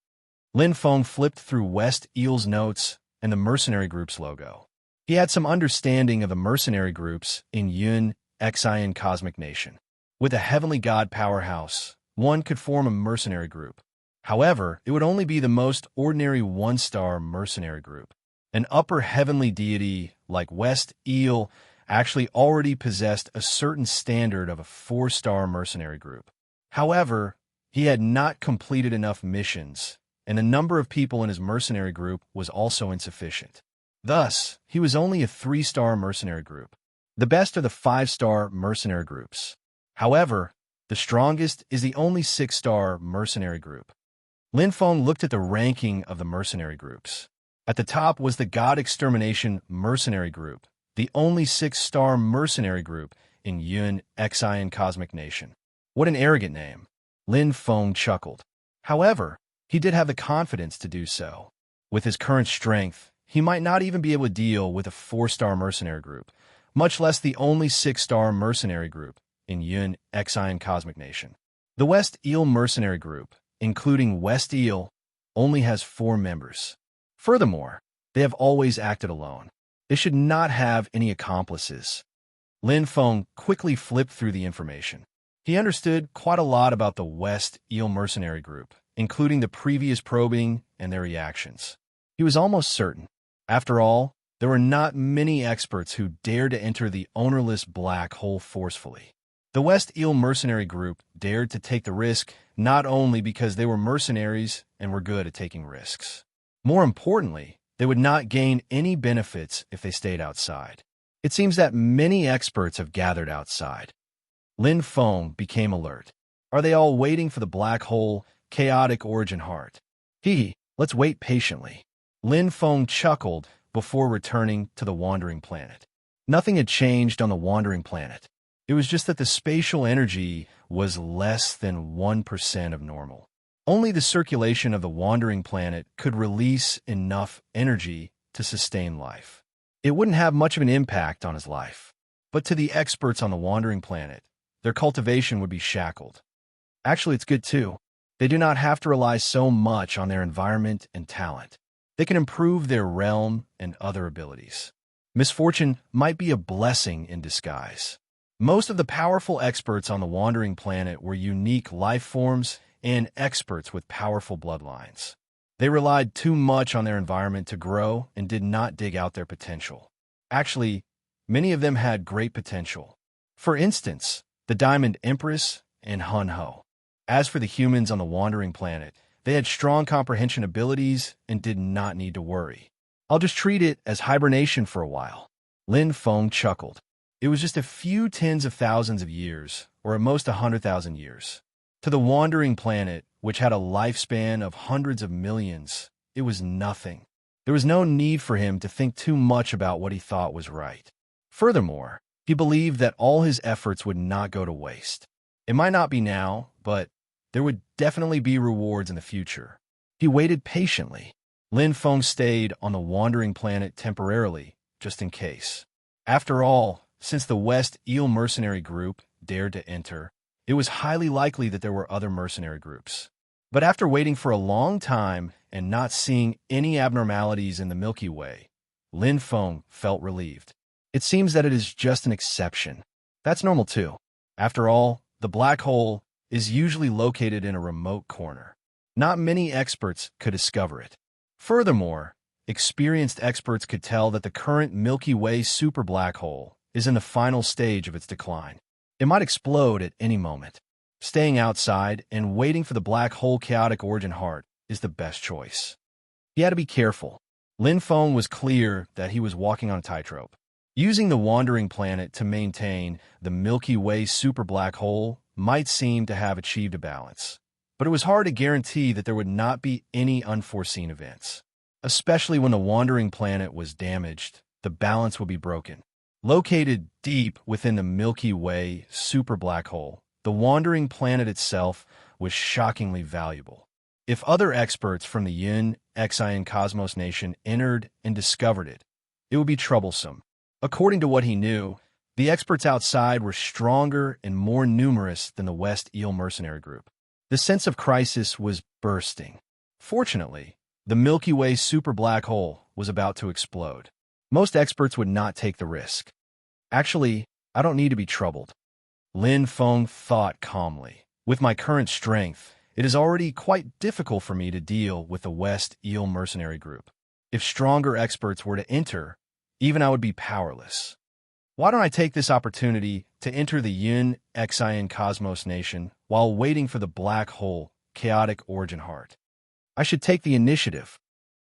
Lin Feng flipped through West Eel's notes and the mercenary group's logo. He had some understanding of the mercenary groups in Yun, Xian Cosmic Nation. With a heavenly god powerhouse, one could form a mercenary group. However, it would only be the most ordinary one-star mercenary group. An upper heavenly deity like West Eel actually already possessed a certain standard of a 4-star mercenary group. However, he had not completed enough missions, and the number of people in his mercenary group was also insufficient. Thus, he was only a 3-star mercenary group. The best are the 5-star mercenary groups. However, the strongest is the only 6-star mercenary group. Lin Feng looked at the ranking of the mercenary groups. At the top was the God Extermination Mercenary Group, the only 6-star mercenary group in Yun, Xian Cosmic Nation. What an arrogant name. Lin Feng chuckled. However, he did have the confidence to do so. With his current strength, he might not even be able to deal with a 4-star mercenary group, much less the only 6-star mercenary group in Yun, Xian Cosmic Nation. The West Eel Mercenary Group, including West Eel, only has 4 members. Furthermore, they have always acted alone. They should not have any accomplices. Lin Feng quickly flipped through the information. He understood quite a lot about the West Eel Mercenary Group, including the previous probing and their reactions. He was almost certain. After all, there were not many experts who dared to enter the ownerless black hole forcefully. The West Eel Mercenary Group dared to take the risk not only because they were mercenaries and were good at taking risks. More importantly, they would not gain any benefits if they stayed outside. It seems that many experts have gathered outside. Lin Feng became alert. Are they all waiting for the black hole, chaotic origin heart? Let's wait patiently. Lin Feng chuckled before returning to the wandering planet. Nothing had changed on the wandering planet. It was just that the spatial energy was less than 1% of normal. Only the circulation of the wandering planet could release enough energy to sustain life. It wouldn't have much of an impact on his life. But to the experts on the wandering planet, their cultivation would be shackled. Actually, it's good too. They do not have to rely so much on their environment and talent. They can improve their realm and other abilities. Misfortune might be a blessing in disguise. Most of the powerful experts on the wandering planet were unique life forms and experts with powerful bloodlines. They relied too much on their environment to grow and did not dig out their potential. Actually, many of them had great potential. For instance, the Diamond Empress and Hun Ho. As for the humans on the wandering planet, they had strong comprehension abilities and did not need to worry. I'll just treat it as hibernation for a while. Lin Feng chuckled. It was just a few tens of thousands of years, or at most 100,000 years. To the wandering planet, which had a lifespan of hundreds of millions, it was nothing. There was no need for him to think too much about what he thought was right. Furthermore, he believed that all his efforts would not go to waste. It might not be now, but there would definitely be rewards in the future. He waited patiently. Lin Feng stayed on the wandering planet temporarily, just in case. After all, since the West Eel Mercenary Group dared to enter, it was highly likely that there were other mercenary groups. But after waiting for a long time and not seeing any abnormalities in the Milky Way, Lin Feng felt relieved. It seems that it is just an exception. That's normal too. After all, the black hole is usually located in a remote corner. Not many experts could discover it. Furthermore, experienced experts could tell that the current Milky Way superblack hole is in the final stage of its decline. It might explode at any moment. Staying outside and waiting for the black hole chaotic origin heart is the best choice. He had to be careful. Lin Feng was clear that he was walking on a tightrope. Using the wandering planet to maintain the Milky Way superblack hole might seem to have achieved a balance, but it was hard to guarantee that there would not be any unforeseen events. Especially when the wandering planet was damaged, the balance would be broken. Located deep within the Milky Way superblack hole, the wandering planet itself was shockingly valuable. If other experts from the Yun, Xian Cosmos Nation entered and discovered it, it would be troublesome. According to what he knew, the experts outside were stronger and more numerous than the West Eel Mercenary Group. The sense of crisis was bursting. Fortunately, the Milky Way super black hole was about to explode. Most experts would not take the risk. Actually, I don't need to be troubled. Lin Feng thought calmly. With my current strength, it is already quite difficult for me to deal with the West Eel mercenary group. If stronger experts were to enter, even I would be powerless. Why don't I take this opportunity to enter the Yun Xian Cosmos Nation while waiting for the black hole, chaotic origin heart? I should take the initiative.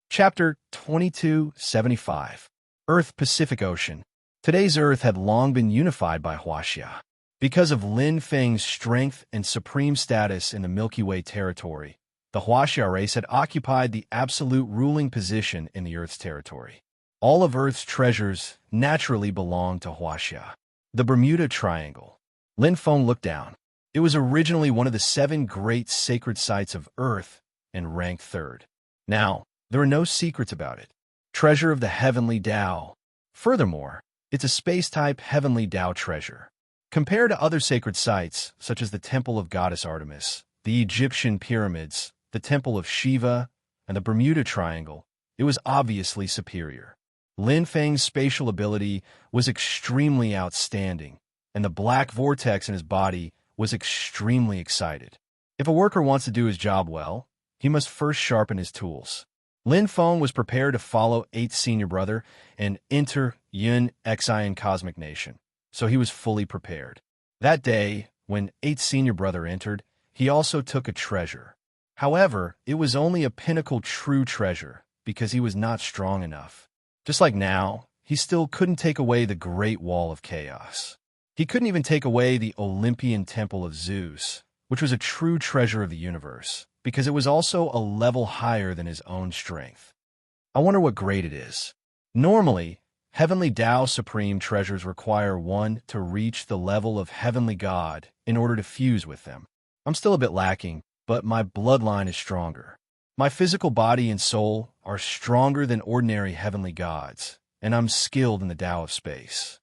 Chapter 2275 Earth Pacific Ocean. Today's Earth had long been unified by Huaxia. Because of Lin Feng's strength and supreme status in the Milky Way territory, the Huaxia race had occupied the absolute ruling position in the Earth's territory. All of Earth's treasures naturally belonged to Huaxia. The Bermuda Triangle. Lin Feng looked down. It was originally one of the 7 great sacred sites of Earth and ranked 3rd. Now, there are no secrets about it. Treasure of the Heavenly Tao. Furthermore, it's a space-type Heavenly Tao treasure. Compared to other sacred sites, such as the Temple of Goddess Artemis, the Egyptian pyramids, the Temple of Shiva, and the Bermuda Triangle, it was obviously superior. Lin Feng's spatial ability was extremely outstanding, and the black vortex in his body was extremely excited. If a worker wants to do his job well, he must first sharpen his tools. Lin Feng was prepared to follow 8th Senior Brother and enter Yun Xian Cosmic Nation, so he was fully prepared. That day, when 8th Senior Brother entered, he also took a treasure. However, it was only a pinnacle true treasure because he was not strong enough. Just like now, he still couldn't take away the Great Wall of Chaos. He couldn't even take away the Olympian Temple of Zeus, which was a true treasure of the universe, because it was also a level higher than his own strength. I wonder what grade it is. Normally, Heavenly Tao Supreme treasures require one to reach the level of Heavenly God in order to fuse with them. I'm still a bit lacking, but my bloodline is stronger. My physical body and soul are stronger than ordinary heavenly gods, and I'm skilled in the Tao of space.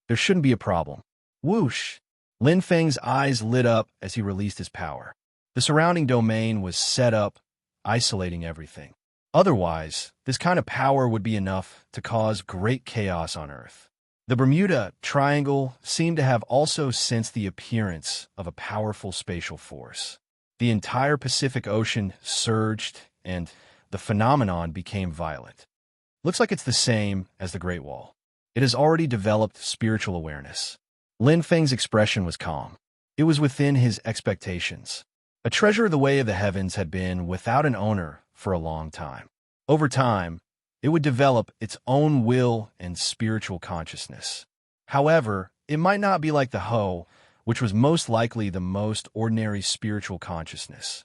There shouldn't be a problem. Whoosh! Lin Feng's eyes lit up as he released his power. The surrounding domain was set up, isolating everything. Otherwise, this kind of power would be enough to cause great chaos on Earth. The Bermuda Triangle seemed to have also sensed the appearance of a powerful spatial force. The entire Pacific Ocean surged, and the phenomenon became violent. Looks like it's the same as the Great Wall. It has already developed spiritual awareness. Lin Feng's expression was calm. It was within his expectations. A treasure of the way of the heavens had been without an owner for a long time. Over time, it would develop its own will and spiritual consciousness. However, it might not be like the Ho, which was most likely the most ordinary spiritual consciousness.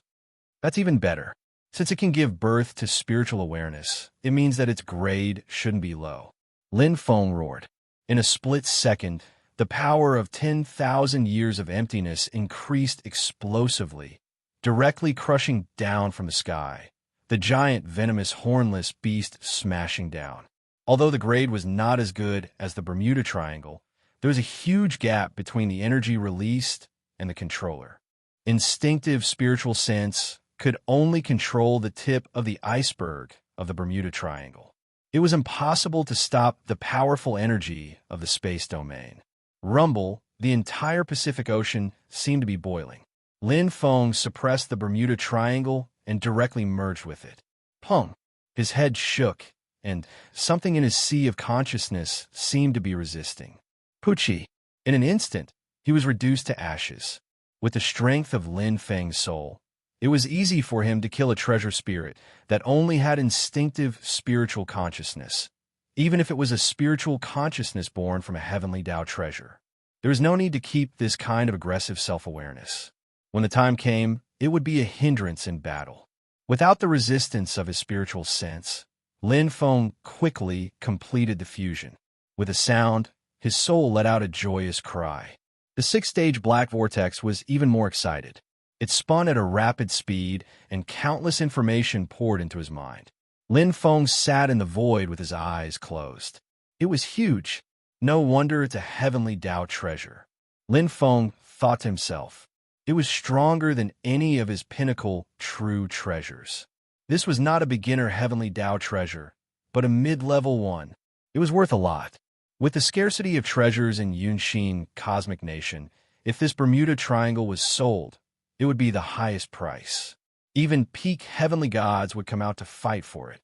That's even better. Since it can give birth to spiritual awareness, it means that its grade shouldn't be low. Lin Feng roared. In a split second, the power of 10,000 years of emptiness increased explosively, directly crushing down from the sky, the giant venomous hornless beast smashing down. Although the grade was not as good as the Bermuda Triangle, there was a huge gap between the energy released and the controller. Instinctive spiritual sense could only control the tip of the iceberg of the Bermuda Triangle. It was impossible to stop the powerful energy of the space domain. Rumble, the entire Pacific Ocean seemed to be boiling. Lin Feng suppressed the Bermuda Triangle and directly merged with it. Pung! His head shook, and something in his sea of consciousness seemed to be resisting. Pucci! In an instant, he was reduced to ashes. With the strength of Lin Feng's soul, it was easy for him to kill a treasure spirit that only had instinctive spiritual consciousness, even if it was a spiritual consciousness born from a heavenly Tao treasure. There was no need to keep this kind of aggressive self-awareness. When the time came, it would be a hindrance in battle. Without the resistance of his spiritual sense, Lin Feng quickly completed the fusion. With a sound, his soul let out a joyous cry. The 6th-stage black vortex was even more excited. It spun at a rapid speed, and countless information poured into his mind. Lin Feng sat in the void with his eyes closed. It was huge. No wonder it's a heavenly Tao treasure. Lin Feng thought to himself. It was stronger than any of his pinnacle true treasures. This was not a beginner Heavenly Tao treasure, but a mid-level one. It was worth a lot. With the scarcity of treasures in Yunshin Cosmic Nation, if this Bermuda Triangle was sold, it would be the highest price. Even peak heavenly gods would come out to fight for it.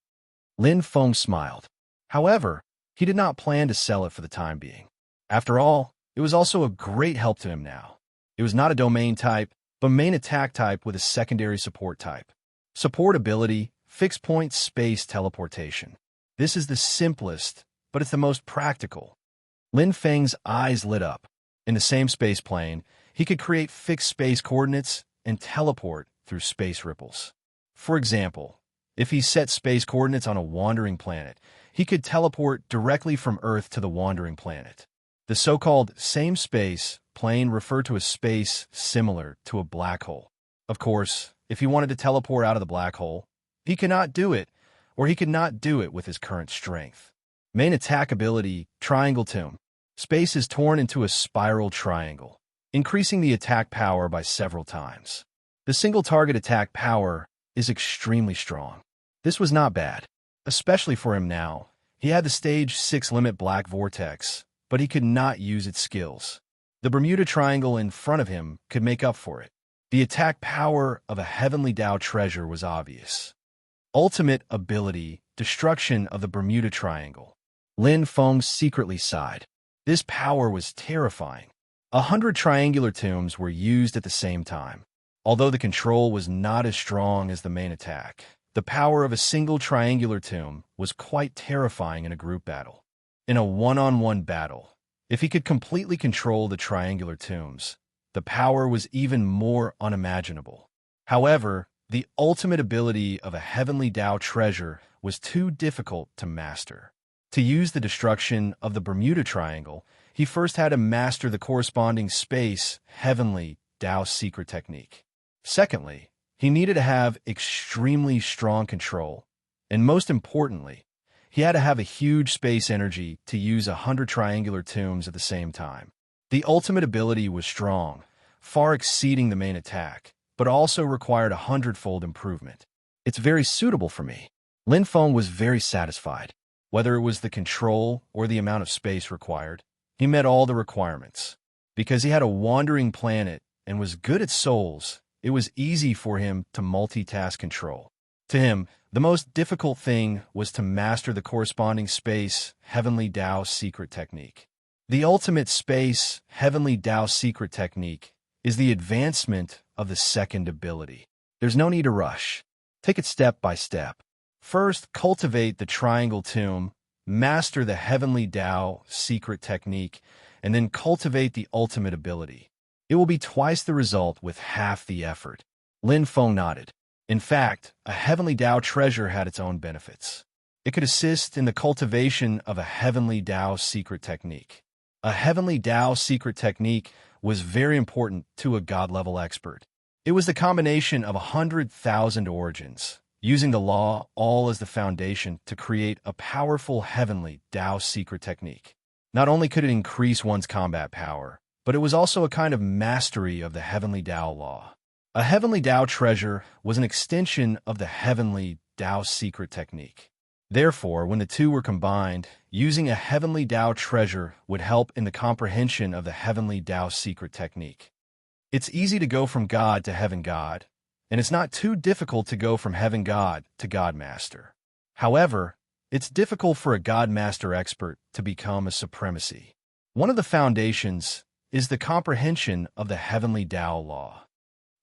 Lin Feng smiled. However, he did not plan to sell it for the time being. After all, it was also a great help to him now. It was not a domain type, but main attack type with a secondary support type. Support ability, fixed point space teleportation. This is the simplest, but it's the most practical. Lin Feng's eyes lit up. In the same space plane, he could create fixed space coordinates and teleport through space ripples. For example, if he set space coordinates on a wandering planet, he could teleport directly from Earth to the wandering planet. The so-called same space plane referred to a space similar to a black hole. Of course, if he wanted to teleport out of the black hole, he could not do it, or he could not do it with his current strength. Main attack ability, Triangle Tomb. Space is torn into a spiral triangle, increasing the attack power by several times. The single target attack power is extremely strong. This was not bad, especially for him now. He had the stage 6 limit Black Vortex, but he could not use its skills. The Bermuda Triangle in front of him could make up for it. The attack power of a Heavenly Tao treasure was obvious. Ultimate ability, Destruction of the Bermuda Triangle. Lin Feng secretly sighed. This power was terrifying. 100 triangular tombs were used at the same time. Although the control was not as strong as the main attack, the power of a single triangular tomb was quite terrifying in a group battle. In a one-on-one battle, if he could completely control the triangular tombs, the power was even more unimaginable. However, the ultimate ability of a Heavenly Tao treasure was too difficult to master. To use the destruction of the Bermuda Triangle, he first had to master the corresponding space Heavenly Tao secret technique. Secondly, he needed to have extremely strong control, and most importantly, he had to have a huge space energy to use 100 triangular tombs at the same time. The ultimate ability was strong, far exceeding the main attack, but also required a 100-fold improvement. It's very suitable for me. Lin Feng was very satisfied. Whether it was the control or the amount of space required, he met all the requirements. Because he had a wandering planet and was good at souls, it was easy for him to multitask control. To him, the most difficult thing was to master the corresponding space Heavenly Tao secret technique. The ultimate space Heavenly Tao secret technique is the advancement of the second ability. There's no need to rush. Take it step by step. First, cultivate the triangle tomb, master the Heavenly Tao secret technique, and then cultivate the ultimate ability. It will be twice the result with half the effort. Lin Feng nodded. In fact, a Heavenly Tao treasure had its own benefits. It could assist in the cultivation of a Heavenly Tao secret technique. A Heavenly Tao secret technique was very important to a God-level expert. It was the combination of 100,000 origins, using the law all as the foundation to create a powerful Heavenly Tao secret technique. Not only could it increase one's combat power, but it was also a kind of mastery of the Heavenly Tao law. A Heavenly Tao treasure was an extension of the Heavenly Tao secret technique. Therefore, when the two were combined, using a Heavenly Tao treasure would help in the comprehension of the Heavenly Tao secret technique. It's easy to go from God to Heaven God, and it's not too difficult to go from Heaven God to God Master. However, it's difficult for a God Master expert to become a supremacy. One of the foundations is the comprehension of the Heavenly Tao law.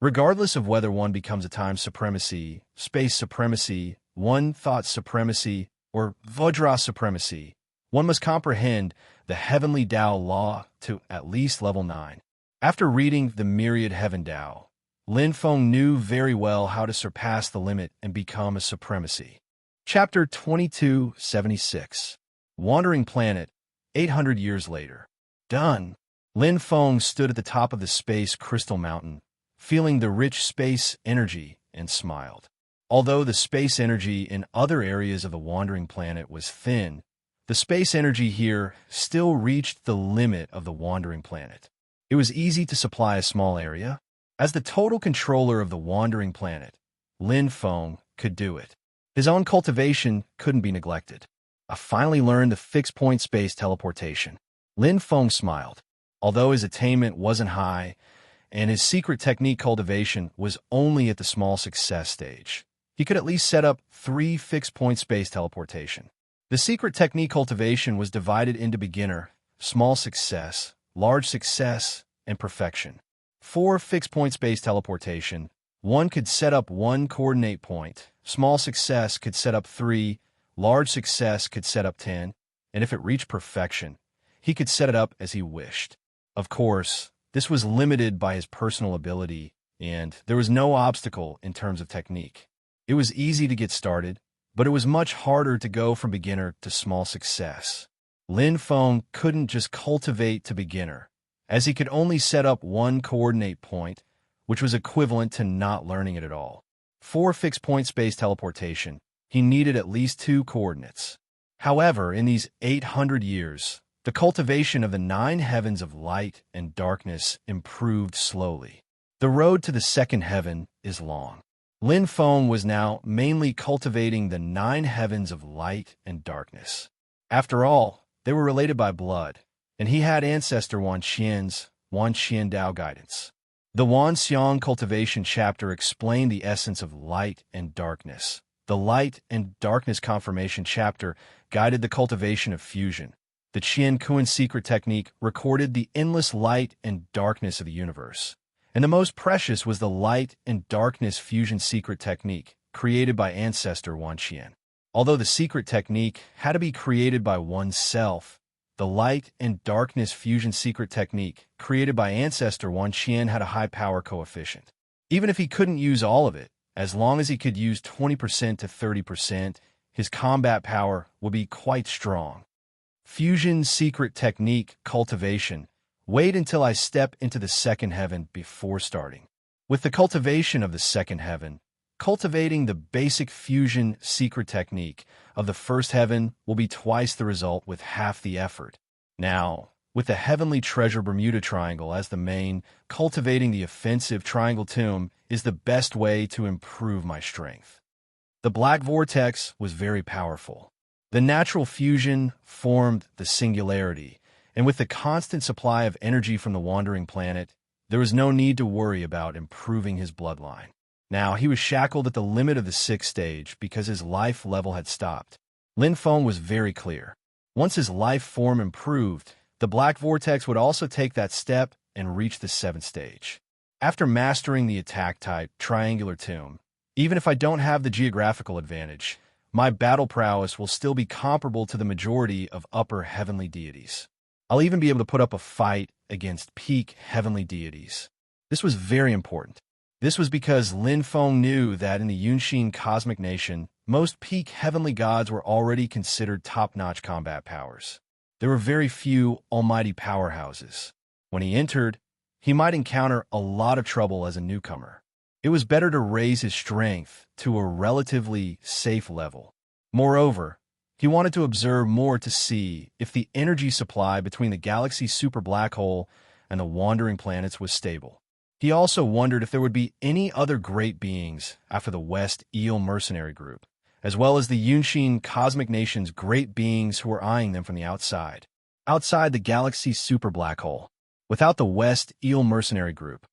Regardless of whether one becomes a time supremacy, space supremacy, one thought supremacy, or Vajra supremacy, one must comprehend the Heavenly Tao law to at least level 9. After reading the Myriad Heaven Tao, Lin Feng knew very well how to surpass the limit and become a supremacy. Chapter 2276. Wandering Planet, 800 years later. Done. Lin Feng stood at the top of the space crystal mountain, feeling the rich space energy, and smiled. Although the space energy in other areas of the wandering planet was thin, the space energy here still reached the limit of the wandering planet. It was easy to supply a small area. As the total controller of the wandering planet, Lin Feng could do it. His own cultivation couldn't be neglected. I finally learned the fixed-point space teleportation. Lin Feng smiled. Although his attainment wasn't high, and his secret technique cultivation was only at the small success stage, he could at least set up 3 fixed-point space teleportation. The secret technique cultivation was divided into beginner, small success, large success, and perfection. 4 fixed-point space teleportation. One could set up 1 coordinate point. Small success could set up 3. Large success could set up 10. And if it reached perfection, he could set it up as he wished. Of course, this was limited by his personal ability, and there was no obstacle in terms of technique. It was easy to get started, but it was much harder to go from beginner to small success. Lin Feng couldn't just cultivate to beginner, as he could only set up 1 coordinate point, which was equivalent to not learning it at all. 4 fixed-point space teleportation, he needed at least 2 coordinates. However, in these 800 years, the cultivation of the 9 heavens of light and darkness improved slowly. The road to the second heaven is long. Lin Feng was now mainly cultivating the 9 heavens of light and darkness. After all, they were related by blood, and he had ancestor Wan Qian's Wan Qian Dao guidance. The Wan Xiang cultivation chapter explained the essence of light and darkness. The light and darkness confirmation chapter guided the cultivation of fusion. The Qian Kuan secret technique recorded the endless light and darkness of the universe. And the most precious was the light and darkness fusion secret technique, created by ancestor Wan Qian. Although the secret technique had to be created by oneself, the light and darkness fusion secret technique, created by ancestor Wan Qian, had a high power coefficient. Even if he couldn't use all of it, as long as he could use 20% to 30%, his combat power would be quite strong. Fusion secret technique cultivation. Wait until I step into the second heaven before starting. With the cultivation of the second heaven, cultivating the basic fusion secret technique of the first heaven will be twice the result with half the effort. Now, with the heavenly treasure Bermuda Triangle as the main, cultivating the offensive triangle tomb is the best way to improve my strength. The black vortex was very powerful. The natural fusion formed the singularity, and with the constant supply of energy from the wandering planet, there was no need to worry about improving his bloodline. Now, he was shackled at the limit of the 6th stage because his life level had stopped. Lin Feng was very clear. Once his life form improved, the black vortex would also take that step and reach the 7th stage. After mastering the attack type triangular tomb, even if I don't have the geographical advantage, my battle prowess will still be comparable to the majority of upper heavenly deities. I'll even be able to put up a fight against peak heavenly deities. This was very important. This was because Lin Feng knew that in the Yunxin cosmic nation, most peak heavenly gods were already considered top-notch combat powers. There were very few almighty powerhouses. When he entered, he might encounter a lot of trouble as a newcomer. It was better to raise his strength to a relatively safe level. Moreover, he wanted to observe more to see if the energy supply between the galaxy's super black hole and the wandering planets was stable. He also wondered if there would be any other great beings after the West Eel mercenary group, as well as the Yunxin cosmic nation's great beings who were eyeing them from the outside. Outside the galaxy's super black hole, without the West Eel mercenary group,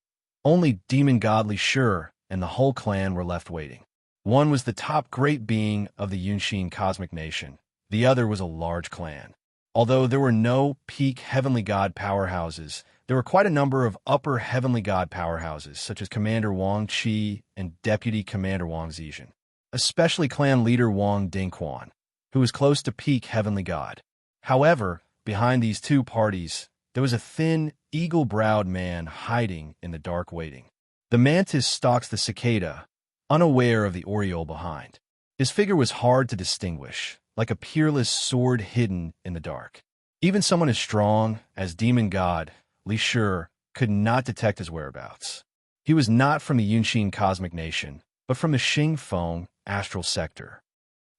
only Demon Godly Sure and the whole clan were left waiting. One was the top great being of the Yunxin cosmic nation. The other was a large clan. Although there were no peak heavenly god powerhouses, there were quite a number of upper heavenly god powerhouses, such as Commander Wang Qi and Deputy Commander Wang Zizhen, especially clan leader Wang Dingquan, who was close to peak heavenly god. However, behind these two parties, there was a thin, eagle-browed man hiding in the dark waiting. The mantis stalks the cicada, unaware of the oriole behind. His figure was hard to distinguish, like a peerless sword hidden in the dark. Even someone as strong as Demon God Li Shi could not detect his whereabouts. He was not from the Yunxin cosmic nation, but from the Xingfeng astral sector.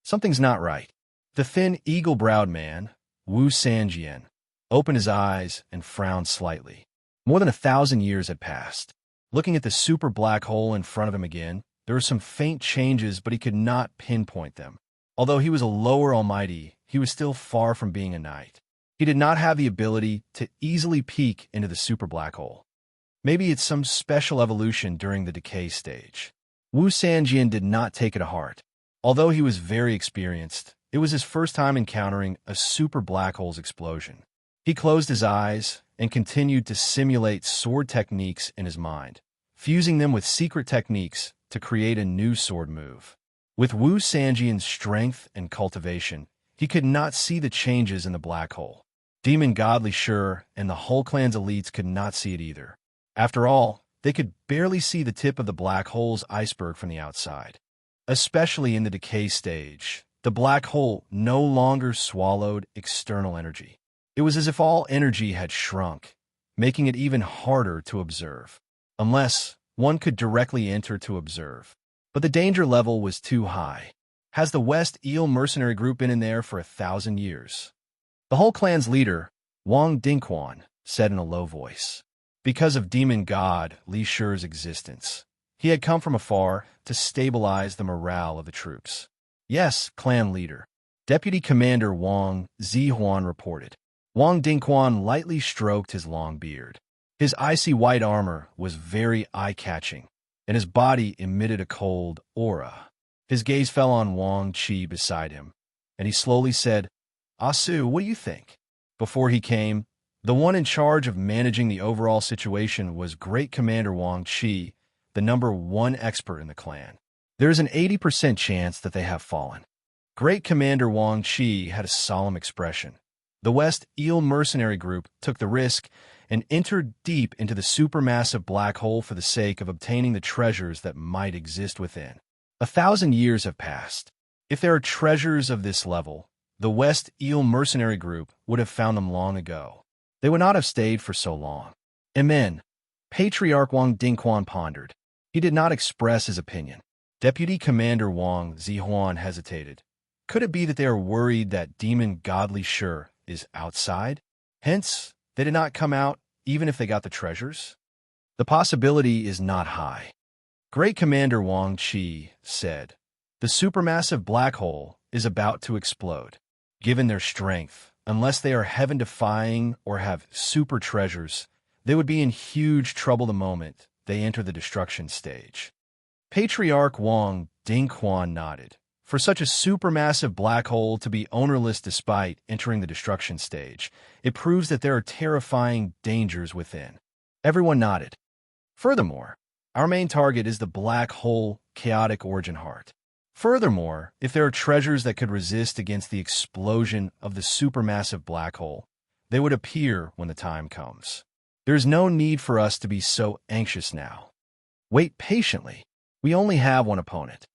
Something's not right. The thin, eagle-browed man, Wu Sanjian, opened his eyes and frowned slightly. More than 1,000 years had passed. Looking at the super black hole in front of him again, There were some faint changes, but he could not pinpoint them. Although he was a lower almighty, he was still far from being a knight. He did not have the ability to easily peek into the super black hole. Maybe it's some special evolution during the decay stage. Wu Sanjian did not take it to heart. Although he was very experienced, it was his first time encountering a super black hole's explosion. He closed his eyes and continued to simulate sword techniques in his mind, fusing them with secret techniques to create a new sword move. With Wu Sanjian's strength and cultivation, he could not see the changes in the black hole. Demon Godly Sure and the whole clan's elites could not see it either. After all, they could barely see the tip of the black hole's iceberg from the outside. Especially in the decay stage, the black hole no longer swallowed external energy. It was as if all energy had shrunk, making it even harder to observe. Unless one could directly enter to observe. But the danger level was too high. Has the West Eel mercenary group been in there for 1,000 years? The whole clan's leader, Wang Dingquan, said in a low voice. Because of demon god Li Shi's existence, he had come from afar to stabilize the morale of the troops. Yes, clan leader. Deputy Commander Wang Zihuan reported. Wang Dingquan lightly stroked his long beard. His icy white armor was very eye-catching, and his body emitted a cold aura. His gaze fell on Wang Qi beside him, and he slowly said, "Asu, what do you think?" Before he came, the one in charge of managing the overall situation was Great Commander Wang Qi, the #1 expert in the clan. There is an 80% chance that they have fallen. Great Commander Wang Qi had a solemn expression. The West Eel mercenary group took the risk and entered deep into the supermassive black hole for the sake of obtaining the treasures that might exist within. 1,000 years have passed. If there are treasures of this level, the West Eel mercenary group would have found them long ago. They would not have stayed for so long. Amen. Patriarch Wang Dingquan pondered. He did not express his opinion. Deputy Commander Wang Zihuan hesitated. Could it be that they are worried that Demon Godly Sure is outside? Hence, they did not come out even if they got the treasures? The possibility is not high. Great Commander Wang Qi said, the supermassive black hole is about to explode. Given their strength, unless they are heaven-defying or have super treasures, they would be in huge trouble the moment they enter the destruction stage. Patriarch Wang Dingquan nodded. For such a supermassive black hole to be ownerless despite entering the destruction stage, it proves that there are terrifying dangers within. Everyone nodded. Furthermore, our main target is the black hole chaotic origin heart. Furthermore, if there are treasures that could resist against the explosion of the supermassive black hole, they would appear when the time comes. There is no need for us to be so anxious now. Wait patiently. We only have one opponent.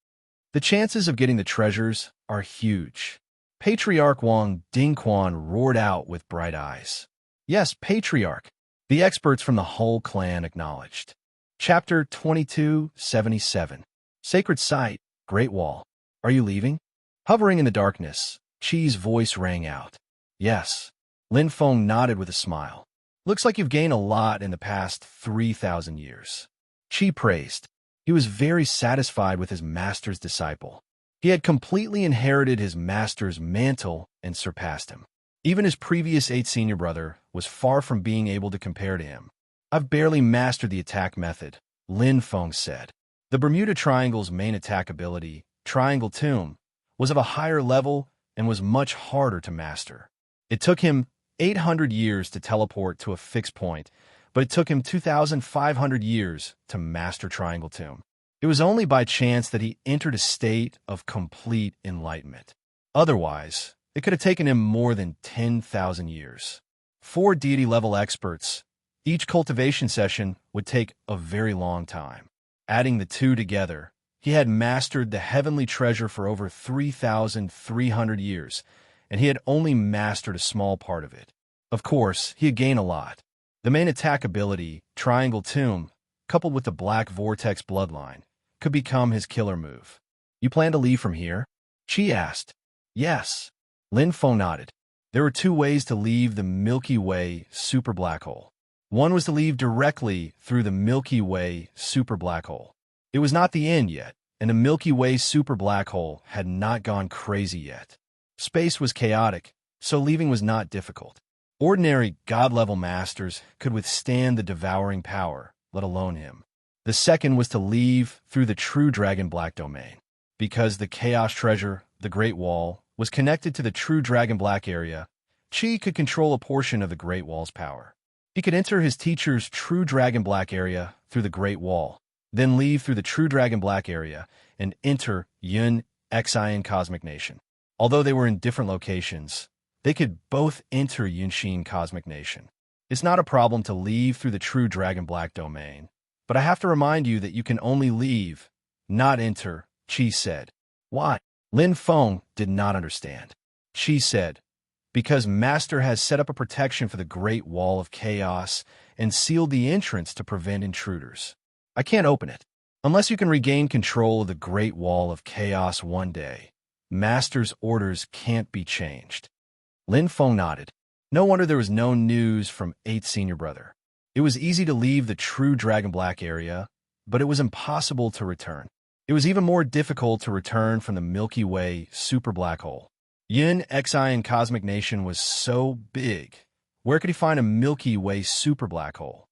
The chances of getting the treasures are huge. Patriarch Wang Dingquan roared out with bright eyes. Yes, Patriarch. The experts from the whole clan acknowledged. Chapter 2277. Sacred Site, Great Wall. Are you leaving? Hovering in the darkness, Qi's voice rang out. Yes. Lin Feng nodded with a smile. Looks like you've gained a lot in the past 3,000 years. Qi praised. He was very satisfied with his master's disciple. He had completely inherited his master's mantle and surpassed him. Even his previous 8 senior brother was far from being able to compare to him. I've barely mastered the attack method, Lin Feng said. The Bermuda Triangle's main attack ability, Triangle Tomb, was of a higher level and was much harder to master. It took him 800 years to teleport to a fixed point, but it took him 2,500 years to master Triangle Tomb. It was only by chance that he entered a state of complete enlightenment. Otherwise, it could have taken him more than 10,000 years. 4 deity-level experts, each cultivation session would take a very long time. Adding the two together, he had mastered the heavenly treasure for over 3,300 years, and he had only mastered a small part of it. Of course, he had gained a lot. The main attack ability, Triangle Tomb, coupled with the Black Vortex bloodline, could become his killer move. You plan to leave from here? Qi asked. Yes. Lin Feng nodded. There were 2 ways to leave the Milky Way super black hole. One was to leave directly through the Milky Way super black hole. It was not the end yet, and the Milky Way super black hole had not gone crazy yet. Space was chaotic, so leaving was not difficult. Ordinary God-level masters could withstand the devouring power, let alone him. The second was to leave through the true Dragon Black domain. Because the Chaos Treasure, the Great Wall, was connected to the true Dragon Black area, Chi could control a portion of the Great Wall's power. He could enter his teacher's true Dragon Black area through the Great Wall, then leave through the true Dragon Black area and enter Yun Xian Cosmic Nation. Although they were in different locations, they could both enter Yunshin Cosmic Nation. It's not a problem to leave through the true Dragon Black domain, but I have to remind you that you can only leave, not enter, Chi said. Why? Lin Feng did not understand. Chi said, because Master has set up a protection for the Great Wall of Chaos and sealed the entrance to prevent intruders. I can't open it. Unless you can regain control of the Great Wall of Chaos one day, Master's orders can't be changed. Lin Feng nodded. No wonder there was no news from 8th Senior Brother. It was easy to leave the true Dragon Black area, but it was impossible to return. It was even more difficult to return from the Milky Way super black hole. Yun Xian Cosmic Nation was so big. Where could he find a Milky Way super black hole?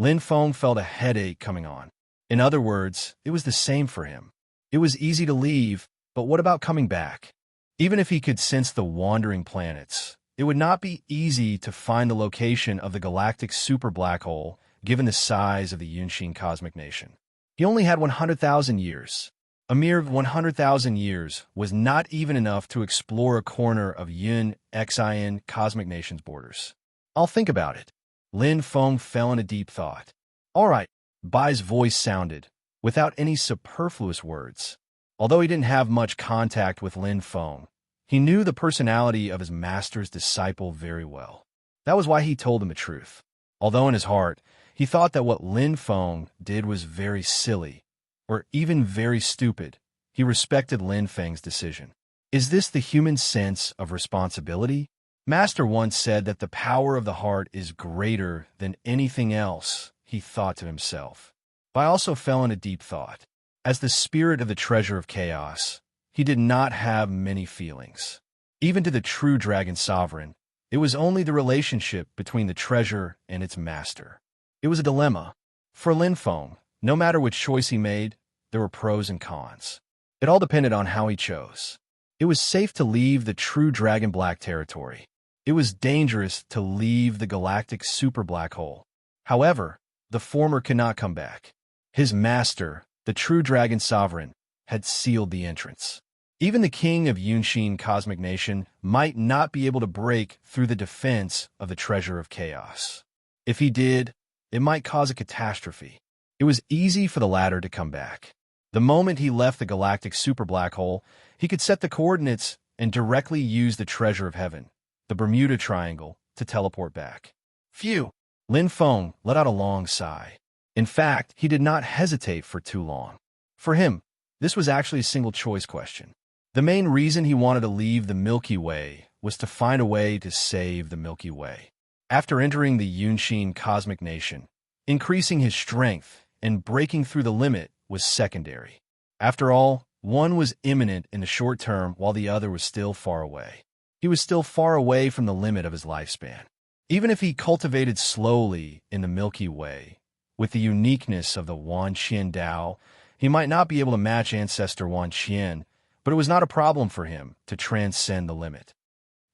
Lin Feng felt a headache coming on. In other words, it was the same for him. It was easy to leave, but what about coming back? Even if he could sense the wandering planets, it would not be easy to find the location of the galactic super black hole given the size of the Yunshin Cosmic Nation. He only had 100,000 years. A mere 100,000 years was not even enough to explore a corner of Yun Xian Cosmic Nation's borders. I'll think about it. Lin Feng fell in a deep thought. All right, Bai's voice sounded, without any superfluous words. Although he didn't have much contact with Lin Feng, he knew the personality of his master's disciple very well. That was why he told him the truth. Although in his heart, he thought that what Lin Feng did was very silly, or even very stupid, he respected Lin Feng's decision. Is this the human sense of responsibility? Master once said that the power of the heart is greater than anything else, he thought to himself. Bai also fell into deep thought. As the spirit of the treasure of chaos, he did not have many feelings. Even to the true dragon sovereign, it was only the relationship between the treasure and its master. It was a dilemma. For Lin Feng, no matter which choice he made, there were pros and cons. It all depended on how he chose. It was safe to leave the true Dragon Black territory. It was dangerous to leave the galactic super black hole. However, the former could not come back. His master, the true Dragon Sovereign, had sealed the entrance. Even the king of Yunshin Cosmic Nation might not be able to break through the defense of the treasure of chaos. If he did, it might cause a catastrophe. It was easy for the latter to come back. The moment he left the galactic super black hole, he could set the coordinates and directly use the treasure of heaven, the Bermuda Triangle, to teleport back. Phew! Lin Feng let out a long sigh. In fact, he did not hesitate for too long. For him, this was actually a single-choice question. The main reason he wanted to leave the Milky Way was to find a way to save the Milky Way. After entering the Yunshin Cosmic Nation, increasing his strength and breaking through the limit was secondary. After all, one was imminent in the short term while the other was still far away. He was still far away from the limit of his lifespan. Even if he cultivated slowly in the Milky Way, with the uniqueness of the Wan Qian Dao, he might not be able to match ancestor Wan Qian, but it was not a problem for him to transcend the limit.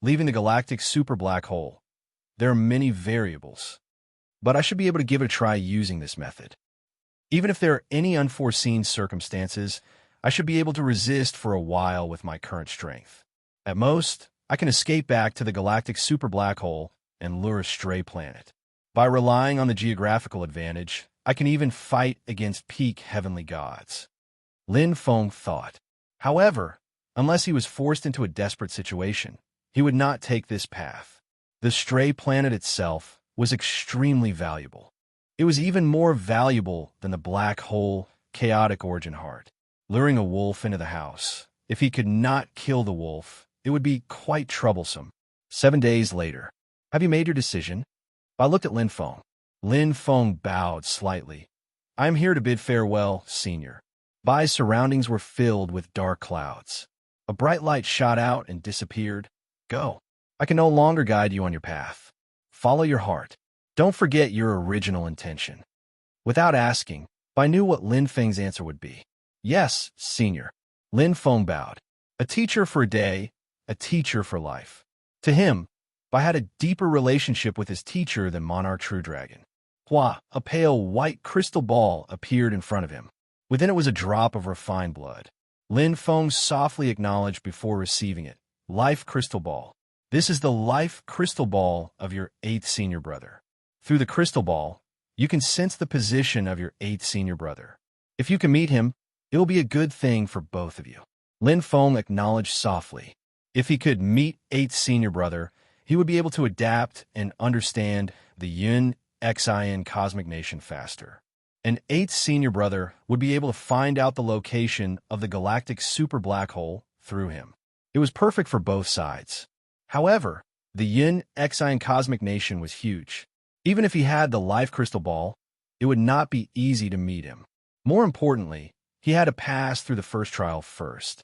Leaving the galactic super black hole, there are many variables, but I should be able to give it a try using this method. Even if there are any unforeseen circumstances, I should be able to resist for a while with my current strength. At most, I can escape back to the galactic super black hole and lure a stray planet. By relying on the geographical advantage, I can even fight against peak heavenly gods. Lin Feng thought. However, unless he was forced into a desperate situation, he would not take this path. The stray planet itself was extremely valuable. It was even more valuable than the black hole, chaotic origin heart. Luring a wolf into the house. If he could not kill the wolf, it would be quite troublesome. 7 days later. Have you made your decision? I looked at Lin Feng. Lin Feng bowed slightly. I am here to bid farewell, Senior. Bai's surroundings were filled with dark clouds. A bright light shot out and disappeared. Go. I can no longer guide you on your path. Follow your heart. Don't forget your original intention. Without asking, Bai knew what Lin Feng's answer would be. Yes, senior. Lin Feng bowed. A teacher for a day, a teacher for life. To him, Bai had a deeper relationship with his teacher than Monarch True Dragon. Hua, a pale white crystal ball, appeared in front of him. Within it was a drop of refined blood. Lin Feng softly acknowledged before receiving it. Life Crystal Ball. This is the life crystal ball of your 8th senior brother. Through the crystal ball, you can sense the position of your 8th senior brother. If you can meet him, it will be a good thing for both of you. Lin Feng acknowledged softly. If he could meet 8th senior brother, he would be able to adapt and understand the Yun Xin cosmic nation faster. An 8th senior brother would be able to find out the location of the galactic super black hole through him. It was perfect for both sides. However, the Yun Xin cosmic nation was huge. Even if he had the life crystal ball, it would not be easy to meet him. More importantly, he had to pass through the first trial first.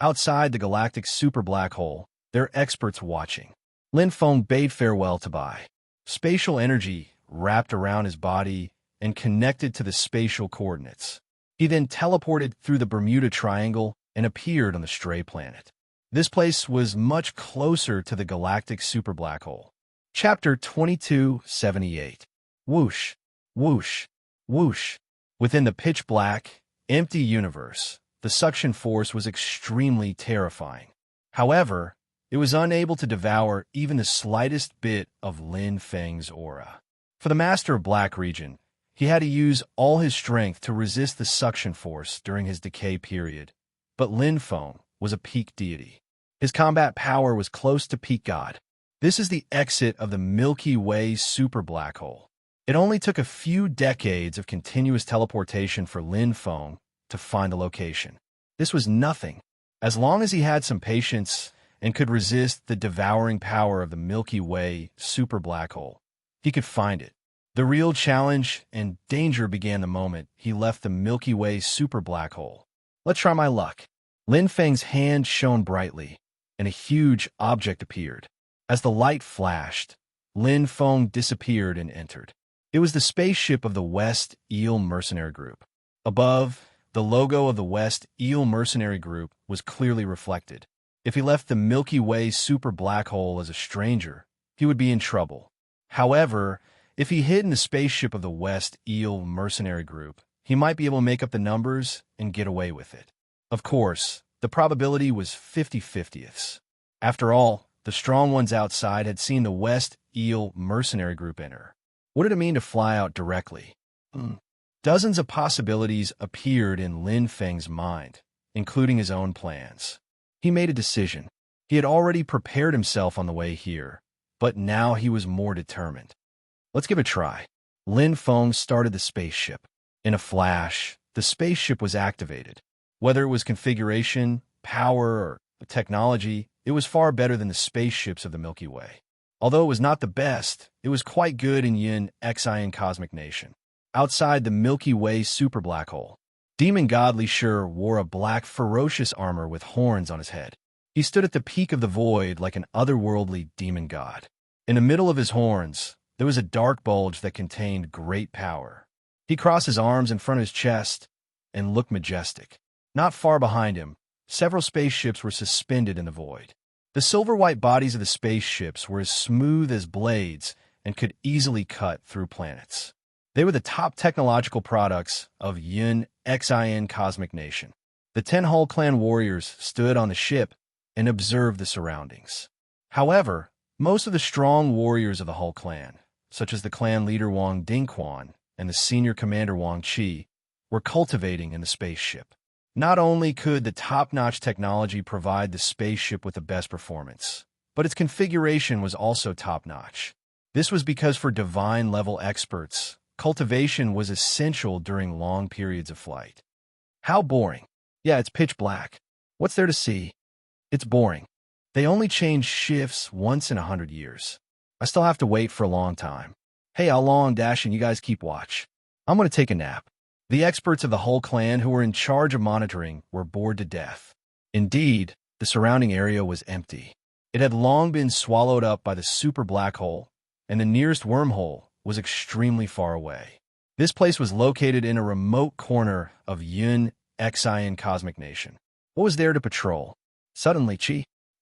Outside the galactic super black hole, there are experts watching. Lin Feng bade farewell to Bai. Spatial energy wrapped around his body and connected to the spatial coordinates. He then teleported through the Bermuda Triangle and appeared on the stray planet. This place was much closer to the galactic super black hole. Chapter 2278. Whoosh, whoosh, whoosh. Within the pitch-black, empty universe, the suction force was extremely terrifying. However, it was unable to devour even the slightest bit of Lin Feng's aura. For the Master of Black region, he had to use all his strength to resist the suction force during his decay period, but Lin Feng was a peak deity. His combat power was close to peak god. This is the exit of the Milky Way super black hole. It only took a few decades of continuous teleportation for Lin Feng to find the location. This was nothing. As long as he had some patience and could resist the devouring power of the Milky Way super black hole, he could find it. The real challenge and danger began the moment he left the Milky Way super black hole. Let's try my luck. Lin Feng's hand shone brightly, and a huge object appeared. As the light flashed, Lin Feng disappeared and entered. It was the spaceship of the West Eel Mercenary Group. Above, the logo of the West Eel Mercenary Group was clearly reflected. If he left the Milky Way super black hole as a stranger, he would be in trouble. However, if he hid in the spaceship of the West Eel Mercenary Group, he might be able to make up the numbers and get away with it. Of course, the probability was 50/50ths. After all, the strong ones outside had seen the West Eel Mercenary Group enter. What did it mean to fly out directly? Dozens of possibilities appeared in Lin Feng's mind, including his own plans. He made a decision. He had already prepared himself on the way here, but now he was more determined. Let's give it a try. Lin Feng started the spaceship. In a flash, the spaceship was activated. Whether it was configuration, power, or technology, it was far better than the spaceships of the Milky Way. Although it was not the best, it was quite good in Yin Xian Cosmic Nation. Outside the Milky Way super black hole, Demon God Li Shi wore a black ferocious armor with horns on his head. He stood at the peak of the void like an otherworldly demon god. In the middle of his horns, there was a dark bulge that contained great power. He crossed his arms in front of his chest and looked majestic. Not far behind him, several spaceships were suspended in the void. The silver-white bodies of the spaceships were as smooth as blades and could easily cut through planets. They were the top technological products of Yun Xin Cosmic Nation. The 10 Hull Clan warriors stood on the ship and observed the surroundings. However, most of the strong warriors of the Hull Clan, such as the clan leader Wang Dingquan and the senior commander Wang Qi, were cultivating in the spaceship. Not only could the top-notch technology provide the spaceship with the best performance, but its configuration was also top-notch. This was because for divine-level experts, cultivation was essential during long periods of flight. How boring. Yeah, it's pitch black. What's there to see? It's boring. They only change shifts once in 100 years. I still have to wait for a long time. Hey, how long, Dash, and you guys keep watch. I'm going to take a nap. The experts of the whole clan who were in charge of monitoring were bored to death. Indeed, the surrounding area was empty. It had long been swallowed up by the super black hole, and the nearest wormhole was extremely far away. This place was located in a remote corner of Yun Xian Cosmic Nation. What was there to patrol? Suddenly,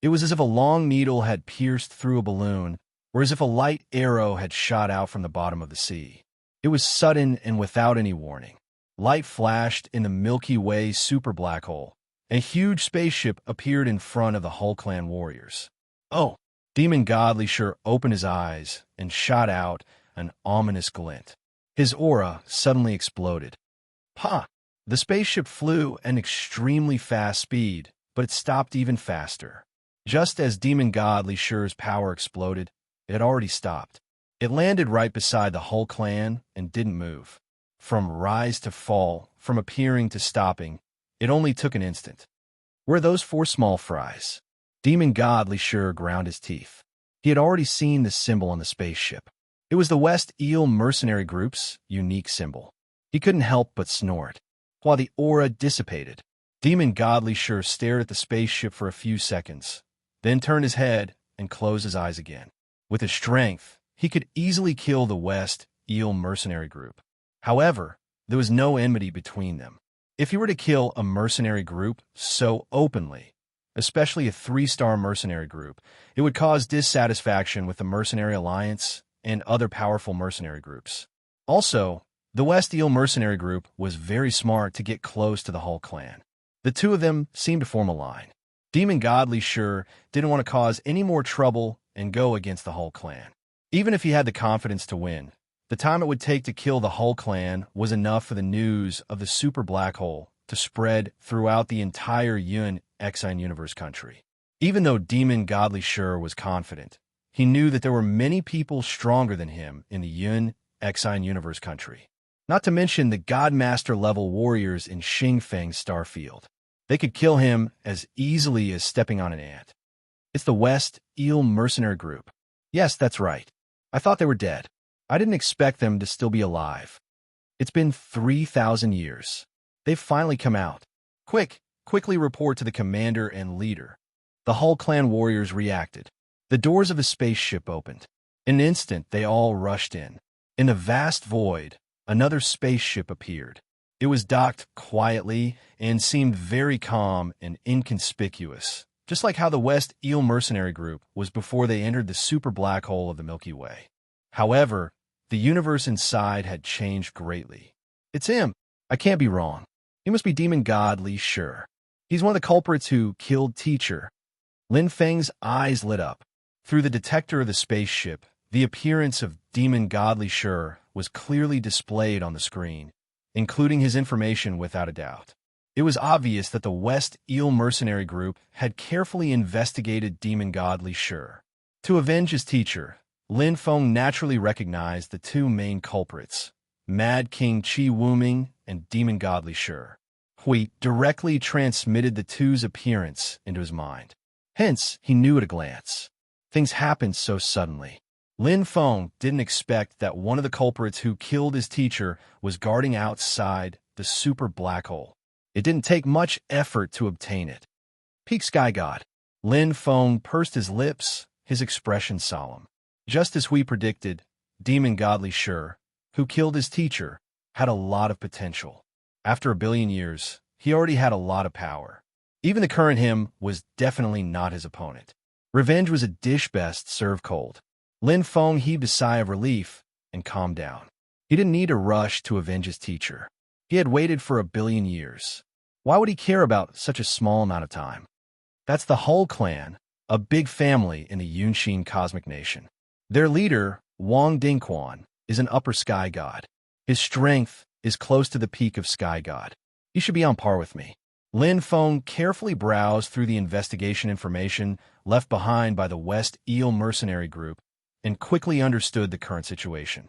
it was as if a long needle had pierced through a balloon, or as if a light arrow had shot out from the bottom of the sea. It was sudden and without any warning. Light flashed in the Milky Way super black hole. A huge spaceship appeared in front of the whole clan warriors. Oh! Demon Godly sure opened his eyes and shot out an ominous glint. His aura suddenly exploded. Ha! The spaceship flew at an extremely fast speed, but it stopped even faster. Just as Demon Godly Sure's power exploded, it had already stopped. It landed right beside the whole clan and didn't move. From rise to fall, from appearing to stopping, it only took an instant. Were those 4 small fries? Demon Godly Sure ground his teeth. He had already seen the symbol on the spaceship. It was the West Eel Mercenary Group's unique symbol. He couldn't help but snort. While the aura dissipated, Demon Godly Sure stared at the spaceship for a few seconds, then turned his head and closed his eyes again. With his strength, he could easily kill the West Eel Mercenary Group. However, there was no enmity between them. If he were to kill a mercenary group so openly, especially a 3-star mercenary group, it would cause dissatisfaction with the Mercenary Alliance and other powerful mercenary groups. Also, the West Eel Mercenary Group was very smart to get close to the whole clan. The two of them seemed to form a line. Demon Godly Sure didn't want to cause any more trouble and go against the whole clan. Even if he had the confidence to win, the time it would take to kill the whole clan was enough for the news of the super black hole to spread throughout the entire Yun Xian universe country. Even though Demon Godly Sure was confident, he knew that there were many people stronger than him in the Yun Xian universe country. Not to mention the Godmaster-level warriors in Xingfeng's star field. They could kill him as easily as stepping on an ant. It's the West Eel Mercenary Group. Yes, that's right. I thought they were dead. I didn't expect them to still be alive. It's been 3,000 years. They've finally come out. Quickly report to the commander and leader. The whole clan warriors reacted. The doors of the spaceship opened. In an instant, they all rushed in. In the vast void, another spaceship appeared. It was docked quietly and seemed very calm and inconspicuous, just like how the West Eel Mercenary Group was before they entered the super black hole of the Milky Way. However, the universe inside had changed greatly. It's him. I can't be wrong. He must be Demon Godly Sure. He's one of the culprits who killed Teacher. Lin Feng's eyes lit up. Through the detector of the spaceship, the appearance of Demon Godly Sure was clearly displayed on the screen, including his information without a doubt. It was obvious that the West Eel Mercenary Group had carefully investigated Demon Godly Sure. To avenge his teacher, Lin Feng naturally recognized the two main culprits, Mad King Qi Wuming and Demon Godly Sure. Hui directly transmitted the two's appearance into his mind. Hence, he knew at a glance. Things happened so suddenly. Lin Feng didn't expect that one of the culprits who killed his teacher was guarding outside the super black hole. It didn't take much effort to obtain it. Peak Sky God. Lin Feng pursed his lips, his expression solemn. Just as we predicted, Demon Godly Sure, who killed his teacher, had a lot of potential. After 1 billion years, he already had a lot of power. Even the current him was definitely not his opponent. Revenge was a dish best served cold. Lin Feng heaved a sigh of relief and calmed down. He didn't need to rush to avenge his teacher. He had waited for 1 billion years. Why would he care about such a small amount of time? That's the whole clan, a big family in the Yunxin Cosmic Nation. Their leader, Wang Dingquan, is an upper sky god. His strength is close to the peak of sky god. He should be on par with me. Lin Feng carefully browsed through the investigation information left behind by the West Eel Mercenary Group and quickly understood the current situation.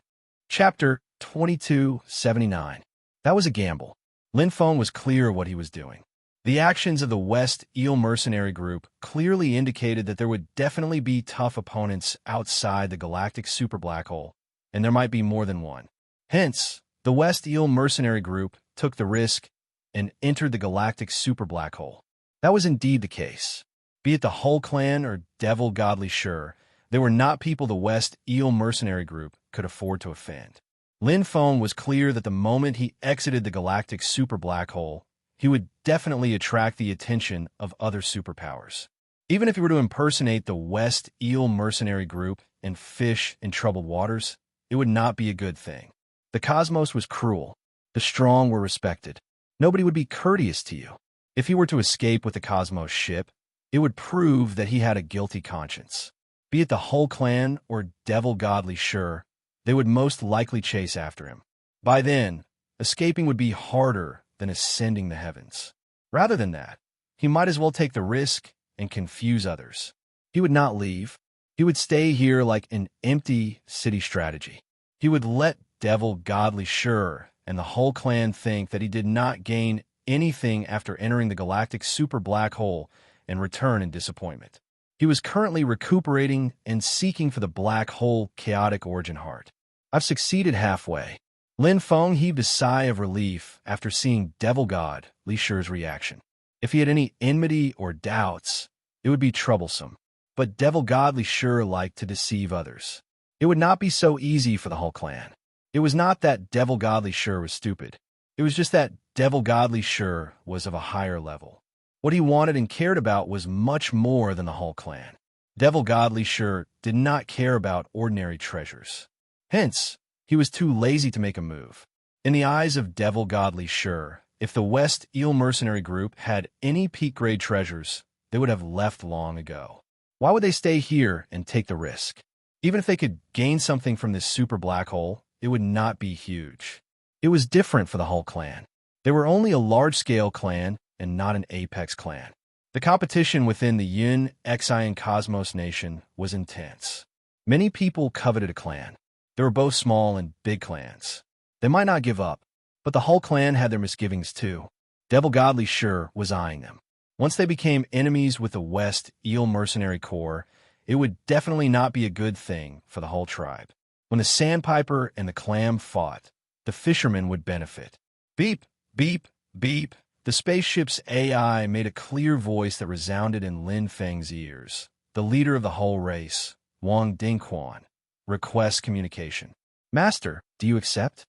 Chapter 2279. That was a gamble. Lin Feng was clear what he was doing. The actions of the West Eel Mercenary Group clearly indicated that there would definitely be tough opponents outside the galactic super black hole, and there might be more than one. Hence, the West Eel Mercenary Group took the risk, and entered the galactic super black hole. That was indeed the case. Be it the Hull clan or Devil Godly Sure, they were not people the West Eel mercenary group could afford to offend. Lin Feng was clear that the moment he exited the galactic super black hole, he would definitely attract the attention of other superpowers. Even if he were to impersonate the West Eel mercenary group and fish in troubled waters, it would not be a good thing. The cosmos was cruel. The strong were respected. Nobody would be courteous to you. If he were to escape with the cosmos ship, it would prove that he had a guilty conscience. Be it the Hull clan or Devil Godly Sure, they would most likely chase after him. By then, escaping would be harder than ascending the heavens. Rather than that, he might as well take the risk and confuse others. He would not leave. He would stay here like an empty city strategy. He would let Devil Godly Sure and the Hull clan think that he did not gain anything after entering the galactic super black hole and return in disappointment. He was currently recuperating and seeking for the black hole chaotic origin heart. I've succeeded halfway. Lin Feng heaved a sigh of relief after seeing Devil God Li Shi's reaction. If he had any enmity or doubts, it would be troublesome. But Devil God Li Shi liked to deceive others. It would not be so easy for the Hull clan. It was not that Devil God Li Shi was stupid. It was just that Devil God Li Shi was of a higher level. What he wanted and cared about was much more than the Hull clan. Devil God Li Shi did not care about ordinary treasures. Hence, he was too lazy to make a move. In the eyes of Devil God Li Shi, if the West Eel mercenary group had any peak-grade treasures, they would have left long ago. Why would they stay here and take the risk? Even if they could gain something from this super black hole, it would not be huge. It was different for the Hull clan. They were only a large-scale clan and not an apex clan. The competition within the Yin, Xi, and Cosmos nation was intense. Many people coveted a clan. There were both small and big clans. They might not give up, but the Hull clan had their misgivings too. Devil Godly Sure was eyeing them. Once they became enemies with the West Eel mercenary corps, it would definitely not be a good thing for the Hull tribe. When the Sandpiper and the Clam fought, the fishermen would benefit. Beep, beep, beep. The spaceship's AI made a clear voice that resounded in Lin Feng's ears. The leader of the Hull race, Wang Dingquan, requests communication. Master, do you accept?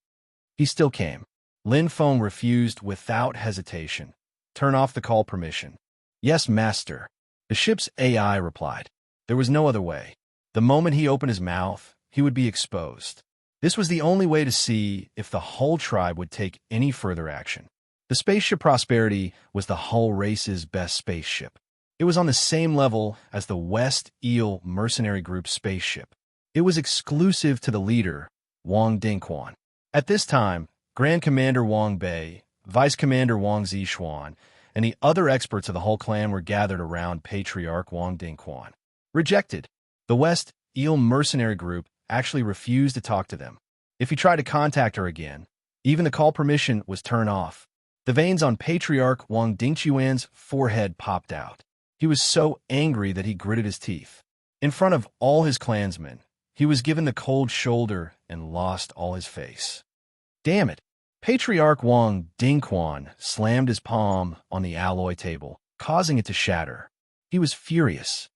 He still came. Lin Feng refused without hesitation. Turn off the call permission. Yes, master. The ship's AI replied. There was no other way. The moment he opened his mouth, he would be exposed. This was the only way to see if the Hull tribe would take any further action. The spaceship Prosperity was the Hull race's best spaceship. It was on the same level as the West Eel mercenary group spaceship. It was exclusive to the leader, Wang Dingquan. At this time, Grand Commander Wang Bei, Vice Commander Wang Zixuan, and the other experts of the Hull clan were gathered around Patriarch Wang Dingquan. Rejected. The West Eel mercenary group actually refused to talk to them. If he tried to contact her again, even the call permission was turned off. The veins on Patriarch Wang Dingquan's forehead popped out. He was so angry that he gritted his teeth. In front of all his clansmen, he was given the cold shoulder and lost all his face. Damn it! Patriarch Wang Dingquan slammed his palm on the alloy table, causing it to shatter. He was furious.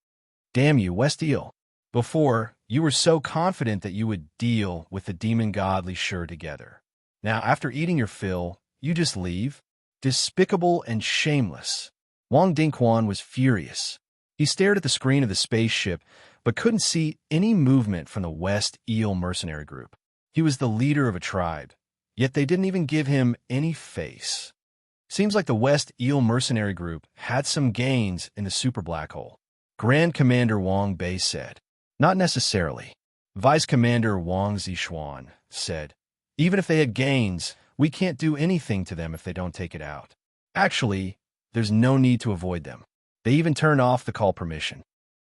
Damn you, West Eel. Before, you were so confident that you would deal with the demon god Li Shi together. Now, after eating your fill, you just leave? Despicable and shameless. Wang Dingquan was furious. He stared at the screen of the spaceship, but couldn't see any movement from the West Eel mercenary group. He was the leader of a tribe, yet they didn't even give him any face. Seems like the West Eel mercenary group had some gains in the super black hole. Grand Commander Wang Bei said. Not necessarily. Vice Commander Wang Zixuan said. Even if they had gains, we can't do anything to them if they don't take it out. Actually, there's no need to avoid them. They even turned off the call permission.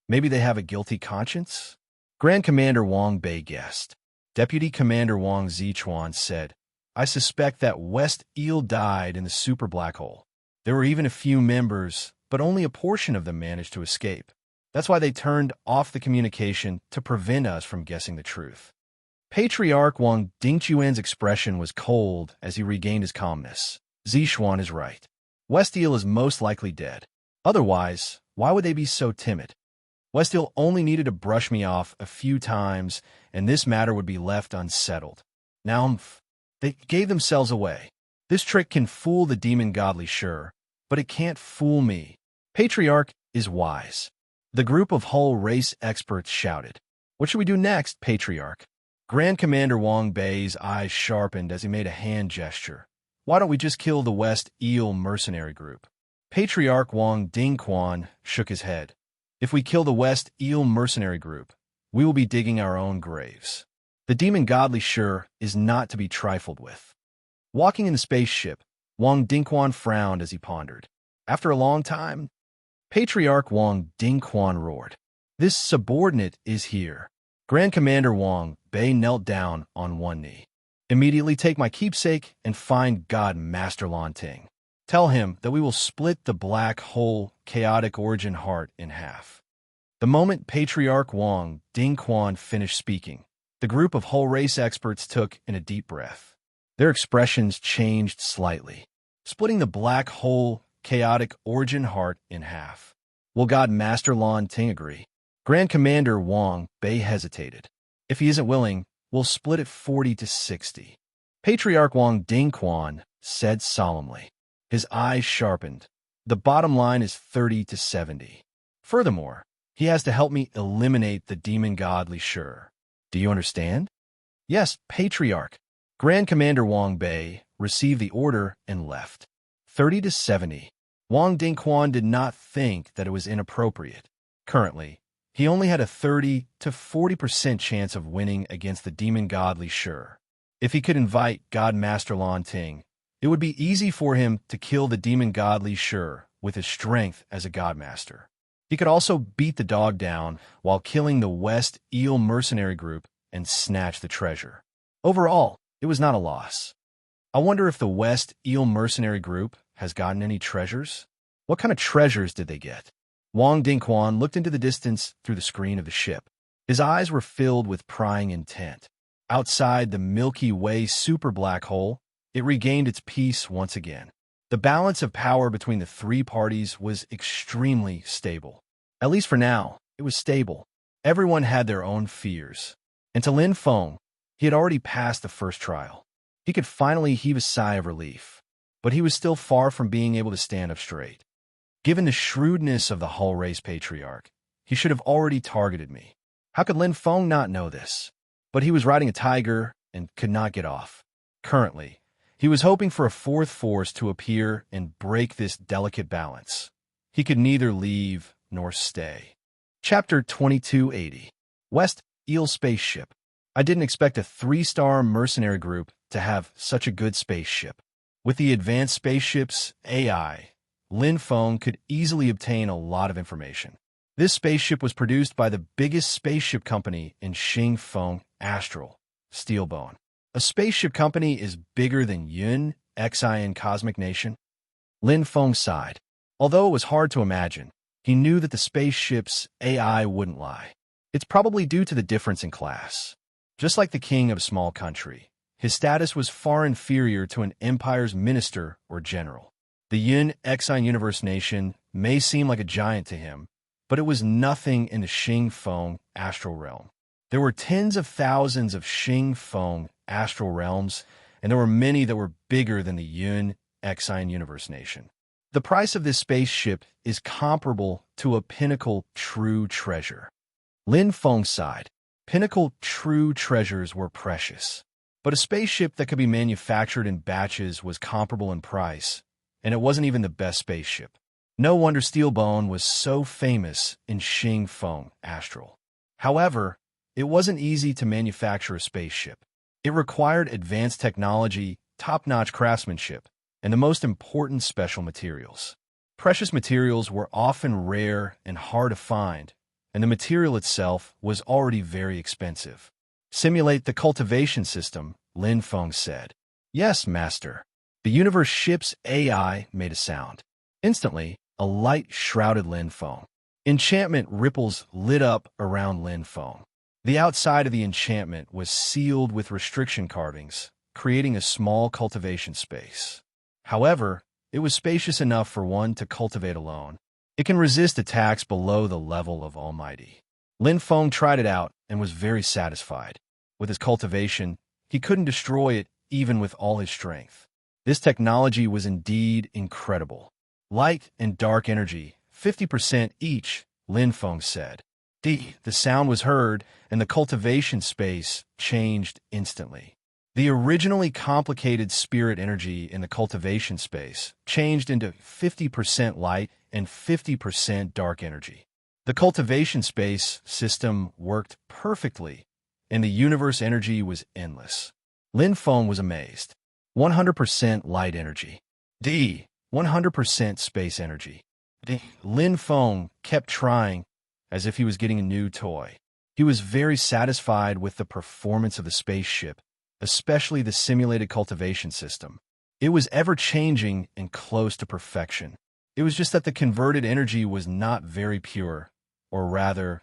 Maybe they have a guilty conscience? Grand Commander Wang Bei guessed. Deputy Commander Wang Zixuan said, I suspect that West Eel died in the super black hole. There were even a few members, but only a portion of them managed to escape. That's why they turned off the communication to prevent us from guessing the truth. Patriarch Wang Dingquan's expression was cold as he regained his calmness. Zixuan is right. Westeel is most likely dead. Otherwise, why would they be so timid? Westeel only needed to brush me off a few times, and this matter would be left unsettled. Now, they gave themselves away. This trick can fool the demon godly, sure, but it can't fool me. Patriarch is wise. The group of whole race experts shouted. What should we do next, Patriarch? Grand Commander Wang Bei's eyes sharpened as he made a hand gesture. Why don't we just kill the West Eel mercenary group? Patriarch Wang Dingquan shook his head. If we kill the West Eel mercenary group, we will be digging our own graves. The demon godly sure is not to be trifled with. Walking in the spaceship, Wang Dingquan frowned as he pondered. After a long time, Patriarch Wang Dingquan roared. This subordinate is here. Grand Commander Wang Bei knelt down on one knee. Immediately take my keepsake and find God Master Lan Ting. Tell him that we will split the black hole chaotic origin heart in half. The moment Patriarch Wang Dingquan finished speaking, the group of whole race experts took in a deep breath. Their expressions changed slightly. Splitting the black hole chaotic origin heart in half. Will God Master Lan Ting agree? Grand Commander Wang Bei hesitated. If he isn't willing, we'll split it 40-60. Patriarch Wang Dingquan said solemnly. His eyes sharpened. The bottom line is 30-70. Furthermore, he has to help me eliminate the demon godly sure. Do you understand? Yes, Patriarch. Grand Commander Wang Bei received the order and left. 30-70. Wang Dingquan did not think that it was inappropriate. Currently, he only had a 30-40% chance of winning against the demon godly sure. If he could invite God Master Lan Ting, it would be easy for him to kill the demon godly sure with his strength as a godmaster. He could also beat the dog down while killing the West Eel mercenary group and snatch the treasure. Overall, it was not a loss. I wonder if the West Eel mercenary group has gotten any treasures? What kind of treasures did they get? Wang Dingquan looked into the distance through the screen of the ship. His eyes were filled with prying intent. Outside the Milky Way super black hole, it regained its peace once again. The balance of power between the three parties was extremely stable. At least for now, it was stable. Everyone had their own fears. And to Lin Feng, he had already passed the first trial. He could finally heave a sigh of relief. But he was still far from being able to stand up straight. Given the shrewdness of the whole race patriarch, he should have already targeted me. How could Lin Feng not know this? But he was riding a tiger and could not get off. Currently, he was hoping for a fourth force to appear and break this delicate balance. He could neither leave nor stay. Chapter 2280. West Eel Spaceship. I didn't expect a 3-star mercenary group to have such a good spaceship. With the advanced spaceship's AI, Lin Feng could easily obtain a lot of information. This spaceship was produced by the biggest spaceship company in Xingfeng Astral, Steelbone. A spaceship company is bigger than Yun, Xian Cosmic Nation. Lin Feng sighed. Although it was hard to imagine, he knew that the spaceship's AI wouldn't lie. It's probably due to the difference in class. Just like the king of a small country, his status was far inferior to an empire's minister or general. The Yun Xian Universe Nation may seem like a giant to him, but it was nothing in the Xingfeng astral realm. There were tens of thousands of Xingfeng astral realms, and there were many that were bigger than the Yun Xian Universe Nation. The price of this spaceship is comparable to a pinnacle true treasure. Lin Feng sighed. Pinnacle true treasures were precious, but a spaceship that could be manufactured in batches was comparable in price. And it wasn't even the best spaceship. No wonder Steelbone was so famous in Xingfeng Astral. However, it wasn't easy to manufacture a spaceship. It required advanced technology, top-notch craftsmanship, and the most important special materials. Precious materials were often rare and hard to find, and the material itself was already very expensive. Simulate the cultivation system, Lin Feng said. Yes, master. The universe ship's AI made a sound. Instantly, a light shrouded Lin Feng. Enchantment ripples lit up around Lin Feng. The outside of the enchantment was sealed with restriction carvings, creating a small cultivation space. However, it was spacious enough for one to cultivate alone. It can resist attacks below the level of Almighty. Lin Feng tried it out and was very satisfied. With his cultivation, he couldn't destroy it even with all his strength. This technology was indeed incredible. Light and dark energy, 50% each, Lin Feng said. The sound was heard, and the cultivation space changed instantly. The originally complicated spirit energy in the cultivation space changed into 50% light and 50% dark energy. The cultivation space system worked perfectly, and the universe energy was endless. Lin Feng was amazed. 100% light energy. 100% space energy. Lin Feng kept trying, as if he was getting a new toy. He was very satisfied with the performance of the spaceship, especially the simulated cultivation system. It was ever-changing and close to perfection. It was just that the converted energy was not very pure, or rather,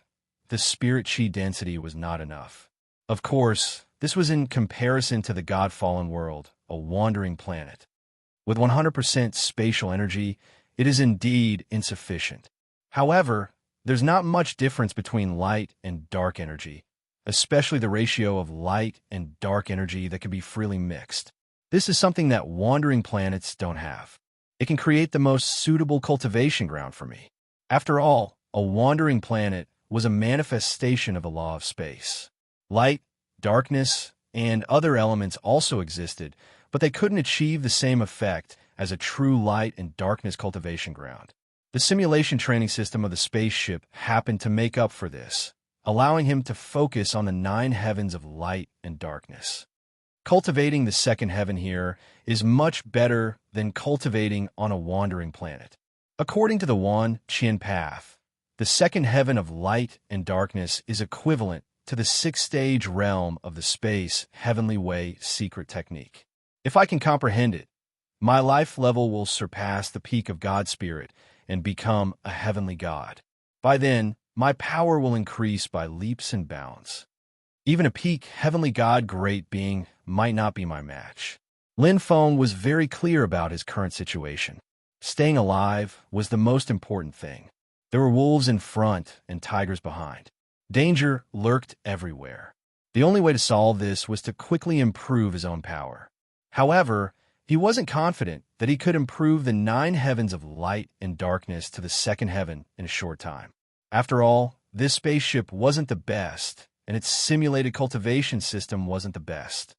the spirit chi density was not enough. Of course, this was in comparison to the God-fallen world, a wandering planet. With 100% spatial energy, it is indeed insufficient. However, there's not much difference between light and dark energy, especially the ratio of light and dark energy that can be freely mixed. This is something that wandering planets don't have. It can create the most suitable cultivation ground for me. After all, a wandering planet was a manifestation of the law of space. Light, darkness, and other elements also existed, but they couldn't achieve the same effect as a true light and darkness cultivation ground. The simulation training system of the spaceship happened to make up for this, allowing him to focus on the 9 heavens of light and darkness. Cultivating the second heaven here is much better than cultivating on a wandering planet. According to the Wan Qian path, the second heaven of light and darkness is equivalent to the 6th-stage realm of the space heavenly way secret technique. If I can comprehend it, my life level will surpass the peak of God Spirit and become a heavenly God. By then, my power will increase by leaps and bounds. Even a peak heavenly God great being might not be my match. Lin Feng was very clear about his current situation. Staying alive was the most important thing. There were wolves in front and tigers behind. Danger lurked everywhere. The only way to solve this was to quickly improve his own power. However, he wasn't confident that he could improve the 9 heavens of light and darkness to the second heaven in a short time. After all, this spaceship wasn't the best, and its simulated cultivation system wasn't the best.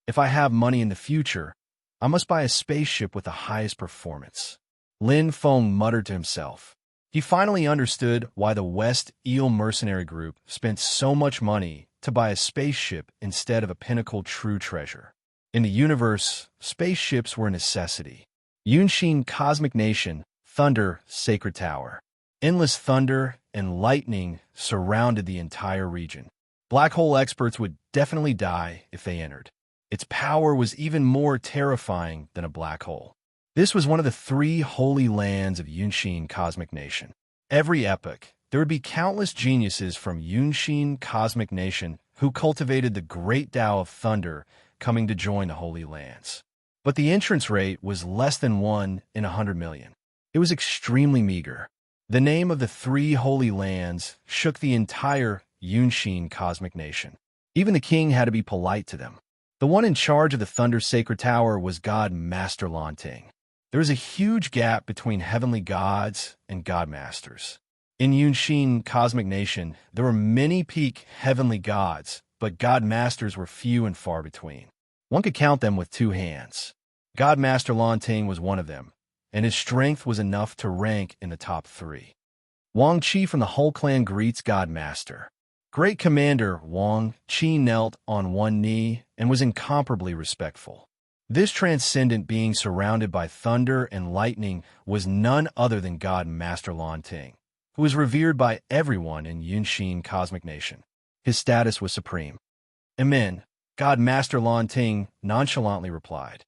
If I have money in the future, I must buy a spaceship with the highest performance. Lin Feng muttered to himself. He finally understood why the West Eel Mercenary Group spent so much money to buy a spaceship instead of a pinnacle true treasure. In the universe, spaceships were a necessity. Yunshin Cosmic Nation, Thunder, Sacred Tower. Endless thunder and lightning surrounded the entire region. Black hole experts would definitely die if they entered. Its power was even more terrifying than a black hole. This was one of the 3 holy lands of Yunshin Cosmic Nation. Every epoch, there would be countless geniuses from Yunshin Cosmic Nation who cultivated the great Tao of Thunder coming to join the Holy Lands. But the entrance rate was less than 1 in 100 million. It was extremely meager. The name of the 3 Holy Lands shook the entire Yunshin Cosmic Nation. Even the king had to be polite to them. The one in charge of the Thunder Sacred Tower was God Master Lan Ting. There was a huge gap between heavenly gods and god masters. In Yunshin Cosmic Nation, there were many peak heavenly gods, but god masters were few and far between. One could count them with 2 hands. God Master Lan Ting was one of them, and his strength was enough to rank in the top 3. Wang Qi from the whole clan greets God Master. Great Commander Wang Qi knelt on one knee and was incomparably respectful. This transcendent being surrounded by thunder and lightning was none other than God Master Lan Ting, who was revered by everyone in Yunshin Cosmic Nation. His status was supreme. Amen, God Master Lan Ting nonchalantly replied.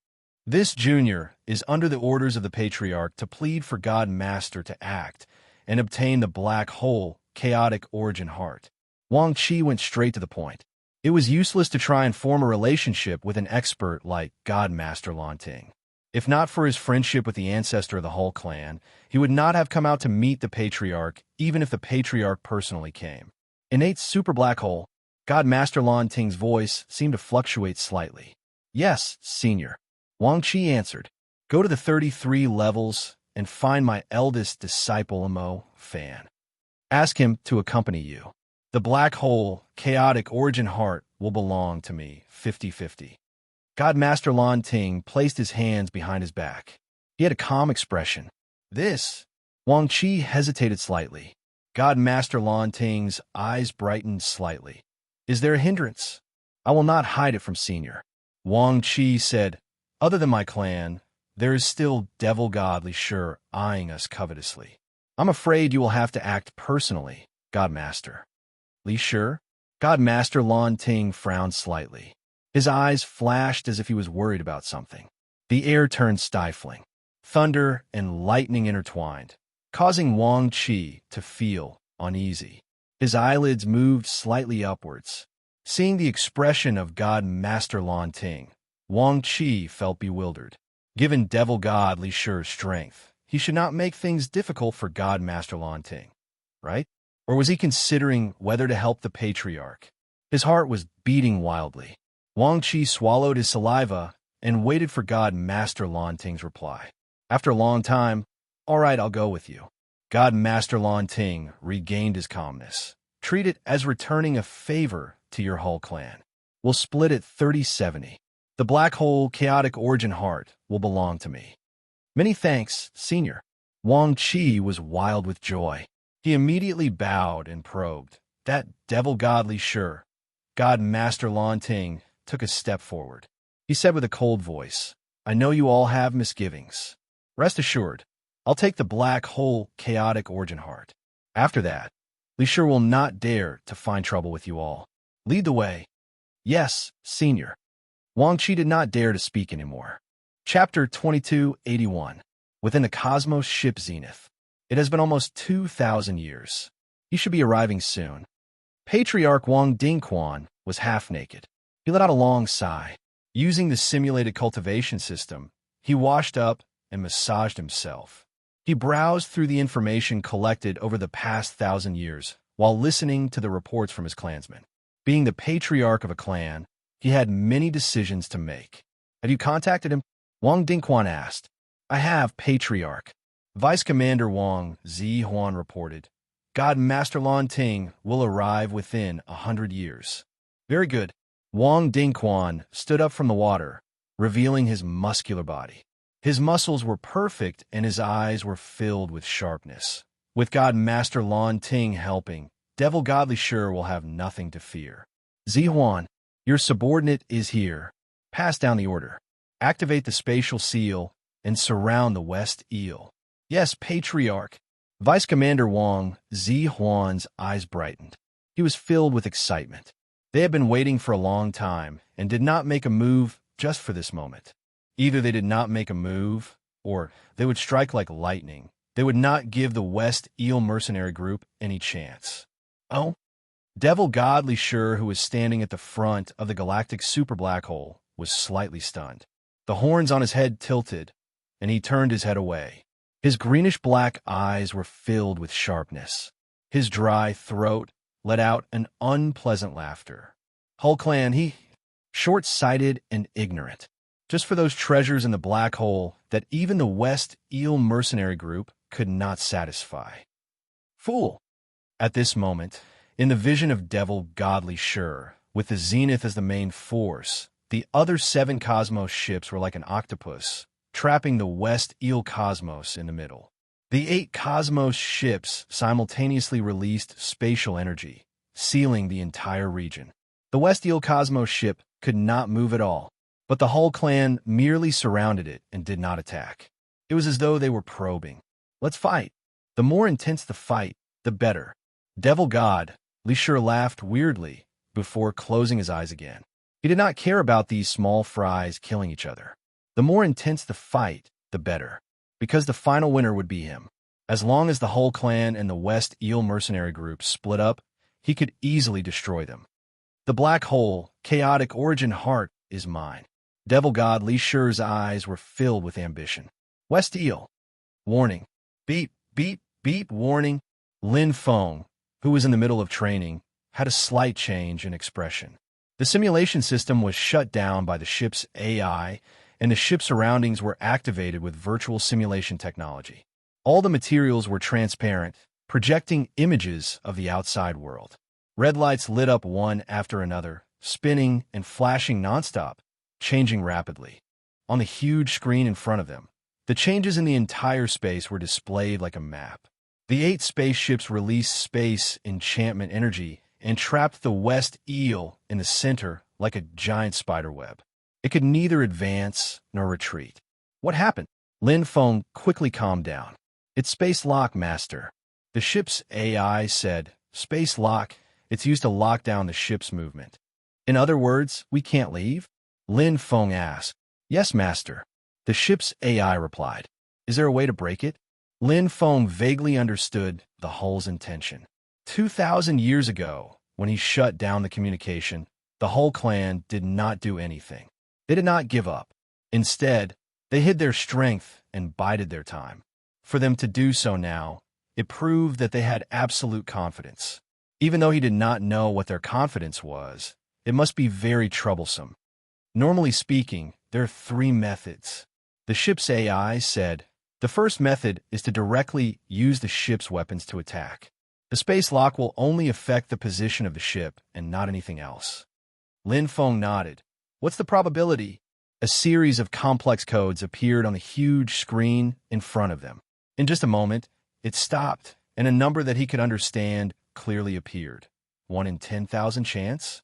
This junior is under the orders of the Patriarch to plead for God Master to act and obtain the black hole, chaotic origin heart. Wang Qi went straight to the point. It was useless to try and form a relationship with an expert like God Master Lan Ting. If not for his friendship with the ancestor of the whole clan, he would not have come out to meet the patriarch, even if the patriarch personally came. In 8th super black hole, God Master Lan Ting's voice seemed to fluctuate slightly. Yes, senior. Wang Qi answered. Go to the 33 levels and find my eldest disciple Amo Fan. Ask him to accompany you. The black hole, chaotic origin heart, will belong to me, 50-50. God Master Lan Ting placed his hands behind his back. He had a calm expression. This? Wang Qi hesitated slightly. God Master Lan Ting's eyes brightened slightly. Is there a hindrance? I will not hide it from senior. Wang Qi said, other than my clan, there is still Devil God Li Shi eyeing us covetously. I'm afraid you will have to act personally, God Master. Li Shi? God Master Lan Ting frowned slightly. His eyes flashed as if he was worried about something. The air turned stifling. Thunder and lightning intertwined, causing Wang Qi to feel uneasy. His eyelids moved slightly upwards. Seeing the expression of God Master Lan Ting, Wang Qi felt bewildered. Given Devil God Li Shi's strength, he should not make things difficult for God Master Lan Ting, right? Or was he considering whether to help the patriarch? His heart was beating wildly. Wang Qi swallowed his saliva and waited for God Master Lan Ting's reply. After a long time, all right, I'll go with you. God Master Lan Ting regained his calmness. Treat it as returning a favor to your whole clan. We'll split it 30-70. The black hole, chaotic origin heart will belong to me. Many thanks, senior. Wang Qi was wild with joy. He immediately bowed and probed. That devil God Li Shi, God Master Lan Ting, took a step forward. He said with a cold voice, I know you all have misgivings. Rest assured, I'll take the black hole, chaotic origin heart. After that, Li Shi will not dare to find trouble with you all. Lead the way. Yes, senior. Wang Qi did not dare to speak anymore. Chapter 2281. Within the Cosmos ship Zenith. It has been almost 2,000 years. He should be arriving soon. Patriarch Wang Dingquan was half naked. He let out a long sigh. Using the simulated cultivation system, he washed up and massaged himself. He browsed through the information collected over the past 1,000 years while listening to the reports from his clansmen. Being the patriarch of a clan, he had many decisions to make. Have you contacted him? Wang Dingquan asked. I have, Patriarch. Vice Commander Wang Zihuan reported. God Master Lan Ting will arrive within 100 years. Very good. Wang Dingquan stood up from the water, revealing his muscular body. His muscles were perfect and his eyes were filled with sharpness. With God Master Lan Ting helping, Devil God Li Shi will have nothing to fear. Zihuan, your subordinate is here. Pass down the order. Activate the spatial seal and surround the West Eel. Yes, Patriarch. Vice Commander Wang Zihuan's eyes brightened. He was filled with excitement. They had been waiting for a long time and did not make a move just for this moment. Either they did not make a move, or they would strike like lightning. They would not give the West Eel mercenary group any chance. Oh? Devil God Li Shi, who was standing at the front of the galactic super black hole, was slightly stunned. The horns on his head tilted, and he turned his head away. His greenish-black eyes were filled with sharpness. His dry throat let out an unpleasant laughter. Whole clan, he... short-sighted and ignorant. Just for those treasures in the black hole that even the West Eel mercenary group could not satisfy. Fool! At this moment, in the vision of Devil God Li Shi, with the Zenith as the main force, the other 7 Cosmos ships were like an octopus, trapping the West Eel Cosmos in the middle. The 8 Cosmos ships simultaneously released spatial energy, sealing the entire region. The West Eel Cosmos ship could not move at all, but the whole clan merely surrounded it and did not attack. It was as though they were probing. Let's fight. The more intense the fight, the better. Devil God Li Shi laughed weirdly before closing his eyes again. He did not care about these small fries killing each other. The more intense the fight, the better, because the final winner would be him. As long as the whole clan and the West Eel mercenary group split up, he could easily destroy them. The black hole, chaotic origin heart, is mine. Devil God Li Shi's eyes were filled with ambition. West Eel. Warning. Beep, beep, beep, warning. Lin Feng, who was in the middle of training, had a slight change in expression. The simulation system was shut down by the ship's AI, and the ship's surroundings were activated with virtual simulation technology. All the materials were transparent, projecting images of the outside world. Red lights lit up one after another, spinning and flashing nonstop, changing rapidly. On the huge screen in front of them, the changes in the entire space were displayed like a map. The 8 spaceships released space enchantment energy and trapped the West Eel in the center like a giant spiderweb. It could neither advance nor retreat. What happened? Lin Feng quickly calmed down. It's space lock, Master. The ship's AI said, Space lock, it's used to lock down the ship's movement. In other words, we can't leave? Lin Feng asked. Yes, Master. The ship's AI replied. Is there a way to break it? Lin Feng vaguely understood the hull's intention. 2,000 years ago, when he shut down the communication, the Hull clan did not do anything. They did not give up. Instead, they hid their strength and bided their time. For them to do so now, it proved that they had absolute confidence. Even though he did not know what their confidence was, it must be very troublesome. Normally speaking, there are 3 methods. The ship's AI said, the first method is to directly use the ship's weapons to attack. The space lock will only affect the position of the ship and not anything else. Lin Feng nodded. What's the probability? A series of complex codes appeared on the huge screen in front of them. In just a moment, it stopped, and a number that he could understand clearly appeared. 1 in 10,000 chance?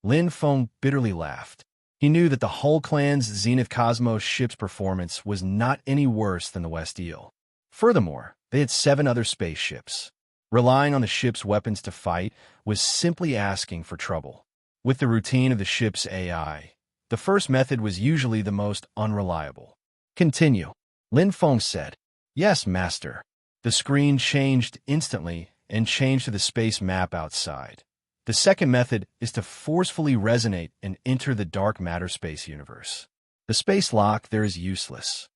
Lin Feng bitterly laughed. He knew that the Hull clan's Zenith Cosmos ship's performance was not any worse than the West Eel. Furthermore, they had 7 other spaceships. Relying on the ship's weapons to fight was simply asking for trouble. With the routine of the ship's AI, the first method was usually the most unreliable. Continue, Lin Feng said. Yes, Master. The screen changed instantly and changed to the space map outside. The second method is to forcefully resonate and enter the dark matter space universe. The space lock there is useless.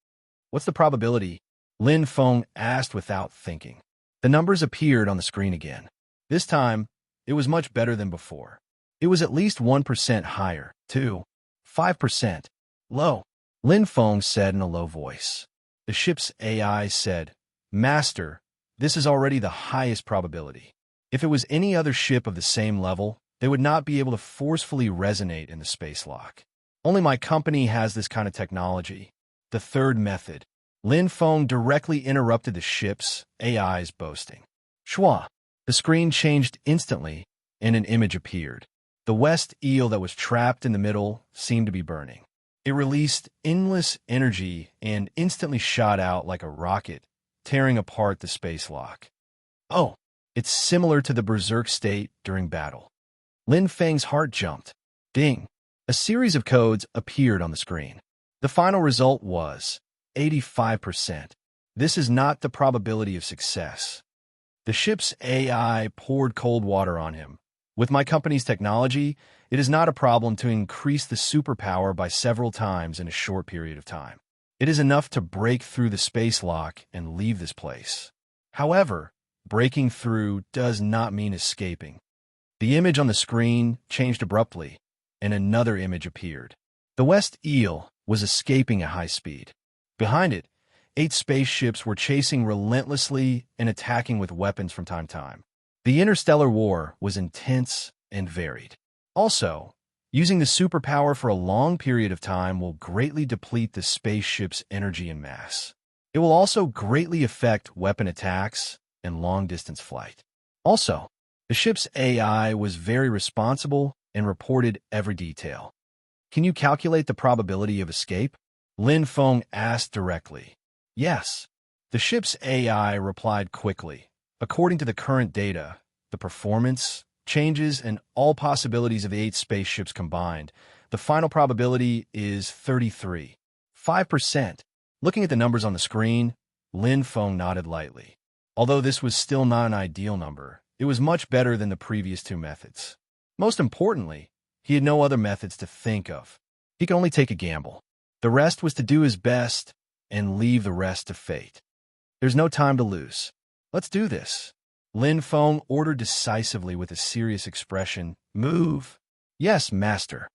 What's the probability? Lin Feng asked without thinking. The numbers appeared on the screen again. This time, it was much better than before. It was at least 1% higher, 2, 5%. Low, Lin Feng said in a low voice. The ship's AI said, Master, this is already the highest probability. If it was any other ship of the same level, they would not be able to forcefully resonate in the space lock. Only my company has this kind of technology. The third method. Lin Feng directly interrupted the ship's AI's boasting. Shua. The screen changed instantly, and an image appeared. The West Eel that was trapped in the middle seemed to be burning. It released endless energy and instantly shot out like a rocket, tearing apart the space lock. Oh, it's similar to the berserk state during battle. Lin Feng's heart jumped. Ding! A series of codes appeared on the screen. The final result was 85%. This is not the probability of success. The ship's AI poured cold water on him. With my company's technology, it is not a problem to increase the superpower by several times in a short period of time. It is enough to break through the space lock and leave this place. However, breaking through does not mean escaping. The image on the screen changed abruptly, and another image appeared. The West Eel was escaping at high speed. Behind it, 8 spaceships were chasing relentlessly and attacking with weapons from time to time. The interstellar war was intense and varied. Also, using the superpower for a long period of time will greatly deplete the spaceship's energy and mass. It will also greatly affect weapon attacks and long-distance flight. Also, the ship's AI was very responsible and reported every detail. Can you calculate the probability of escape? Lin Feng asked directly. Yes. The ship's AI replied quickly. According to the current data, the performance, changes, and all possibilities of the 8 spaceships combined, the final probability is 33. 5%. Looking at the numbers on the screen, Lin Feng nodded lightly. Although this was still not an ideal number, It was much better than the previous two methods. Most importantly, he had no other methods to think of. He could only take a gamble. The rest was to do his best and leave the rest to fate. There's no time to lose. Let's do this. Lin Feng ordered decisively with a serious expression. Move. Yes, master.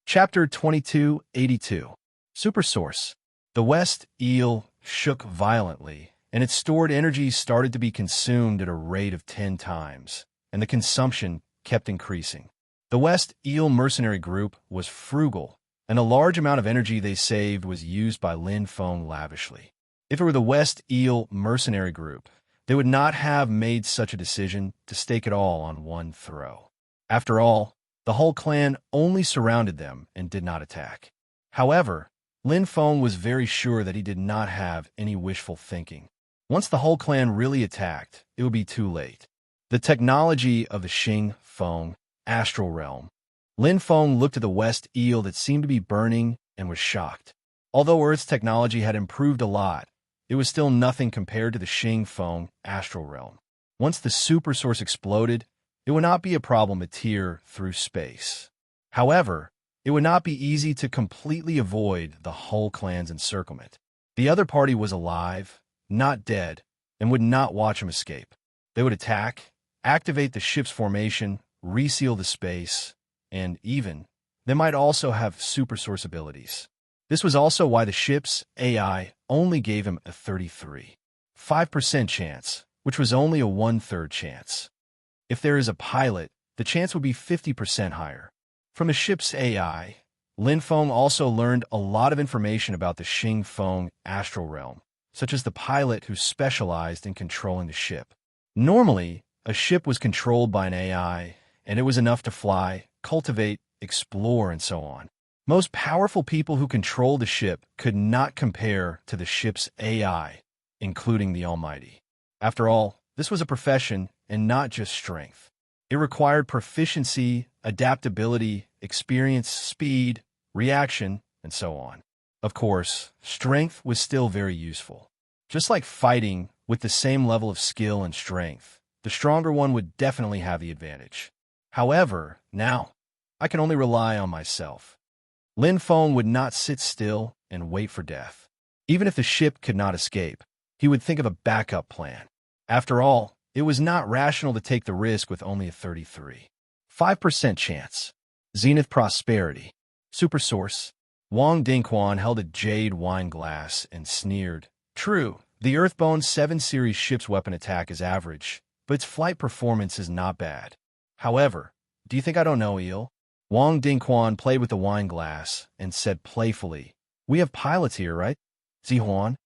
Chapter 2282. Super Source. The West Eel shook violently, and its stored energy started to be consumed at a rate of 10 times, and the consumption kept increasing. The West Eel mercenary group was frugal, and a large amount of energy they saved was used by Lin Feng lavishly. If it were the West Eel mercenary group, they would not have made such a decision to stake it all on one throw. After all, the whole clan only surrounded them and did not attack. However, Lin Feng was very sure that he did not have any wishful thinking. Once the whole clan really attacked, it would be too late. The technology of the Xing Feng astral realm. Lin Feng looked at the West Eel that seemed to be burning and was shocked. Although Earth's technology had improved a lot, it was still nothing compared to the Xing Feng astral realm. Once the super source exploded, it would not be a problem to tear through space. However, it would not be easy to completely avoid the whole clan's encirclement. The other party was alive, not dead, and would not watch him escape. They would attack, activate the ship's formation, reseal the space, and even, they might also have super source abilities. This was also why the ship's AI only gave him a 33.5% chance, which was only a 1/3 chance. If there is a pilot, the chance would be 50% higher. From the ship's AI, Lin Feng also learned a lot of information about the Xing Feng astral realm, such as the pilot who specialized in controlling the ship. Normally, a ship was controlled by an AI, and it was enough to fly, cultivate, explore, and so on. Most powerful people who controlled the ship could not compare to the ship's AI, including the Almighty. After all, this was a profession and not just strength. It required proficiency, adaptability, experience, speed, reaction, and so on. Of course, strength was still very useful. Just like fighting with the same level of skill and strength, the stronger one would definitely have the advantage. However, now, I can only rely on myself. Lin Feng would not sit still and wait for death. Even if the ship could not escape, he would think of a backup plan. After all, it was not rational to take the risk with only a 33.5% chance. Zenith Prosperity. Super Source. Wang Dingquan held a jade wine glass and sneered. True, the Earthbone 7 Series ship's weapon attack is average, but its flight performance is not bad. However, do you think I don't know, Eel? Wang Dingquan played with the wine glass and said playfully, "We have pilots here, right? Zihuan?"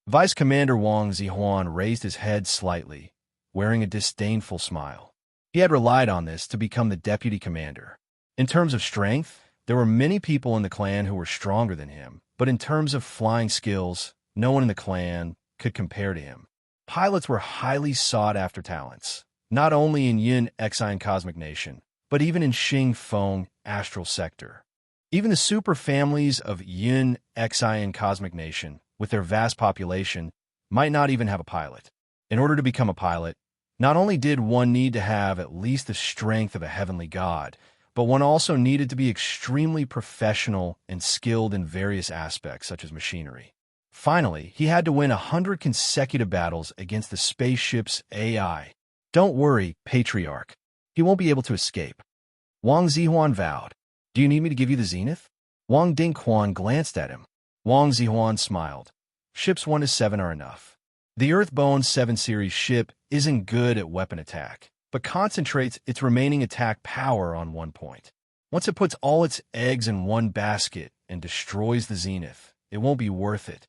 Vice Commander Wang Zihuan raised his head slightly, wearing a disdainful smile. He had relied on this to become the deputy commander. In terms of strength, there were many people in the clan who were stronger than him, but in terms of flying skills, no one in the clan could compare to him. Pilots were highly sought-after talents, not only in Yin Xian Cosmic Nation, but even in Xing Feng Astral Sector. Even the super families of Yin Xian Cosmic Nation, with their vast population, might not even have a pilot. In order to become a pilot, not only did one need to have at least the strength of a heavenly god, but one also needed to be extremely professional and skilled in various aspects, such as machinery. Finally, he had to win 100 consecutive battles against the spaceship's AI. Don't worry, Patriarch. He won't be able to escape. Wang Zihuan vowed. Do you need me to give you the Zenith? Wang Dingquan glanced at him. Wang Zihuan smiled. Ships 1 to 7 are enough. The Earthbone 7 Series ship isn't good at weapon attack, but concentrates its remaining attack power on one point. Once it puts all its eggs in one basket and destroys the Zenith, it won't be worth it.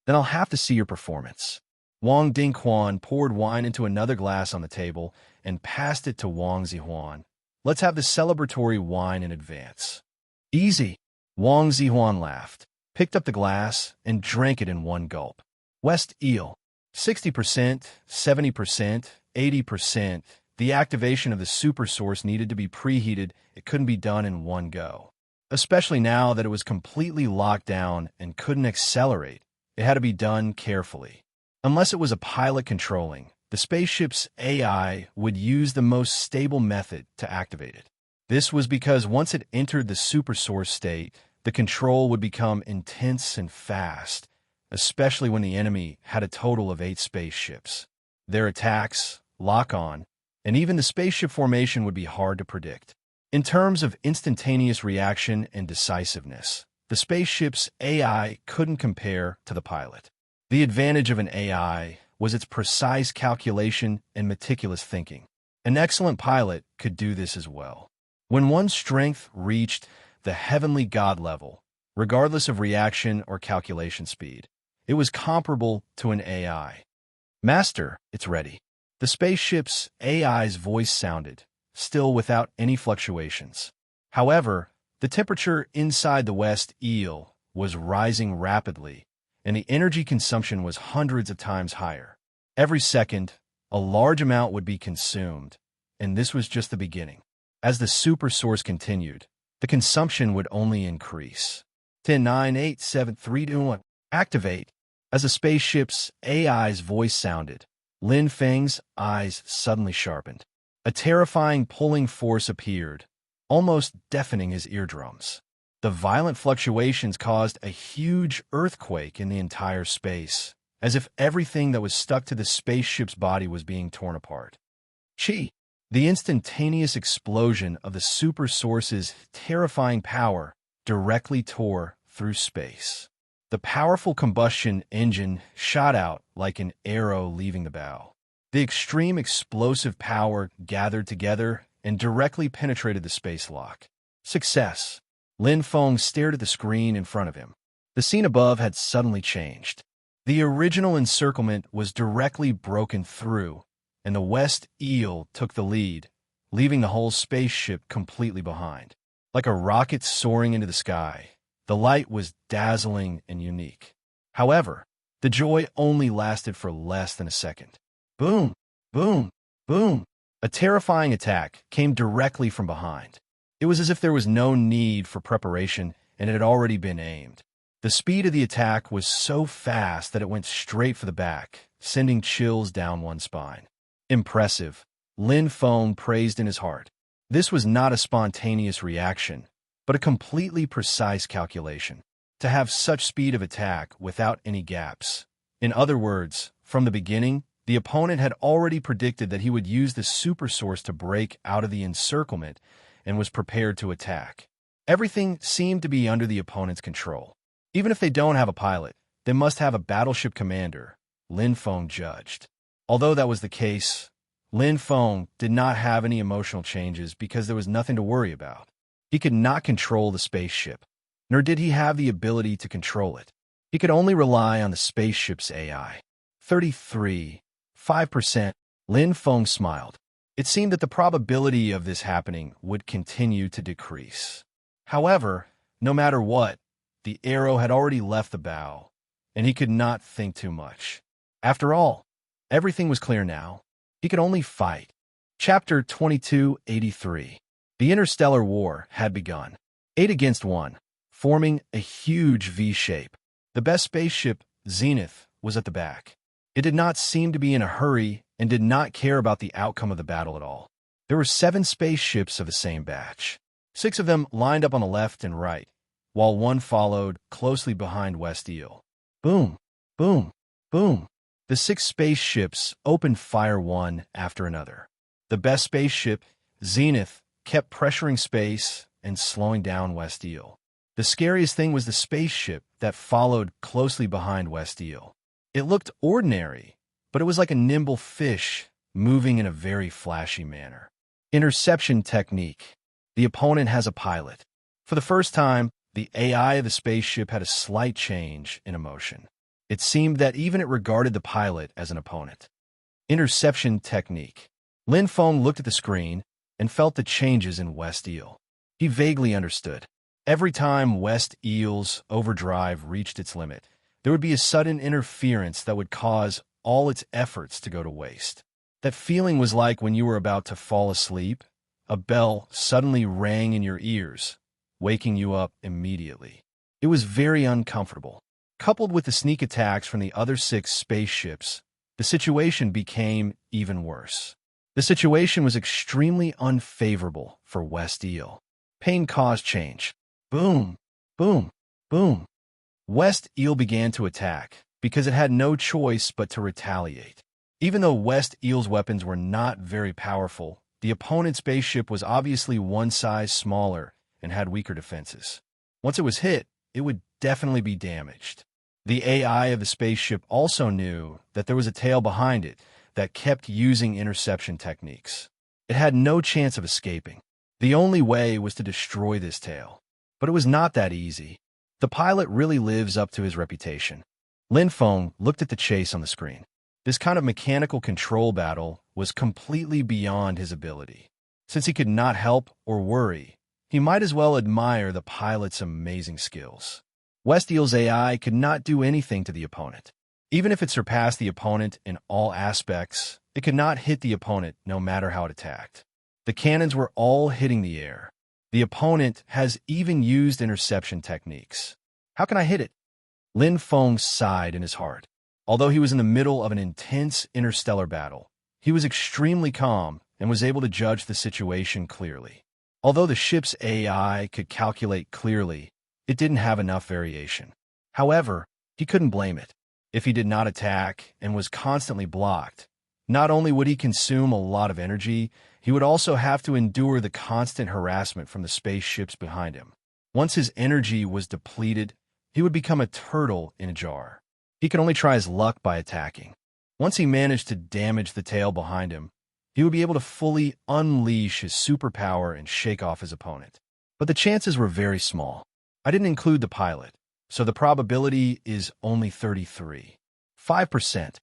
Then I'll have to see your performance. Wang Dingquan poured wine into another glass on the table and passed it to Wang Zihuan. Let's have the celebratory wine in advance. Easy. Wang Zihuan laughed, picked up the glass, and drank it in one gulp. West Eel. 60%, 70%, 80%. The activation of the super source needed to be preheated. It couldn't be done in one go. Especially now that it was completely locked down and couldn't accelerate, it had to be done carefully. Unless it was a pilot controlling, the spaceship's AI would use the most stable method to activate it. This was because once it entered the supersource state, the control would become intense and fast, especially when the enemy had a total of 8 spaceships. Their attacks, lock-on, and even the spaceship formation would be hard to predict. In terms of instantaneous reaction and decisiveness, the spaceship's AI couldn't compare to the pilot. The advantage of an AI was its precise calculation and meticulous thinking. An excellent pilot could do this as well. When one's strength reached the heavenly god level, regardless of reaction or calculation speed, it was comparable to an AI. "Master, it's ready." The spaceship's AI's voice sounded, still without any fluctuations. However, the temperature inside the West Eel was rising rapidly, and the energy consumption was hundreds of times higher. Every second, a large amount would be consumed, and this was just the beginning. As the super source continued, the consumption would only increase. 10, 9, 8, 7, 3, 2, 1. Activate. As the spaceship's AI's voice sounded, Lin Feng's eyes suddenly sharpened. A terrifying pulling force appeared, almost deafening his eardrums. The violent fluctuations caused a huge earthquake in the entire space, as if everything that was stuck to the spaceship's body was being torn apart. Chi! The instantaneous explosion of the super source's terrifying power directly tore through space. The powerful combustion engine shot out like an arrow leaving the bow. The extreme explosive power gathered together and directly penetrated the space lock. Success! Lin Feng stared at the screen in front of him. The scene above had suddenly changed. The original encirclement was directly broken through, and the West Eel took the lead, leaving the whole spaceship completely behind. Like a rocket soaring into the sky, the light was dazzling and unique. However, the joy only lasted for less than a second. Boom! Boom! Boom! A terrifying attack came directly from behind. It was as if there was no need for preparation and it had already been aimed. The speed of the attack was so fast that it went straight for the back, sending chills down one's spine. Impressive, Lin Feng praised in his heart. This was not a spontaneous reaction, but a completely precise calculation. To have such speed of attack without any gaps. In other words, from the beginning, the opponent had already predicted that he would use the super source to break out of the encirclement and was prepared to attack. Everything seemed to be under the opponent's control. Even if they don't have a pilot, they must have a battleship commander, Lin Feng judged. Although that was the case, Lin Feng did not have any emotional changes because there was nothing to worry about. He could not control the spaceship, nor did he have the ability to control it. He could only rely on the spaceship's AI. 33.5%. Lin Feng smiled. It seemed that the probability of this happening would continue to decrease. However, no matter what, the arrow had already left the bow, and he could not think too much. After all, everything was clear now. He could only fight. Chapter 2283. The interstellar war had begun. 8 against 1, forming a huge V-shape. The best spaceship, Zenith, was at the back. It did not seem to be in a hurry and did not care about the outcome of the battle at all. There were 7 spaceships of the same batch. 6 of them lined up on the left and right, while one followed closely behind West Eel. Boom, boom, boom. The 6 spaceships opened fire one after another. The best spaceship, Zenith, kept pressuring space and slowing down West Eel. The scariest thing was the spaceship that followed closely behind West Eel. It looked ordinary, but it was like a nimble fish moving in a very flashy manner. Interception technique. The opponent has a pilot. For the first time, the AI of the spaceship had a slight change in emotion. It seemed that even it regarded the pilot as an opponent. Interception technique. Lin Feng looked at the screen and felt the changes in West Eel. He vaguely understood. Every time West Eel's overdrive reached its limit, there would be a sudden interference that would cause all its efforts to go to waste. That feeling was like when you were about to fall asleep, a bell suddenly rang in your ears, waking you up immediately. It was very uncomfortable. Coupled with the sneak attacks from the other 6 spaceships, the situation became even worse. The situation was extremely unfavorable for West Eel. Pain caused change. Boom, boom, boom. West Eel began to attack because it had no choice but to retaliate. Even though West Eel's weapons were not very powerful, the opponent's spaceship was obviously one size smaller and had weaker defenses. Once it was hit, it would definitely be damaged. The AI of the spaceship also knew that there was a tail behind it that kept using interception techniques. It had no chance of escaping. The only way was to destroy this tail. But it was not that easy. The pilot really lives up to his reputation. Lin Feng looked at the chase on the screen. This kind of mechanical control battle was completely beyond his ability. Since he could not help or worry, he might as well admire the pilot's amazing skills. West Eel's AI could not do anything to the opponent. Even if it surpassed the opponent in all aspects, it could not hit the opponent no matter how it attacked. The cannons were all hitting the air. The opponent has even used interception techniques. How can I hit it? Lin Feng sighed in his heart. Although he was in the middle of an intense interstellar battle, he was extremely calm and was able to judge the situation clearly. Although the ship's AI could calculate clearly, it didn't have enough variation. However, he couldn't blame it. If he did not attack and was constantly blocked, not only would he consume a lot of energy, he would also have to endure the constant harassment from the spaceships behind him. Once his energy was depleted, he would become a turtle in a jar. He could only try his luck by attacking. Once he managed to damage the tail behind him, he would be able to fully unleash his superpower and shake off his opponent. But the chances were very small. I didn't include the pilot, so the probability is only 33.5%.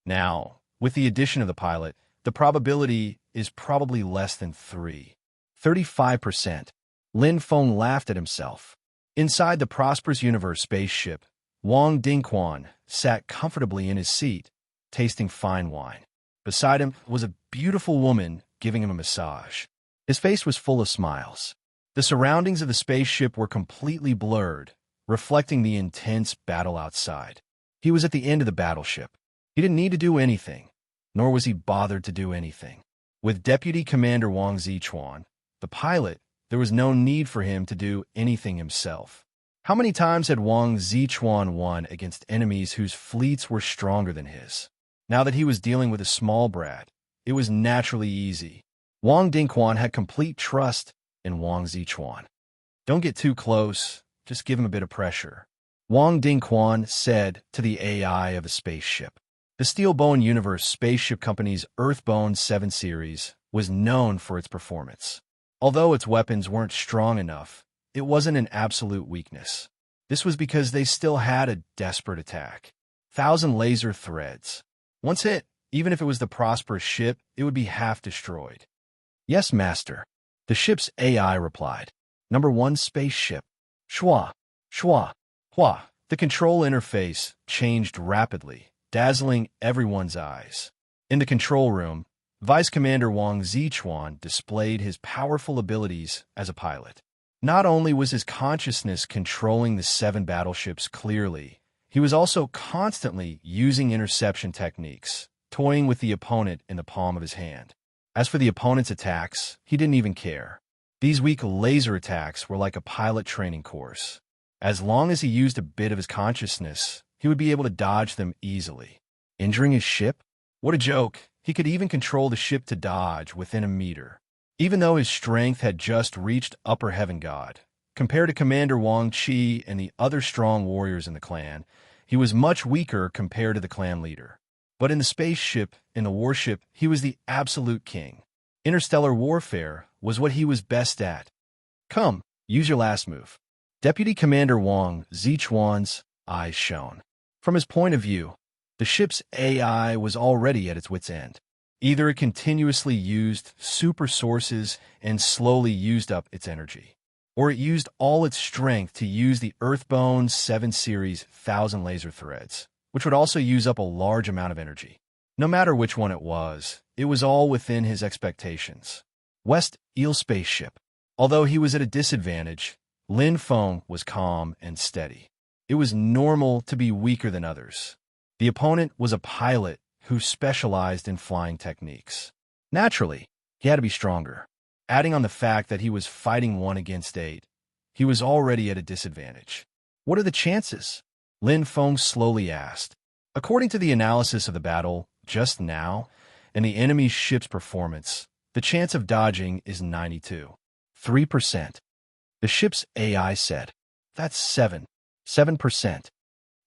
Now, with the addition of the pilot, the probability is probably less than 35%. Lin Feng laughed at himself. Inside the Prosperous Universe spaceship, Wang Dingquan sat comfortably in his seat, tasting fine wine. Beside him was a beautiful woman giving him a massage. His face was full of smiles. The surroundings of the spaceship were completely blurred, reflecting the intense battle outside. He was at the end of the battleship. He didn't need to do anything, nor was he bothered to do anything. With Deputy Commander Wang Zichuan, the pilot, there was no need for him to do anything himself. How many times had Wang Zichuan won against enemies whose fleets were stronger than his? Now that he was dealing with a small brat, it was naturally easy. Wang Dingquan had complete trust in Wang Zichuan. Don't get too close, just give him a bit of pressure, Wang Dingquan said to the AI of the spaceship. The Steelbone Universe Spaceship Company's Earthbone 7 series was known for its performance. Although its weapons weren't strong enough, it wasn't an absolute weakness. This was because they still had a desperate attack. 1,000 laser threads. Once hit, even if it was the Prosperous ship, it would be half destroyed. Yes, Master. The ship's AI replied. Number 1 spaceship. Shua, shua, hua. The control interface changed rapidly, dazzling everyone's eyes. In the control room, Vice Commander Wang Zichuan displayed his powerful abilities as a pilot. Not only was his consciousness controlling the 7 battleships clearly, he was also constantly using interception techniques, toying with the opponent in the palm of his hand. As for the opponent's attacks, he didn't even care. These weak laser attacks were like a pilot training course. As long as he used a bit of his consciousness, he would be able to dodge them easily. Injuring his ship? What a joke! He could even control the ship to dodge within a meter. Even though his strength had just reached Upper Heaven God, compared to Commander Wang Qi and the other strong warriors in the clan, he was much weaker compared to the clan leader. But in the spaceship, in the warship, he was the absolute king. Interstellar warfare was what he was best at. Come, use your last move. Deputy Commander Wang Zichuan's eyes shone. From his point of view, the ship's AI was already at its wit's end. Either it continuously used super sources and slowly used up its energy, or it used all its strength to use the Earthbone 7 series 1,000 laser threads, which would also use up a large amount of energy. No matter which one it was all within his expectations. West Eel spaceship. Although he was at a disadvantage, Lin Feng was calm and steady. It was normal to be weaker than others. The opponent was a pilot who specialized in flying techniques. Naturally, he had to be stronger. Adding on the fact that he was fighting 1 against 8, he was already at a disadvantage. What are the chances? Lin Feng slowly asked. According to the analysis of the battle just now and the enemy's ship's performance, the chance of dodging is 92.3%. The ship's AI said. That's 7%.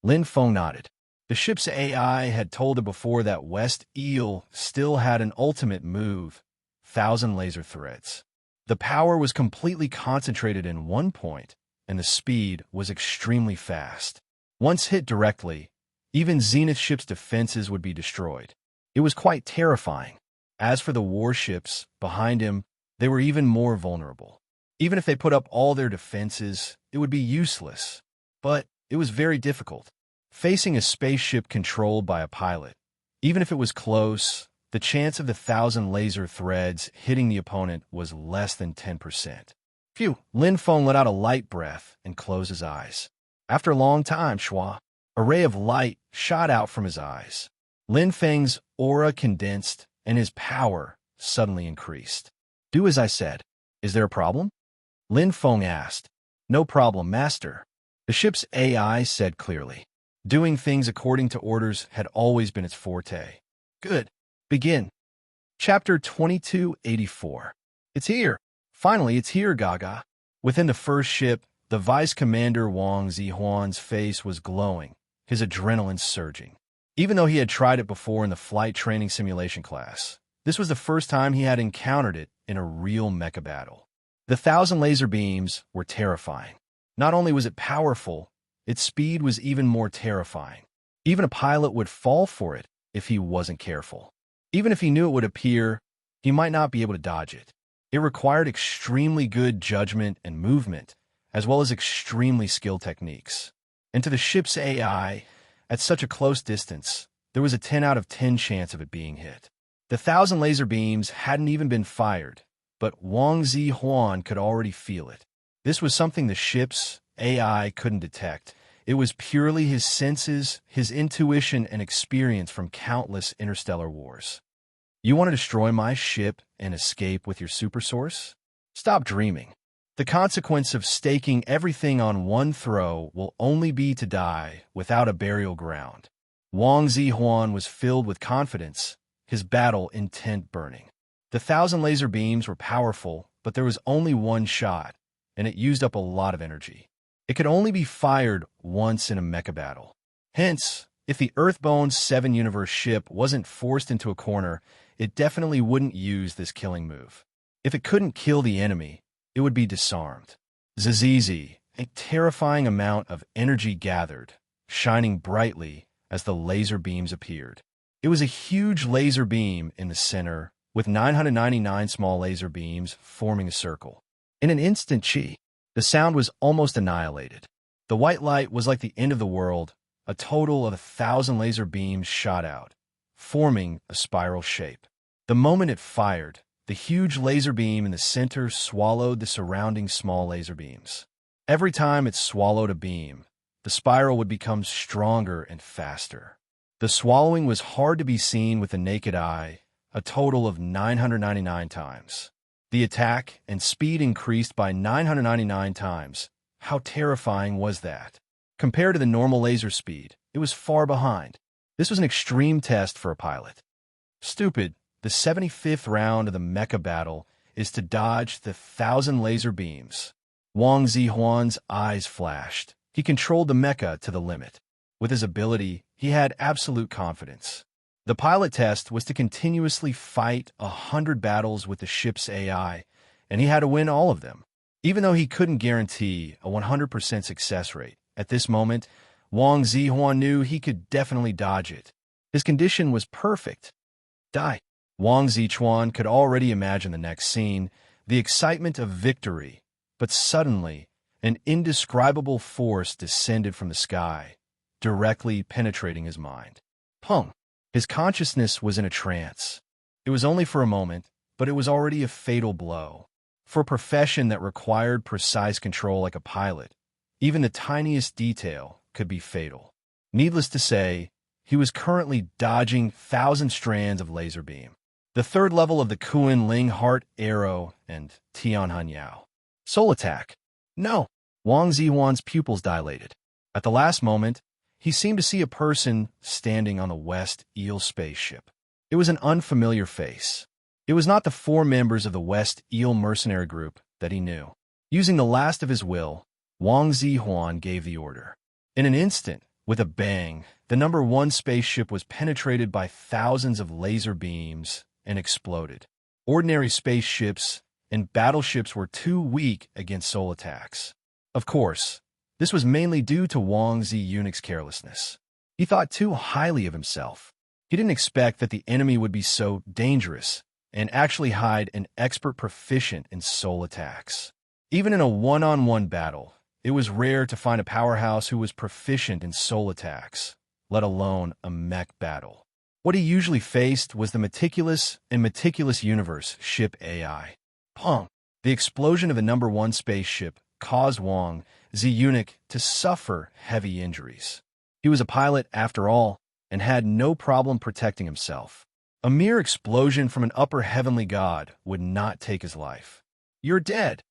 Lin Feng nodded. The ship's AI had told her before that West Eel still had an ultimate move, 1,000 laser threads. The power was completely concentrated in one point, and the speed was extremely fast. Once hit directly, even Zenith ship's defenses would be destroyed. It was quite terrifying. As for the warships behind him, they were even more vulnerable. Even if they put up all their defenses, it would be useless. But it was very difficult. Facing a spaceship controlled by a pilot, even if it was close, the chance of the 1,000 laser threads hitting the opponent was less than 10%. Phew! Lin Feng let out a light breath and closed his eyes. After a long time, Shua, a ray of light shot out from his eyes. Lin Feng's aura condensed and his power suddenly increased. Do as I said. Is there a problem? Lin Feng asked. No problem, Master. The ship's AI said clearly. Doing things according to orders had always been its forte. Good. Begin. Chapter 2284. It's here. Finally, it's here, Gaga. Within the first ship, the Vice Commander Wang Zihuan's face was glowing, his adrenaline surging. Even though he had tried it before in the flight training simulation class, this was the first time he had encountered it in a real mecha battle. The 1,000 laser beams were terrifying. Not only was it powerful, its speed was even more terrifying. Even a pilot would fall for it if he wasn't careful. Even if he knew it would appear, he might not be able to dodge it. It required extremely good judgment and movement, as well as extremely skilled techniques. And to the ship's AI, at such a close distance, there was a 10 out of 10 chance of it being hit. The 1,000 laser beams hadn't even been fired, but Wang Zihuan could already feel it. This was something the ship's AI couldn't detect. It was purely his senses, his intuition, and experience from countless interstellar wars. You want to destroy my ship and escape with your super source? Stop dreaming. The consequence of staking everything on one throw will only be to die without a burial ground. Wang Zihuan was filled with confidence, his battle intent burning. The 1,000 laser beams were powerful, but there was only one shot, and it used up a lot of energy. It could only be fired once in a mecha battle. Hence, if the Earthbone's 7-universe ship wasn't forced into a corner, it definitely wouldn't use this killing move. If it couldn't kill the enemy, it would be disarmed. Zizizi, a terrifying amount of energy gathered, shining brightly as the laser beams appeared. It was a huge laser beam in the center, with 999 small laser beams forming a circle. In an instant, the sound was almost annihilated. The white light was like the end of the world. A total of 1,000 laser beams shot out, forming a spiral shape. The moment it fired, the huge laser beam in the center swallowed the surrounding small laser beams. Every time it swallowed a beam, the spiral would become stronger and faster. The swallowing was hard to be seen with the naked eye, a total of 999 times. The attack and speed increased by 999 times. How terrifying was that? Compared to the normal laser speed, it was far behind. This was an extreme test for a pilot. Stupid, the 75th round of the mecha battle is to dodge the 1,000 laser beams. Wang Zihuan's eyes flashed. He controlled the mecha to the limit. With his ability, he had absolute confidence. The pilot test was to continuously fight 100 battles with the ship's AI, and he had to win all of them. Even though he couldn't guarantee a 100% success rate, at this moment, Wang Zihuan knew he could definitely dodge it. His condition was perfect. Die. Wang Zichuan could already imagine the next scene, the excitement of victory, but suddenly, an indescribable force descended from the sky, directly penetrating his mind. Pung! His consciousness was in a trance. It was only for a moment, but it was already a fatal blow. For a profession that required precise control like a pilot, even the tiniest detail could be fatal. Needless to say, he was currently dodging 1,000 strands of laser beam. The third level of the Kuan Ling Heart Arrow and Tianhan Yao. Soul attack. No. Wang Zihuan's pupils dilated. At the last moment, he seemed to see a person standing on the West Eel spaceship. It was an unfamiliar face. It was not the 4 members of the West Eel mercenary group that he knew. Using the last of his will, Wang Zihuan gave the order. In an instant, with a bang, the number 1 spaceship was penetrated by thousands of laser beams and exploded. Ordinary spaceships and battleships were too weak against soul attacks. Of course, this was mainly due to Wang Zi Eunuch's carelessness. He thought too highly of himself. He didn't expect that the enemy would be so dangerous and actually hide an expert proficient in soul attacks. Even in a one-on-one battle, it was rare to find a powerhouse who was proficient in soul attacks, let alone a mech battle. What he usually faced was the meticulous universe ship AI. Pong! The explosion of the number 1 spaceship caused Wang Zi Eunuch to suffer heavy injuries. He was a pilot after all and had no problem protecting himself. A mere explosion from an upper heavenly god would not take his life. You're dead.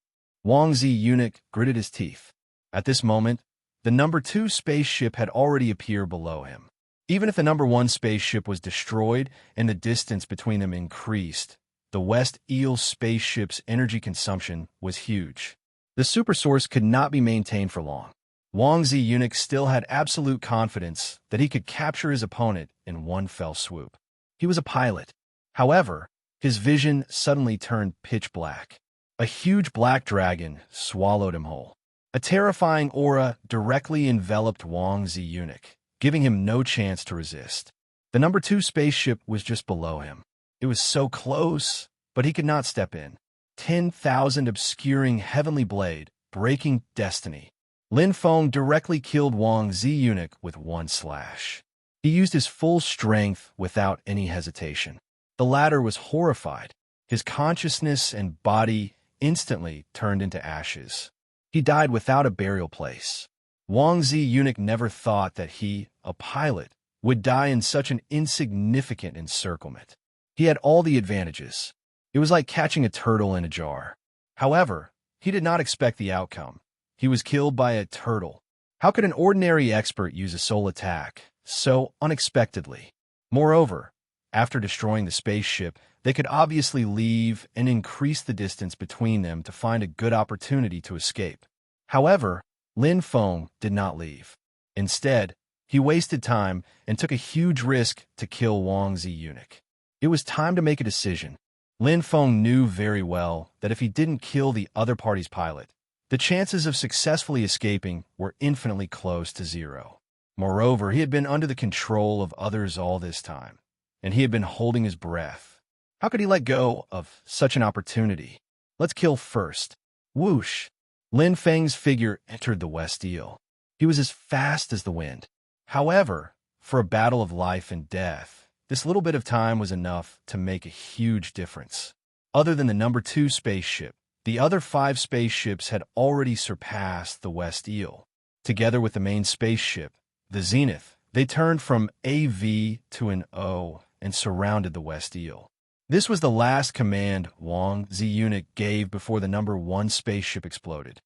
Wang Zi Eunuch gritted his teeth. At this moment, the number 2 spaceship had already appeared below him. Even if the number 1 spaceship was destroyed and the distance between them increased, the West Eel spaceship's energy consumption was huge. The super source could not be maintained for long. Wang Zi Eunuch still had absolute confidence that he could capture his opponent in one fell swoop. He was a pilot. However, his vision suddenly turned pitch black. A huge black dragon swallowed him whole. A terrifying aura directly enveloped Wang Zi Eunuch, giving him no chance to resist. The number 2 spaceship was just below him. It was so close, but he could not step in. 10,000 obscuring heavenly blade, breaking destiny. Lin Feng directly killed Wang Zi Eunuch with one slash. He used his full strength without any hesitation. The latter was horrified. His consciousness and body instantly turned into ashes. He died without a burial place. Wang Zi Eunuch never thought that he, a pilot, would die in such an insignificant encirclement. He had all the advantages. It was like catching a turtle in a jar. However, he did not expect the outcome. He was killed by a turtle. How could an ordinary expert use a soul attack so unexpectedly? Moreover, after destroying the spaceship, they could obviously leave and increase the distance between them to find a good opportunity to escape. However, Lin Feng did not leave. Instead, he wasted time and took a huge risk to kill Wang Zi Eunuch. It was time to make a decision. Lin Feng knew very well that if he didn't kill the other party's pilot, the chances of successfully escaping were infinitely close to zero. Moreover, he had been under the control of others all this time, and he had been holding his breath. How could he let go of such an opportunity? Let's kill first. Whoosh! Lin Feng's figure entered the West Eel. He was as fast as the wind. However, for a battle of life and death, this little bit of time was enough to make a huge difference. Other than the number 2 spaceship, the other 5 spaceships had already surpassed the West Eel. Together with the main spaceship, the Zenith, they turned from a V to an O and surrounded the West Eel. This was the last command Wang Zi Eunuch gave before the number 1 spaceship exploded.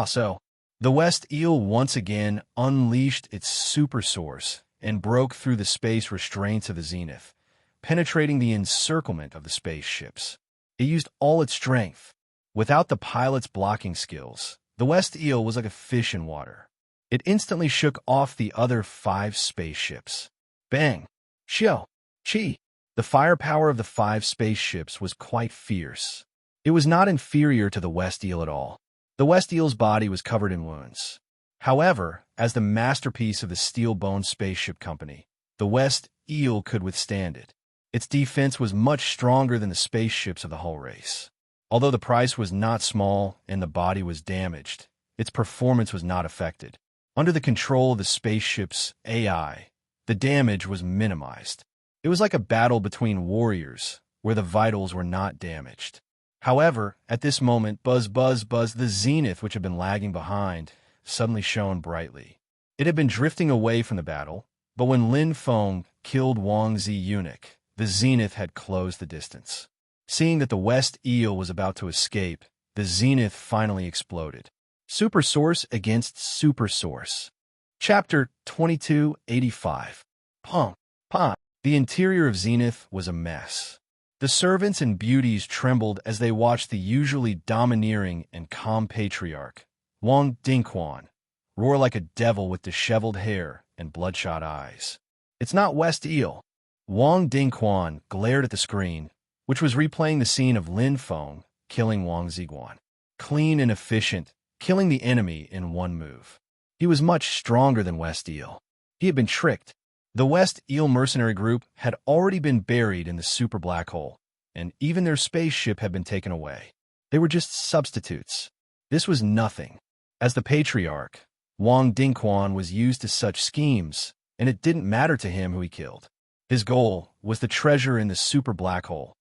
So, the West Eel once again unleashed its super source and broke through the space restraints of the Zenith, penetrating the encirclement of the spaceships. It used all its strength. Without the pilot's blocking skills, the West Eel was like a fish in water. It instantly shook off the other 5 spaceships. Bang! Xiao! Chi! The firepower of the 5 spaceships was quite fierce. It was not inferior to the West Eel at all. The West Eel's body was covered in wounds. However, as the masterpiece of the steel-boned spaceship company, the West Eel could withstand it. Its defense was much stronger than the spaceships of the whole race. Although the price was not small and the body was damaged, its performance was not affected. Under the control of the spaceship's AI, the damage was minimized. It was like a battle between warriors, where the vitals were not damaged. However, at this moment, the Zenith, which had been lagging behind, suddenly shone brightly. It had been drifting away from the battle, But when Lin Feng killed Wang Zi eunuch, the zenith had closed the distance. Seeing that the West Eel was about to escape, the zenith finally exploded. Super Source against Super Source. Chapter 2285. Pump. The interior of Zenith was a mess. The servants and beauties trembled as they watched the usually domineering and calm patriarch, Wang Dingquan, roar like a devil with disheveled hair and bloodshot eyes. "It's not West Eel." Wang Dingquan glared at the screen, which was replaying the scene of Lin Feng killing Wang Ziguan. Clean and efficient, killing the enemy in one move. He was much stronger than West Eel. He had been tricked. The West Eel mercenary group had already been buried in the super black hole, and even their spaceship had been taken away. They were just substitutes. This was nothing. As the patriarch, Wang Dingquan was used to such schemes, and it didn't matter to him who he killed. His goal was the treasure in the super black hole,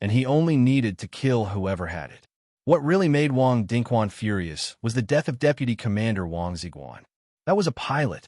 and he only needed to kill whoever had it. What really made Wang Dingquan furious was the death of Deputy Commander Wang Ziguan. That was a pilot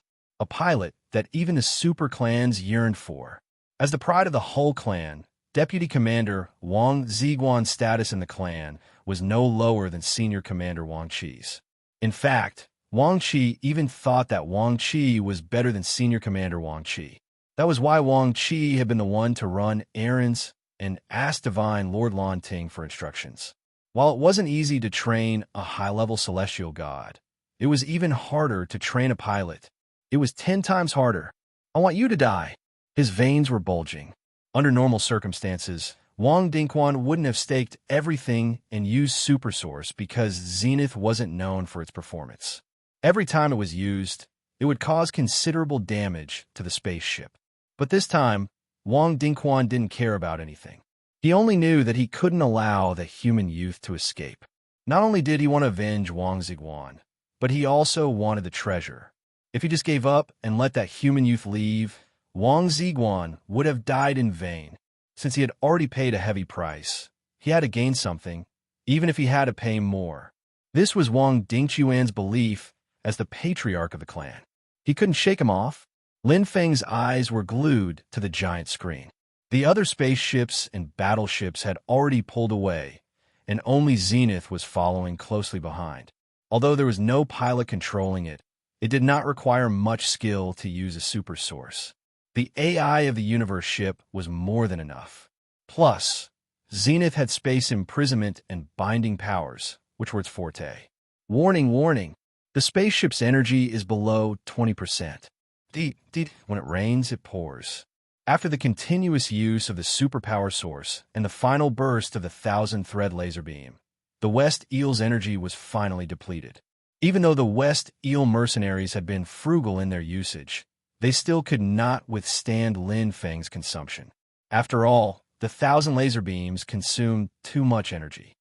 that even the super clans yearned for. As the pride of the whole clan, Deputy Commander Wang Ziguan's status in the clan was no lower than Senior Commander Wang Qi's. In fact, Wang Qi even thought that Wang Qi was better than Senior Commander Wang Qi. That was why Wang Qi had been the one to run errands and ask Divine Lord Lan Ting for instructions. While it wasn't easy to train a high-level celestial god, it was even harder to train a pilot. It was 10 times harder. "I want you to die." His veins were bulging. Under normal circumstances, Wang Dingquan wouldn't have staked everything and used Super Source because Zenith wasn't known for its performance. Every time it was used, it would cause considerable damage to the spaceship. But this time, Wang Dingquan didn't care about anything. He only knew that he couldn't allow the human youth to escape. Not only did he want to avenge Wang Ziguan, but he also wanted the treasure. If he just gave up and let that human youth leave, Wang Ziguan would have died in vain. Since he had already paid a heavy price, he had to gain something, even if he had to pay more. This was Wang Dingquan's belief as the patriarch of the clan. He couldn't shake him off. Lin Feng's eyes were glued to the giant screen. The other spaceships and battleships had already pulled away, and only Zenith was following closely behind. Although there was no pilot controlling it, it did not require much skill to use a super source. The AI of the universe ship was more than enough. Plus, Zenith had space imprisonment and binding powers, which were its forte. Warning, the spaceship's energy is below 20%. When it rains, it pours. After the continuous use of the superpower source and the final burst of the 1,000-thread laser beam, the West Eel's energy was finally depleted. Even though the West Eel mercenaries had been frugal in their usage, they still could not withstand Lin Feng's consumption. After all, the 1,000 laser beams consumed too much energy.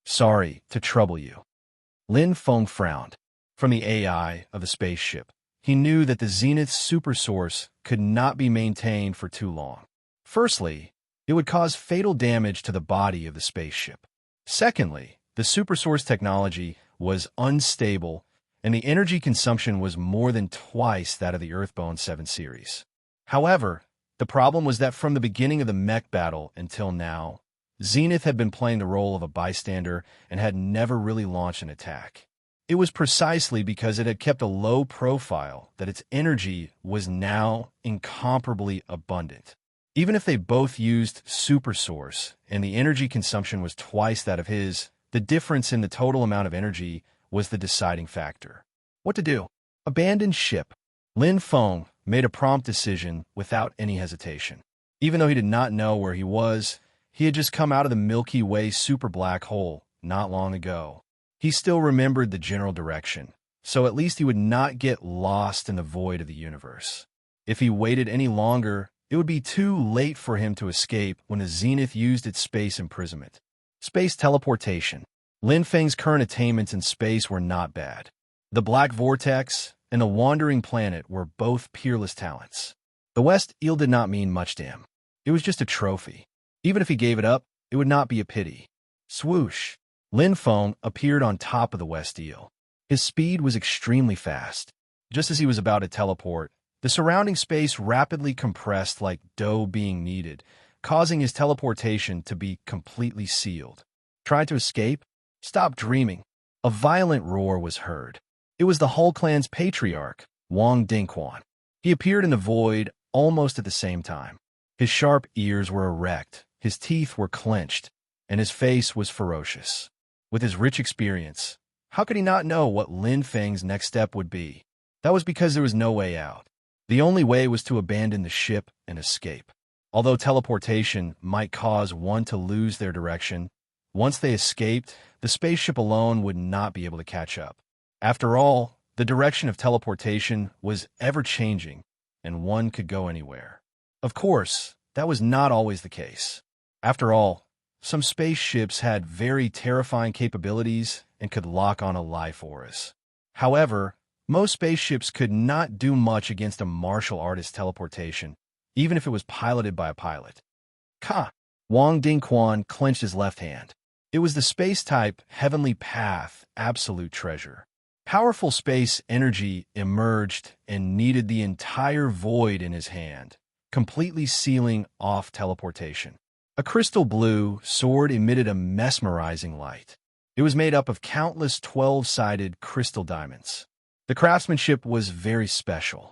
"Sorry to trouble you." Lin Feng frowned. From the AI of the spaceship, he knew that the Zenith super source could not be maintained for too long. Firstly, it would cause fatal damage to the body of the spaceship. Secondly, the super source technology was unstable, and the energy consumption was more than twice that of the Earthbone 7 series. However, the problem was that from the beginning of the mech battle until now, Zenith had been playing the role of a bystander and had never really launched an attack. It was precisely because it had kept a low profile that its energy was now incomparably abundant. Even if they both used Super Source and the energy consumption was twice that of his, the difference in the total amount of energy was the deciding factor. What to do? Abandon ship. Lin Feng made a prompt decision without any hesitation. Even though he did not know where he was, he had just come out of the Milky Way super black hole not long ago. He still remembered the general direction, so at least he would not get lost in the void of the universe. If he waited any longer, it would be too late for him to escape when the Zenith used its space imprisonment. Space teleportation. Lin Feng's current attainments in space were not bad. The Black Vortex and the Wandering Planet were both peerless talents. The West Eel did not mean much to him. It was just a trophy. Even if he gave it up, it would not be a pity. Swoosh. Lin Feng appeared on top of the West Eel. His speed was extremely fast. Just as he was about to teleport, The surrounding space rapidly compressed like dough being kneaded, causing his teleportation to be completely sealed. Tried to escape? Stop dreaming. A violent roar was heard. It was the Hull clan's patriarch, Wang Dingquan. He appeared in the void almost at the same time. His sharp ears were erect, his teeth were clenched, and his face was ferocious. With his rich experience, how could he not know what Lin Feng's next step would be? That was because there was no way out. The only way was to abandon the ship and escape. Although teleportation might cause one to lose their direction, once they escaped, the spaceship alone would not be able to catch up. After all, the direction of teleportation was ever-changing, and one could go anywhere. Of course, that was not always the case. After all, some spaceships had very terrifying capabilities and could lock on a life force. However, most spaceships could not do much against a martial artist's teleportation, even if it was piloted by a pilot. Ka! Wang Dingquan clenched his left hand. It was the space-type Heavenly Path absolute treasure. Powerful space energy emerged and kneaded the entire void in his hand, completely sealing off teleportation. A crystal blue sword emitted a mesmerizing light. It was made up of countless 12-sided crystal diamonds. The craftsmanship was very special.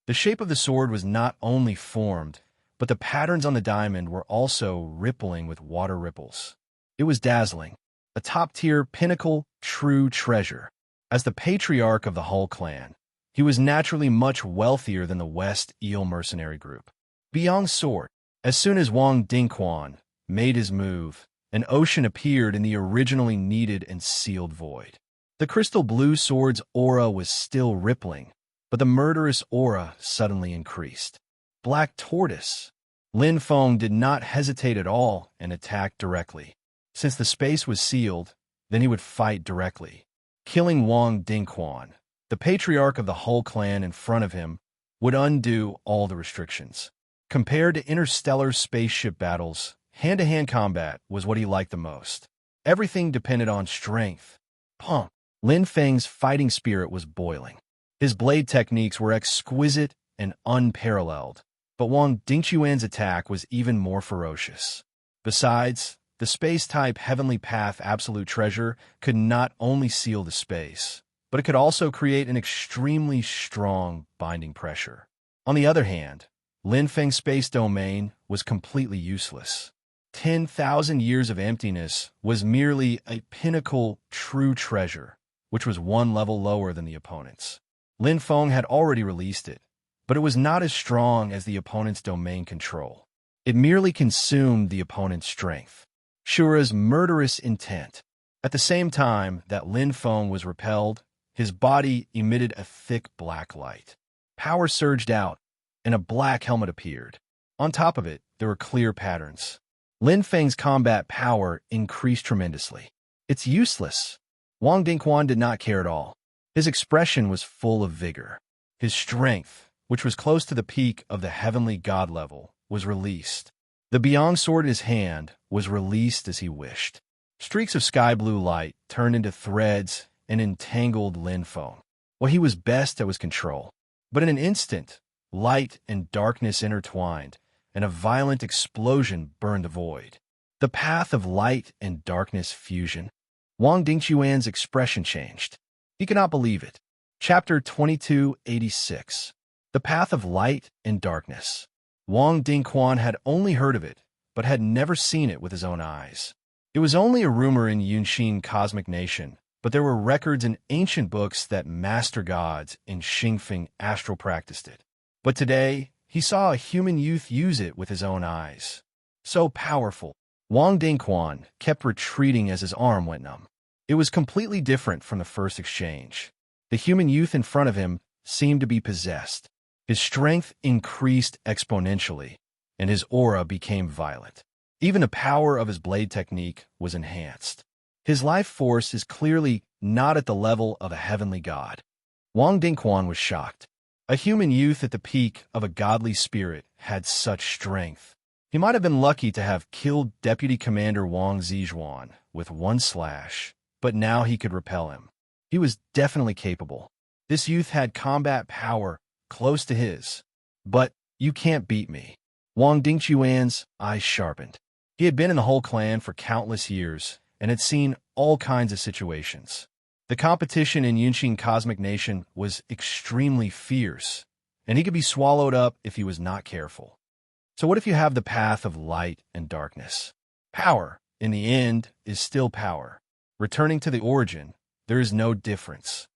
The shape of the sword was not only formed, but the patterns on the diamond were also rippling with water ripples. It was dazzling, a top-tier pinnacle true treasure. As the patriarch of the Hull clan, he was naturally much wealthier than the West Eel mercenary group. Beyond sword, as soon as Wang Dingquan made his move, an ocean appeared in the originally kneaded and sealed void. The crystal blue sword's aura was still rippling, but the murderous aura suddenly increased. Black Tortoise. Lin Feng did not hesitate at all and attacked directly. Since the space was sealed, then he would fight directly. Killing Wang Dingquan, the patriarch of the Hull clan in front of him, would undo all the restrictions. Compared to interstellar spaceship battles, hand-to-hand combat was what he liked the most. Everything depended on strength. Pump. Lin Feng's fighting spirit was boiling. His blade techniques were exquisite and unparalleled, but Wang Dingquan's attack was even more ferocious. Besides, the space-type Heavenly Path absolute treasure could not only seal the space, but it could also create an extremely strong binding pressure. On the other hand, Lin Feng's space domain was completely useless. 10,000 years of emptiness was merely a pinnacle true treasure, which was one level lower than the opponent's. Lin Feng had already released it, but it was not as strong as the opponent's domain control. It merely consumed the opponent's strength. Shura's murderous intent. At the same time that Lin Feng was repelled, his body emitted a thick black light. Power surged out, and a black helmet appeared. On top of it, there were clear patterns. Lin Feng's combat power increased tremendously. It's useless. Wang Dingquan did not care at all. His expression was full of vigor. His strength, which was close to the peak of the heavenly god level, was released. The Beyond sword in his hand was released as he wished. Streaks of sky blue light turned into threads and entangled Lin Feng. What he was best at was control. But in an instant, light and darkness intertwined, and a violent explosion burned the void. The path of light and darkness fusion. Wang Dingquan's expression changed. He could not believe it. Chapter 2286. The Path of Light and Darkness. Wang Dingquan had only heard of it, but had never seen it with his own eyes. It was only a rumor in Yunxin Cosmic Nation, but there were records in ancient books that master gods in Xingfeng astral practiced it. But today, he saw a human youth use it with his own eyes. So powerful. Wang Dingquan kept retreating as his arm went numb. It was completely different from the first exchange. The human youth in front of him seemed to be possessed. His strength increased exponentially, and his aura became violent. Even the power of his blade technique was enhanced. His life force is clearly not at the level of a heavenly god. Wang Dingquan was shocked. A human youth at the peak of a godly spirit had such strength. He might have been lucky to have killed Deputy Commander Wang Zizhuan with one slash, but now he could repel him. He was definitely capable. This youth had combat power close to his. But you can't beat me. Wang Dingquan's eyes sharpened. He had been in the whole clan for countless years and had seen all kinds of situations. The competition in Yunqing Cosmic Nation was extremely fierce, and he could be swallowed up if he was not careful. So what if you have the path of light and darkness? Power, in the end, is still power. Returning to the origin, there is no difference.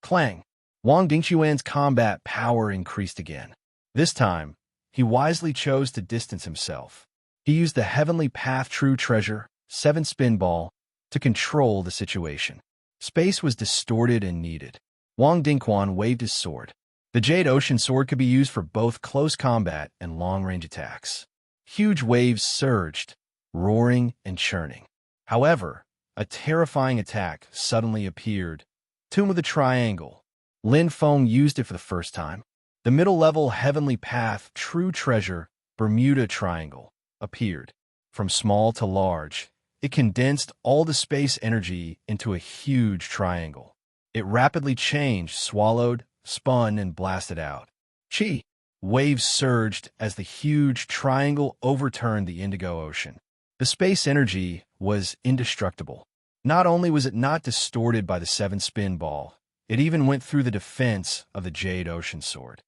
Clang. Wang Dingquan's combat power increased again. This time, he wisely chose to distance himself. He used the Heavenly Path True Treasure, 7-spin ball, to control the situation. Space was distorted and needed. Wang Dingquan waved his sword. The Jade Ocean Sword could be used for both close combat and long-range attacks. Huge waves surged, roaring and churning. However, a terrifying attack suddenly appeared. Tomb of the Triangle. Lin Feng used it for the first time. The middle-level Heavenly Path True Treasure, Bermuda Triangle, appeared. From small to large, it condensed all the space energy into a huge triangle. It rapidly changed, swallowed, spun, and blasted out. Chi! Waves surged as the huge triangle overturned the Indigo Ocean. The space energy was indestructible. Not only was it not distorted by the 7-spin ball, it even went through the defense of the Jade Ocean Sword.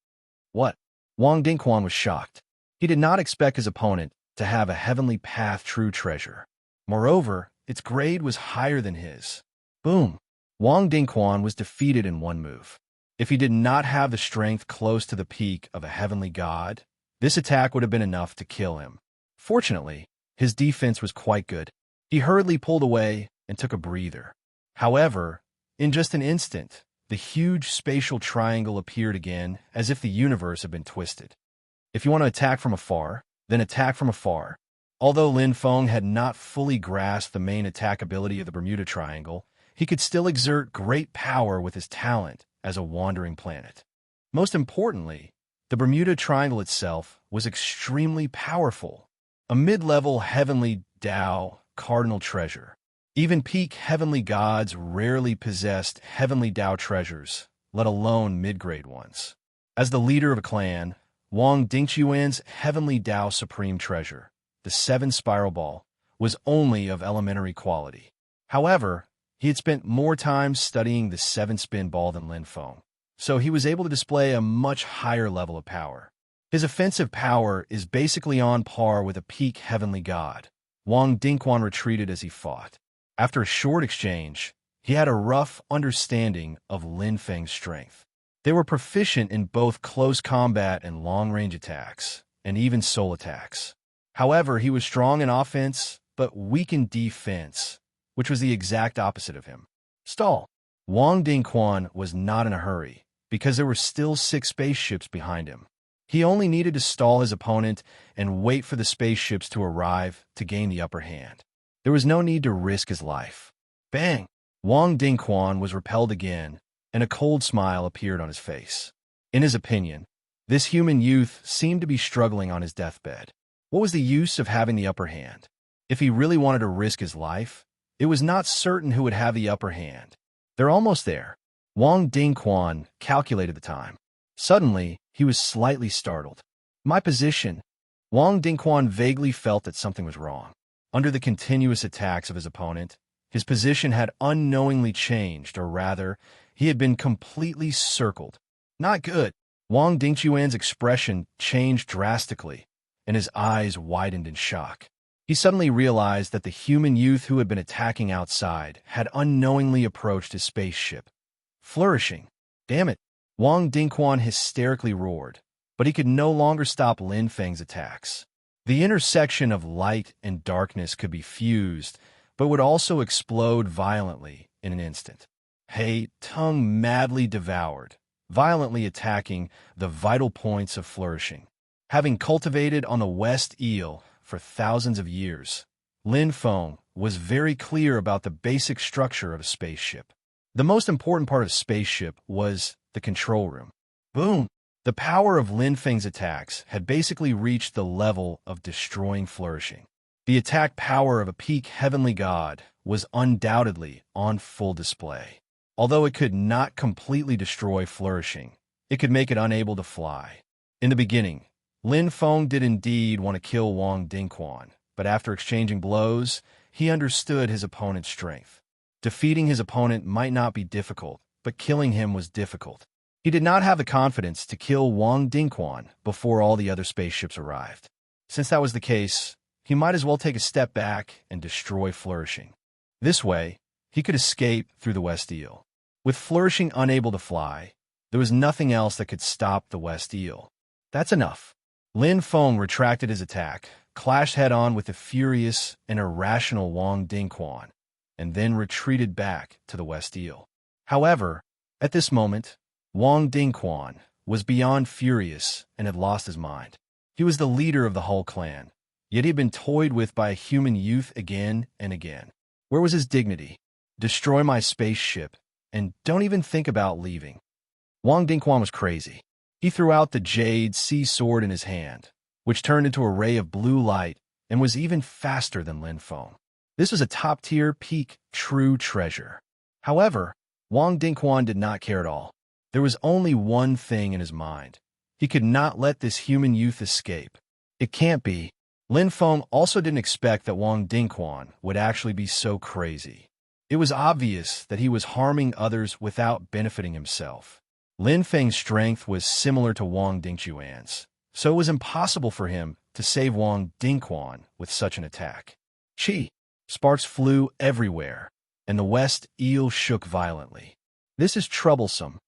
What? Wang Dingquan was shocked. He did not expect his opponent to have a Heavenly Path True Treasure. Moreover, its grade was higher than his. Boom! Wang Dingquan was defeated in one move. If he did not have the strength close to the peak of a heavenly god, this attack would have been enough to kill him. Fortunately, his defense was quite good. He hurriedly pulled away and took a breather. However, in just an instant, the huge spatial triangle appeared again as if the universe had been twisted. If you want to attack from afar, then attack from afar. Although Lin Feng had not fully grasped the main attack ability of the Bermuda Triangle, he could still exert great power with his talent as a wandering planet. Most importantly, the Bermuda Triangle itself was extremely powerful, a mid-level heavenly Tao cardinal treasure. Even peak heavenly gods rarely possessed heavenly Tao treasures, let alone mid-grade ones. As the leader of a clan, Wang Dingquan's heavenly Tao supreme treasure, the 7-spiral ball, was only of elementary quality. However, he had spent more time studying the 7-spin ball than Lin Feng, so he was able to display a much higher level of power. His offensive power is basically on par with a peak heavenly god. Wang Dingquan retreated as he fought. After a short exchange, he had a rough understanding of Lin Feng's strength. They were proficient in both close combat and long-range attacks, and even soul attacks. However, he was strong in offense, but weak in defense, which was the exact opposite of him. Stall. Wang Dingquan was not in a hurry, because there were still 6 spaceships behind him. He only needed to stall his opponent and wait for the spaceships to arrive to gain the upper hand. There was no need to risk his life. Bang! Wang Dingquan was repelled again, and a cold smile appeared on his face. In his opinion, this human youth seemed to be struggling on his deathbed. What was the use of having the upper hand? If he really wanted to risk his life, it was not certain who would have the upper hand. They're almost there. Wang Dingquan calculated the time. Suddenly, he was slightly startled. My position. Wang Dingquan vaguely felt that something was wrong. Under the continuous attacks of his opponent, his position had unknowingly changed, or rather, he had been completely circled. Not good. Wang Dingquan's expression changed drastically, and his eyes widened in shock. He suddenly realized that the human youth who had been attacking outside had unknowingly approached his spaceship. Flourishing. Damn it. Wang Dingquan hysterically roared, but he could no longer stop Lin Feng's attacks. The intersection of light and darkness could be fused, but would also explode violently in an instant. Hei Tung madly devoured, violently attacking the vital points of flourishing. Having cultivated on the West Eel for thousands of years, Lin Feng was very clear about the basic structure of a spaceship. The most important part of a spaceship was the control room. Boom! The power of Lin Feng's attacks had basically reached the level of destroying flourishing. The attack power of a peak heavenly god was undoubtedly on full display. Although it could not completely destroy flourishing, it could make it unable to fly. In the beginning, Lin Feng did indeed want to kill Wang Dingquan, but after exchanging blows, he understood his opponent's strength. Defeating his opponent might not be difficult, but killing him was difficult. He did not have the confidence to kill Wang Dingquan before all the other spaceships arrived. Since that was the case, he might as well take a step back and destroy Flourishing. This way, he could escape through the West Eel. With Flourishing unable to fly, there was nothing else that could stop the West Eel. That's enough. Lin Feng retracted his attack, clashed head-on with the furious and irrational Wang Dingquan, and then retreated back to the West Eel. However, at this moment, Wang Dingquan was beyond furious and had lost his mind. He was the leader of the whole clan, yet he had been toyed with by a human youth again and again. Where was his dignity? Destroy my spaceship, and don't even think about leaving. Wang Dingquan was crazy. He threw out the jade sea sword in his hand, which turned into a ray of blue light and was even faster than Lin Feng. This was a top-tier, peak, true treasure. However, Wang Dingquan did not care at all. There was only one thing in his mind. He could not let this human youth escape. It can't be. Lin Feng also didn't expect that Wang Dingquan would actually be so crazy. It was obvious that he was harming others without benefiting himself. Lin Feng's strength was similar to Wang Dingquan's, so it was impossible for him to save Wang Dingquan with such an attack. Chi! Sparks flew everywhere, and the West Eel shook violently. This is troublesome.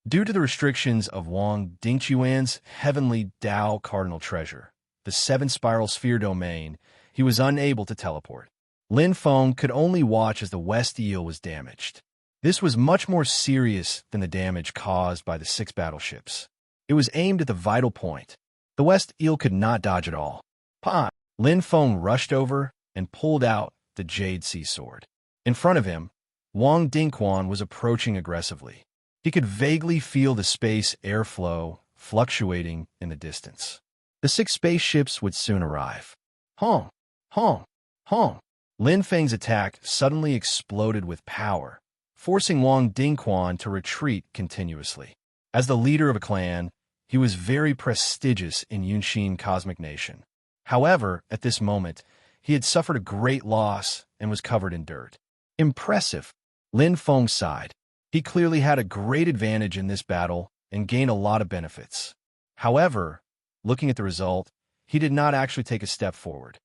Due to the restrictions of Wang Dingquan's heavenly Tao cardinal treasure, the 7-spiral sphere domain, he was unable to teleport. Lin Feng could only watch as the West Eel was damaged. This was much more serious than the damage caused by the 6 battleships. It was aimed at the vital point. The West Eel could not dodge at all. Pa! Lin Feng rushed over and pulled out the jade sea sword. In front of him, Wang Dingquan was approaching aggressively. He could vaguely feel the space airflow fluctuating in the distance. The 6 spaceships would soon arrive. Hong! Hong! Hong! Lin Feng's attack suddenly exploded with power, forcing Wang Dingquan to retreat continuously. As the leader of a clan, he was very prestigious in Yunxin Cosmic Nation. However, at this moment, he had suffered a great loss and was covered in dirt. Impressive. Lin Feng sighed. He clearly had a great advantage in this battle and gained a lot of benefits. However, looking at the result, he did not actually take a step forward.